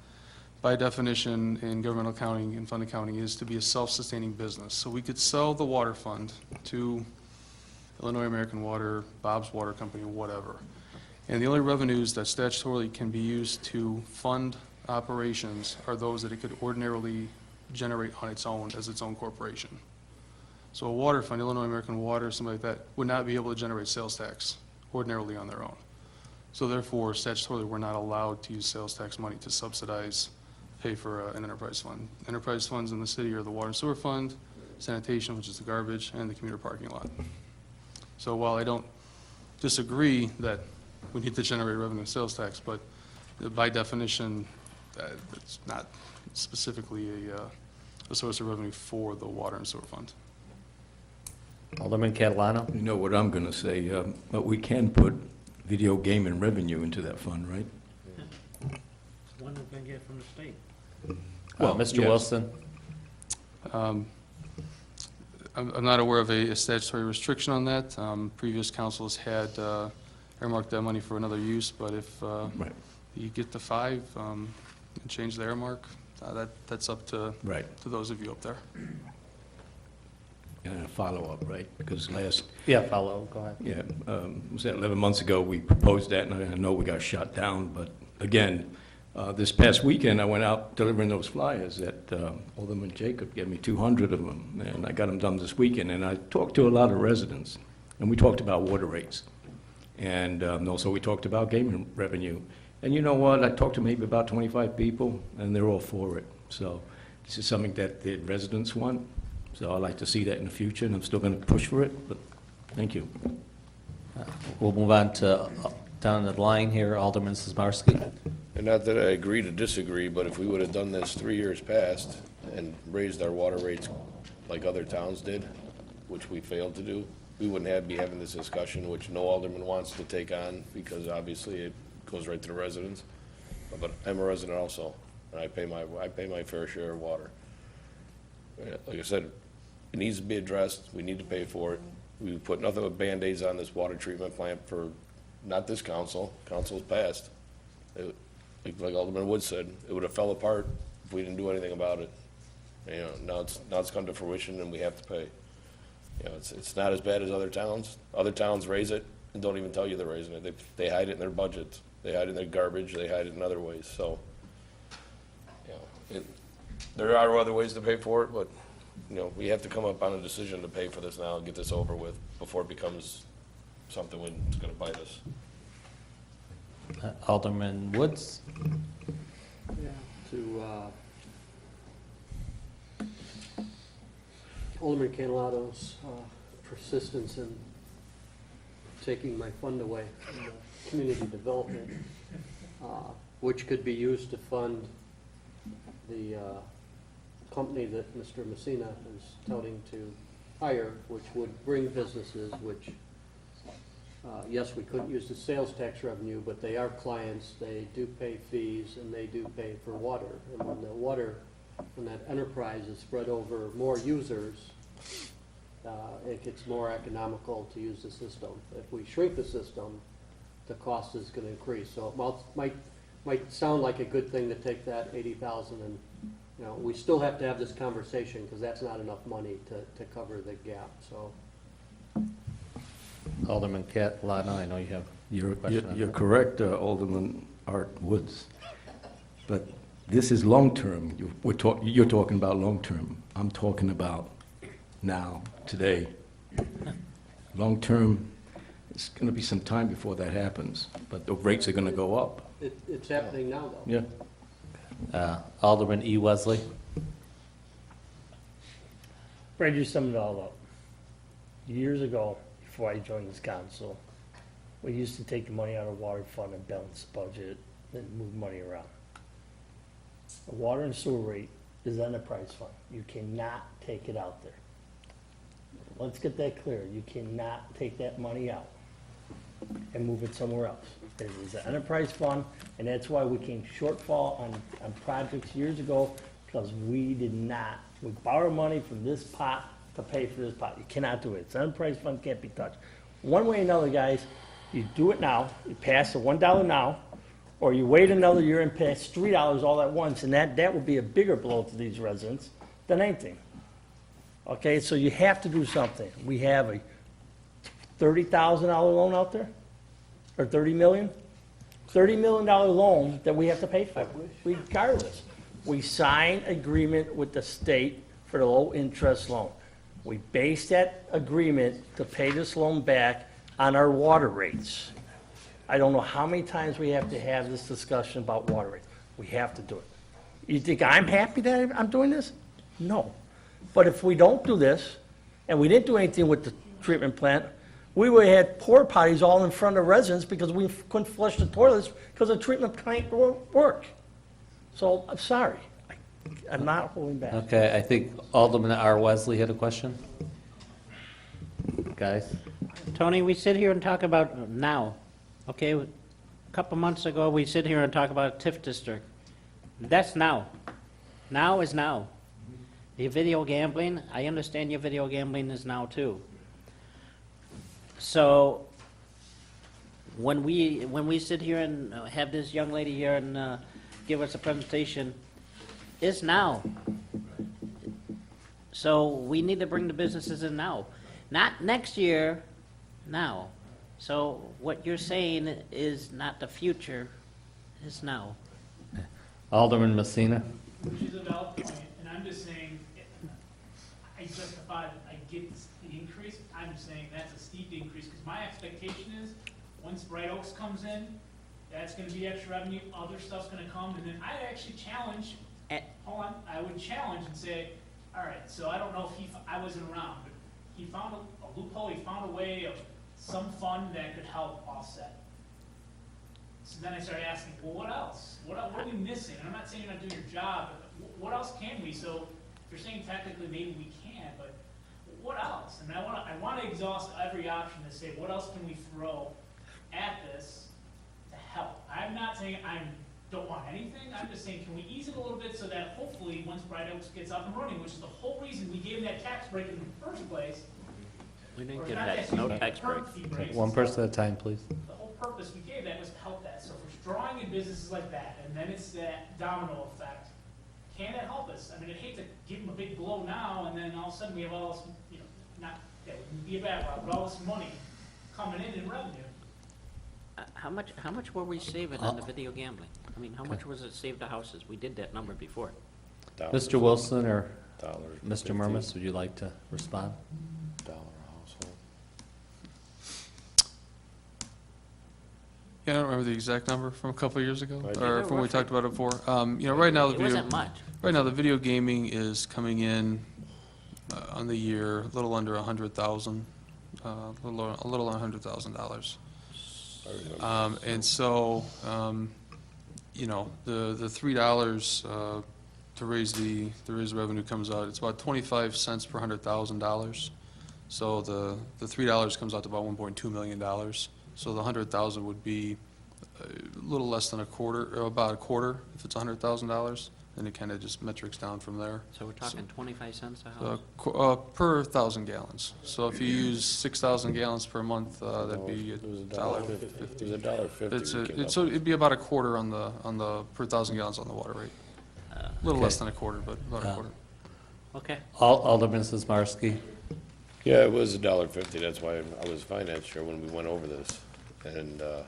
by definition in governmental accounting and fund accounting, is to be a self-sustaining business. So we could sell the water fund to Illinois American Water, Bob's Water Company, whatever. And the only revenues that statutorily can be used to fund operations are those that it could ordinarily generate on its own as its own corporation. So a water fund, Illinois American Water, somebody like that, would not be able to generate sales tax ordinarily on their own. So therefore, statutorily, we're not allowed to use sales tax money to subsidize, pay for an enterprise fund. Enterprise funds in the city are the water and sewer fund, sanitation, which is the garbage, and the commuter parking lot. So while I don't disagree that we need to generate revenue and sales tax, but by definition, it's not specifically a source of revenue for the water and sewer fund. Alderman Catalano? You know what I'm going to say, but we can put video gaming revenue into that fund, right? One we're gonna get from the state. Well, Mr. yes. Wilson? I'm not aware of a statutory restriction on that. Previous councils had earmarked that money for another use, but if Right. you get to 5 and change the earmark, that's up to Right. to those of you up there. And a follow-up, right? Because Yeah, follow, go ahead. Yeah, was that 11 months ago, we proposed that, and I know we got shot down, but again, this past weekend, I went out delivering those flyers that Alderman Jacob gave me 200 of them, and I got them done this weekend, and I talked to a lot of residents, and we talked about water rates, and also we talked about gaming revenue. And you know what, I talked to maybe about 25 people, and they're all for it. So this is something that the residents want. So I'd like to see that in the future, and I'm still going to push for it, but thank you. We'll move on to, down the line here, Alderman Sizmarsky. And not that I agree to disagree, but if we would have done this 3 years past and raised our water rates like other towns did, which we failed to do, we wouldn't be having this discussion, which no alderman wants to take on, because obviously it goes right to the residents. But I'm a resident also, and I pay my fair share of water. Like I said, it needs to be addressed, we need to pay for it. We put nothing but Band-Aids on this water treatment plant for, not this council, councils past. Like Alderman Wood said, it would have fell apart if we didn't do anything about it. You know, now it's come to fruition and we have to pay. You know, it's not as bad as other towns. Other towns raise it and don't even tell you they're raising it. They hide it in their budgets. They hide it in their garbage, they hide it in other ways, so. You know, there are other ways to pay for it, but, you know, we have to come up on a decision to pay for this now and get this over with before it becomes something that's gonna bite us. Alderman Woods? To Alderman Cantelato's persistence in taking my fund away from the community development, which could be used to fund the company that Mr. Messina is touting to hire, which would bring businesses, which yes, we couldn't use the sales tax revenue, but they are clients, they do pay fees, and they do pay for water. And when that enterprise is spread over more users, it gets more economical to use the system. If we shrink the system, the cost is gonna increase. So it might sound like a good thing to take that 80,000 and, you know, we still have to have this conversation, because that's not enough money to cover the gap, so. Alderman Catalano, I know you have your question. on You're that. correct, Alderman Art Woods. But this is long-term. You're talking about long-term. I'm talking about now, today. Long-term, it's going to be some time before that happens, but the rates are going to go up. It's happening now, though. Yeah. Alderman E. Wesley? Brad, you summed it all up. Years ago, before I joined this council, we used to take the money out of water fund and balance the budget and move money around. The water and sewer rate is enterprise fund. You cannot take it out there. Let's get that clear. You cannot take that money out and move it somewhere else. It is an enterprise fund, and that's why we came shortfall on projects years ago, because we borrowed money from this pot to pay for this pot. You cannot do it. It's an enterprise fund, can't be touched. One way or another, guys, you do it now, you pass the $1 now, or you wait another year and pass $3 all at once, and that will be a bigger blow to these residents than anything. Okay, so you have to do something. We have a $30,000 loan out there, or $30 million? $30 million loan that we have to pay for, regardless. We sign agreement with the state for the low-interest loan. We base that agreement to pay this loan back on our water rates. I don't know how many times we have to have this discussion about water rates. We have to do it. You think I'm happy that I'm doing this? No. But if we don't do this, and we didn't do anything with the treatment plant, we would have had porta potties all in front of residents because we couldn't flush the toilets because the treatment plant won't work. So, I'm sorry. I'm not holding back. Okay, I think Alderman R. Wesley had a question. Guys? Tony, we sit here and talk about now, okay? A couple months ago, we sit here and talk about TIF district. That's now. Now is now. Your video gambling, I understand your video gambling is now too. So, when we sit here and have this young lady here and give us a presentation, it's now. So we need to bring the businesses in now. Not next year, now. So what you're saying is not the future, it's now. Alderman Messina? Which is a valid point, and I'm just saying, I justify that I get the increase. I'm saying that's a steep increase, because my expectation is, once Bright Oaks comes in, that's gonna be extra revenue, other stuff's gonna come, and then I'd actually challenge, hold on, I would challenge and say, all right, so I don't know if I wasn't around, but he found a loophole, he found a way of some fund that could help offset. So then I started asking, well, what else? What are we missing? And I'm not saying you're not doing your job, but what else can we? So if you're saying technically maybe we can, but what else? And I want to exhaust every option to say, what else can we throw at this to help? I'm not saying I don't want anything. I'm just saying, can we ease it a little bit so that hopefully once Bright Oaks gets up and running, which is the whole reason we gave them that tax break in the first place. We didn't or give not that, we no gave tax break. perk fee breaks One and person stuff. at a time, please. The whole purpose we gave that was to help that. So if we're drawing in businesses like that, and then it's that domino effect, can it help us? I mean, I'd hate to give them a big blow now, and then all of a sudden we have all this, not, that wouldn't be a bad route, but all this money coming in revenue. How much were we saving on the video gambling? I mean, how much was it saved the houses? We did that number before. Mr. Wilson or $1.50. Mr. Murmas, would you like to respond? $1 a household. Yeah, I don't remember the exact number from a couple of years ago, I do. or from when we talked about it before. Right now, It wasn't much. right now, the video gaming is coming in on the year, a little under 100,000, a little under $100,000. And so, the $3 to raise the revenue comes out, it's about 25 cents per $100,000. So the $3 comes out to about $1.2 million. So the 100,000 would be a little less than a quarter, or about a quarter, if it's $100,000. Then it kind of just metrics down from there. So we're talking 25 cents a house? Per 1,000 gallons. So if you use 6,000 gallons per month, that'd be It was $1.50. It was $1.50 we came up So it'd be about a quarter on the per 1,000 gallons on the water rate. A little less than a quarter, but about a quarter. Okay. Alderman Sizmarsky. Yeah, it was $1.50, that's why I was finance chair when we went over this. And the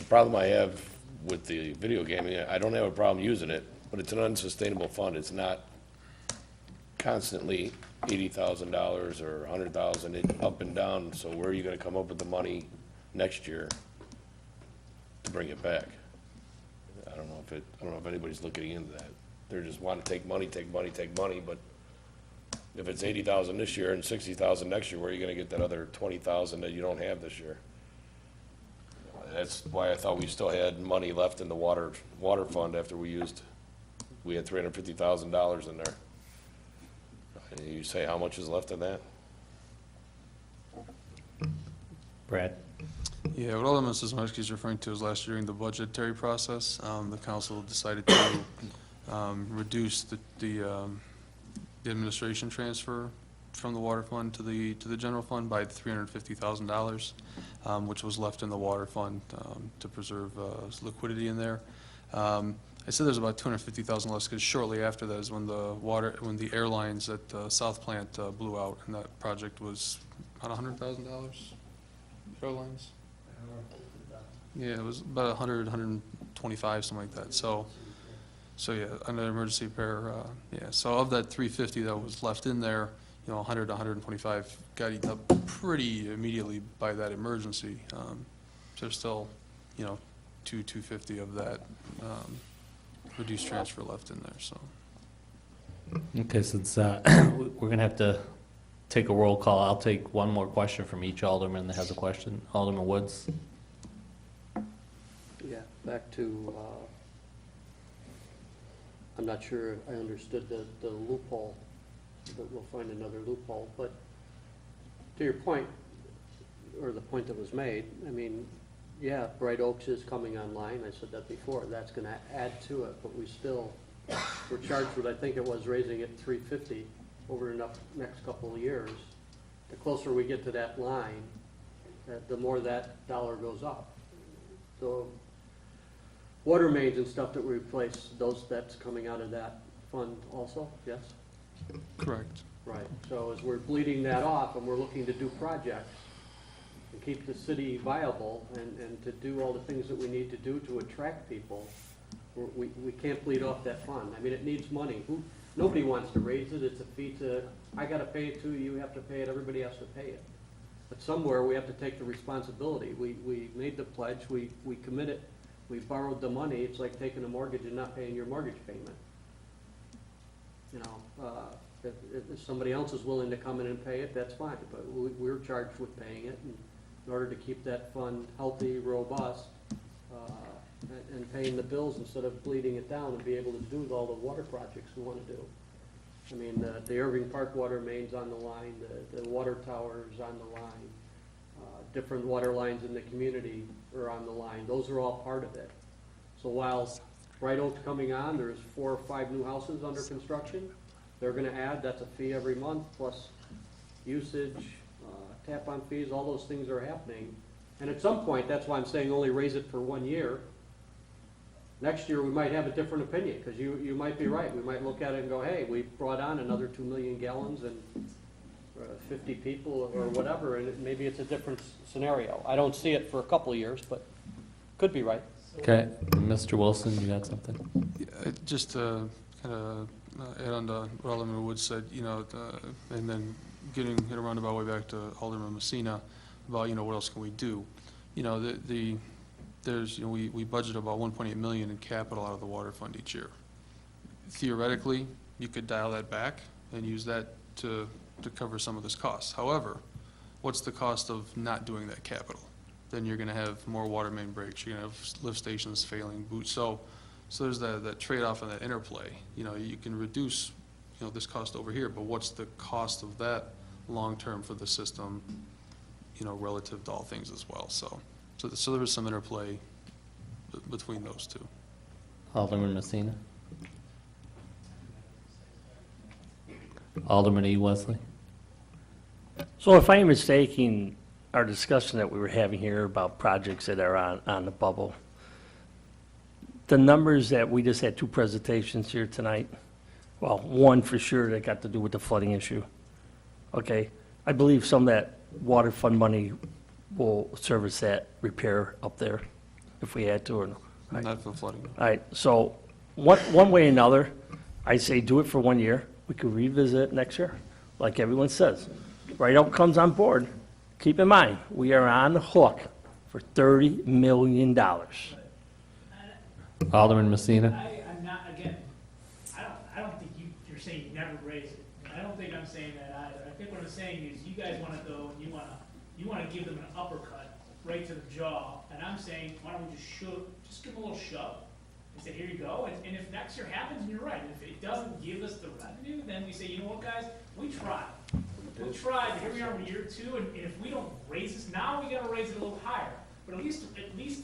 problem I have with the video gaming, I don't have a problem using it, but it's an unsustainable fund. It's not constantly $80,000 or $100,000, it's up and down, so where are you gonna come up with the money next year to bring it back? I don't know if anybody's looking into that. They're just wanting to take money, but if it's 80,000 this year and 60,000 next year, where are you gonna get that other 20,000 that you don't have this year? That's why I thought we still had money left in the water fund after we had $350,000 in there. You say how much is left in that? Brad? Yeah, what Alderman Sizmarsky is referring to is last year during the budgetary process, the council decided to reduce the administration transfer from the water fund to the general fund by $350,000, which was left in the water fund to preserve liquidity in there. I said there's about $250,000 less because shortly after that is when the airlines at South Plant blew out, and that project was about $100,000. Airlines. Yeah, it was about 100, 125, something like that. So yeah, under emergency repair, yeah. So of that 350 that was left in there, 100 to 125 got eaten up pretty immediately by that emergency. So there's still, 250 of that reduced transfer left in there. So. Okay, since we're going to have to take a roll call, I'll take one more question from each alderman that has a question. Alderman Woods. Yeah, back to, I'm not sure I understood the loophole, but we'll find another loophole. But to your point, or the point that was made, I mean, yeah, Bright Oaks is coming online. I said that before. That's going to add to it, but we're charged with, I think it was raising it $350 over the next couple of years. The closer we get to that line, the more that dollar goes up. So water mains and stuff that we replace, that's coming out of that fund also, yes? Correct. Right, so as we're bleeding that off and we're looking to do projects and keep the city viable and to do all the things that we need to do to attract people, we can't bleed off that fund. I mean, it needs money. Nobody wants to raise it. It's a fee I gotta pay it too, you have to pay it, everybody has to pay it. But somewhere we have to take the responsibility. We made the pledge, we committed, we borrowed the money. It's like taking a mortgage and not paying your mortgage payment. If somebody else is willing to come in and pay it, that's fine, but we're charged with paying it in order to keep that fund healthy, robust, and paying the bills instead of bleeding it down and be able to do all the water projects we want to do. I mean, the Irving Park water main's on the line, the water tower's on the line, different water lines in the community are on the line. Those are all part of it. So while Bright Oak's coming on, there's 4 or 5 new houses under construction. They're gonna add, that's a fee every month, plus usage, tap-on fees, all those things are happening. And at some point, that's why I'm saying only raise it for 1 year. Next year, we might have a different opinion, because you might be right. We might look at it and go, hey, we brought on another 2 million gallons and 50 people or whatever, and maybe it's a different scenario. I don't see it for a couple of years, but could be right. Okay, Mr. Wilson, you got something? Yeah, just to kind of add on to what Alderman Woods said, and then getting hit a roundabout way back to Alderman Messina about, what else can we do? There's, we budget about $1.8 million in capital out of the water fund each year. Theoretically, you could dial that back and use that to cover some of this cost. However, what's the cost of not doing that capital? Then you're gonna have more water main breaks, you're gonna have lift stations failing, so there's that trade-off and that interplay. You can reduce, this cost over here, but what's the cost of that long-term for the system, you know, relative to all things as well. So there was some interplay between those two. Alderman Messina. Alderman E. Wesley. So if I'm mistaken, our discussion that we were having here about projects that are on the bubble, the numbers that we just had two presentations here tonight, well, one for sure that got to do with the flooding issue. Okay, I believe some of that water fund money will service that repair up there if we had to or no. Right. Not for flooding. All right, so one way or another, I say do it for 1 year. We could revisit it next year, like everyone says. Right out comes on board. Keep in mind, we are on the hook for $30 million. Alderman Messina. I'm not, again, I don't think you're saying you never raise it. I don't think I'm saying that either. I think what I'm saying is you guys want to go and you want to give them an uppercut right to the jaw. And I'm saying, why don't we just give them a little shove and say, here you go. And if next year happens, and you're right, if it doesn't give us the revenue, then we say, you know what, guys, we tried. We tried, here we are in year 2, and if we don't raise this, now we got to raise it a little higher. But at least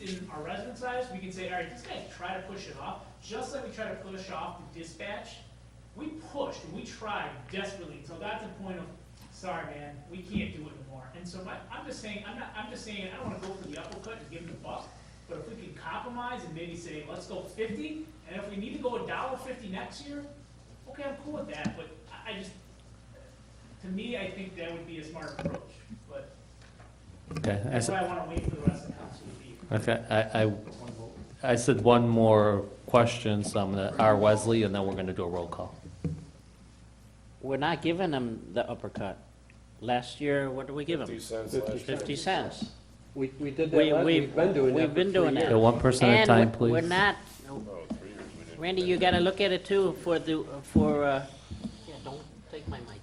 in our residents' eyes, we can say, all right, these guys try to push it off, just like we try to push off the dispatch. We pushed and we tried desperately until got to the point of, sorry, man, we can't do it anymore. And so I'm just saying, I don't want to go for the uppercut and give them the buck, but if we can compromise and maybe say, let's go 50, and if we need to go $1.50 next year, okay, I'm cool with that. But I just, to me, I think that would be a smart approach. But Okay. that's why I want to wait for the rest of the council to be here. Okay, I said one more question, so I'm going to, R. Wesley, and then we're going to do a roll call. We're not giving them the uppercut. Last year, what did we give them? 50 cents last year. 50 cents. We did that, we've been doing that We've been for doing 3 that. years. Yeah, one person at a time, And we're please. not, Oh, 3 years we didn't. Randy, you gotta look at it too, yeah, don't take my mic.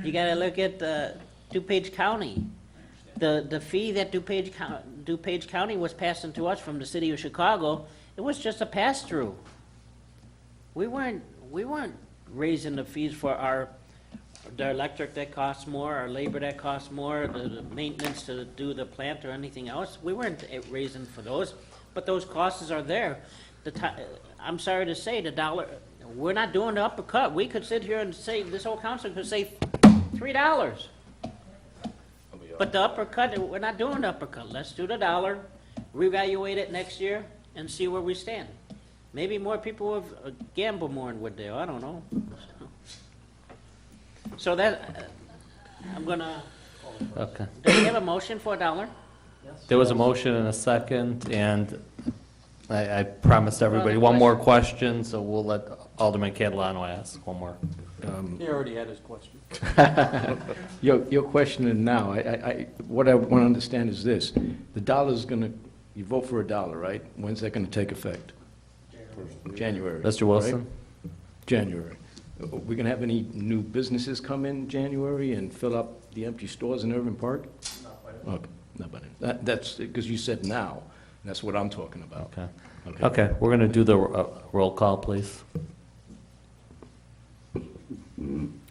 You gotta look at, DuPage County. The fee that DuPage County was passing to us from the city of Chicago, it was just a pass-through. We weren't raising the fees for the electric that costs more, our labor that costs more, the maintenance to do the plant or anything else. We weren't raising for those, but those costs are there. I'm sorry to say, the dollar, we're not doing the uppercut. We could sit here and say, this whole council could say $3. But the uppercut, we're not doing the uppercut. Let's do the dollar, reevaluate it next year, and see where we stand. Maybe more people will gamble more than would they, I don't know. So that, I'm gonna, Okay. do we have a motion for $1? There was a motion and a second, and I promised everybody one more question, so we'll let Alderman Catalano ask one more. He already had his question. Your question is now, what I want to understand is this. The dollar's going to, you vote for $1, right? When's that going to take effect? January. Mr. Wilson? right? January. We going to have any new businesses come in January and fill up the empty stores in Irving Park? Okay, not by then. That's, because you said now, and that's what I'm talking about. Okay. Okay, we're going to do the roll call, please.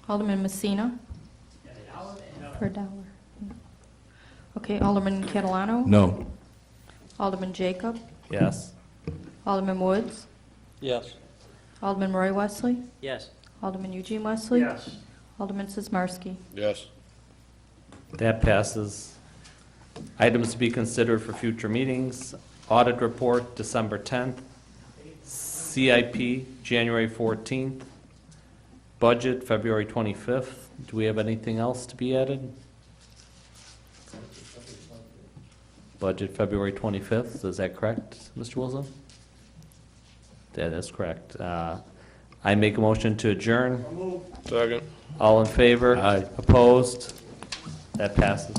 Alderman Messina? Per dollar. Okay, Alderman Catalano? No. Alderman Jacob? Yes. Alderman Woods? Yes. Alderman Roy Wesley? Yes. Alderman Eugene Wesley? Yes. Alderman Sizmarsky? Yes. That passes. Items to be considered for future meetings. Audit report, December 10th. CIP, January 14th. Budget, February 25th. Do we have anything else to be added? Budget, February 25th. Is that correct, Mr. Wilson? That is correct. I make a motion to adjourn. Second. All in favor? Aye. Opposed? That passes.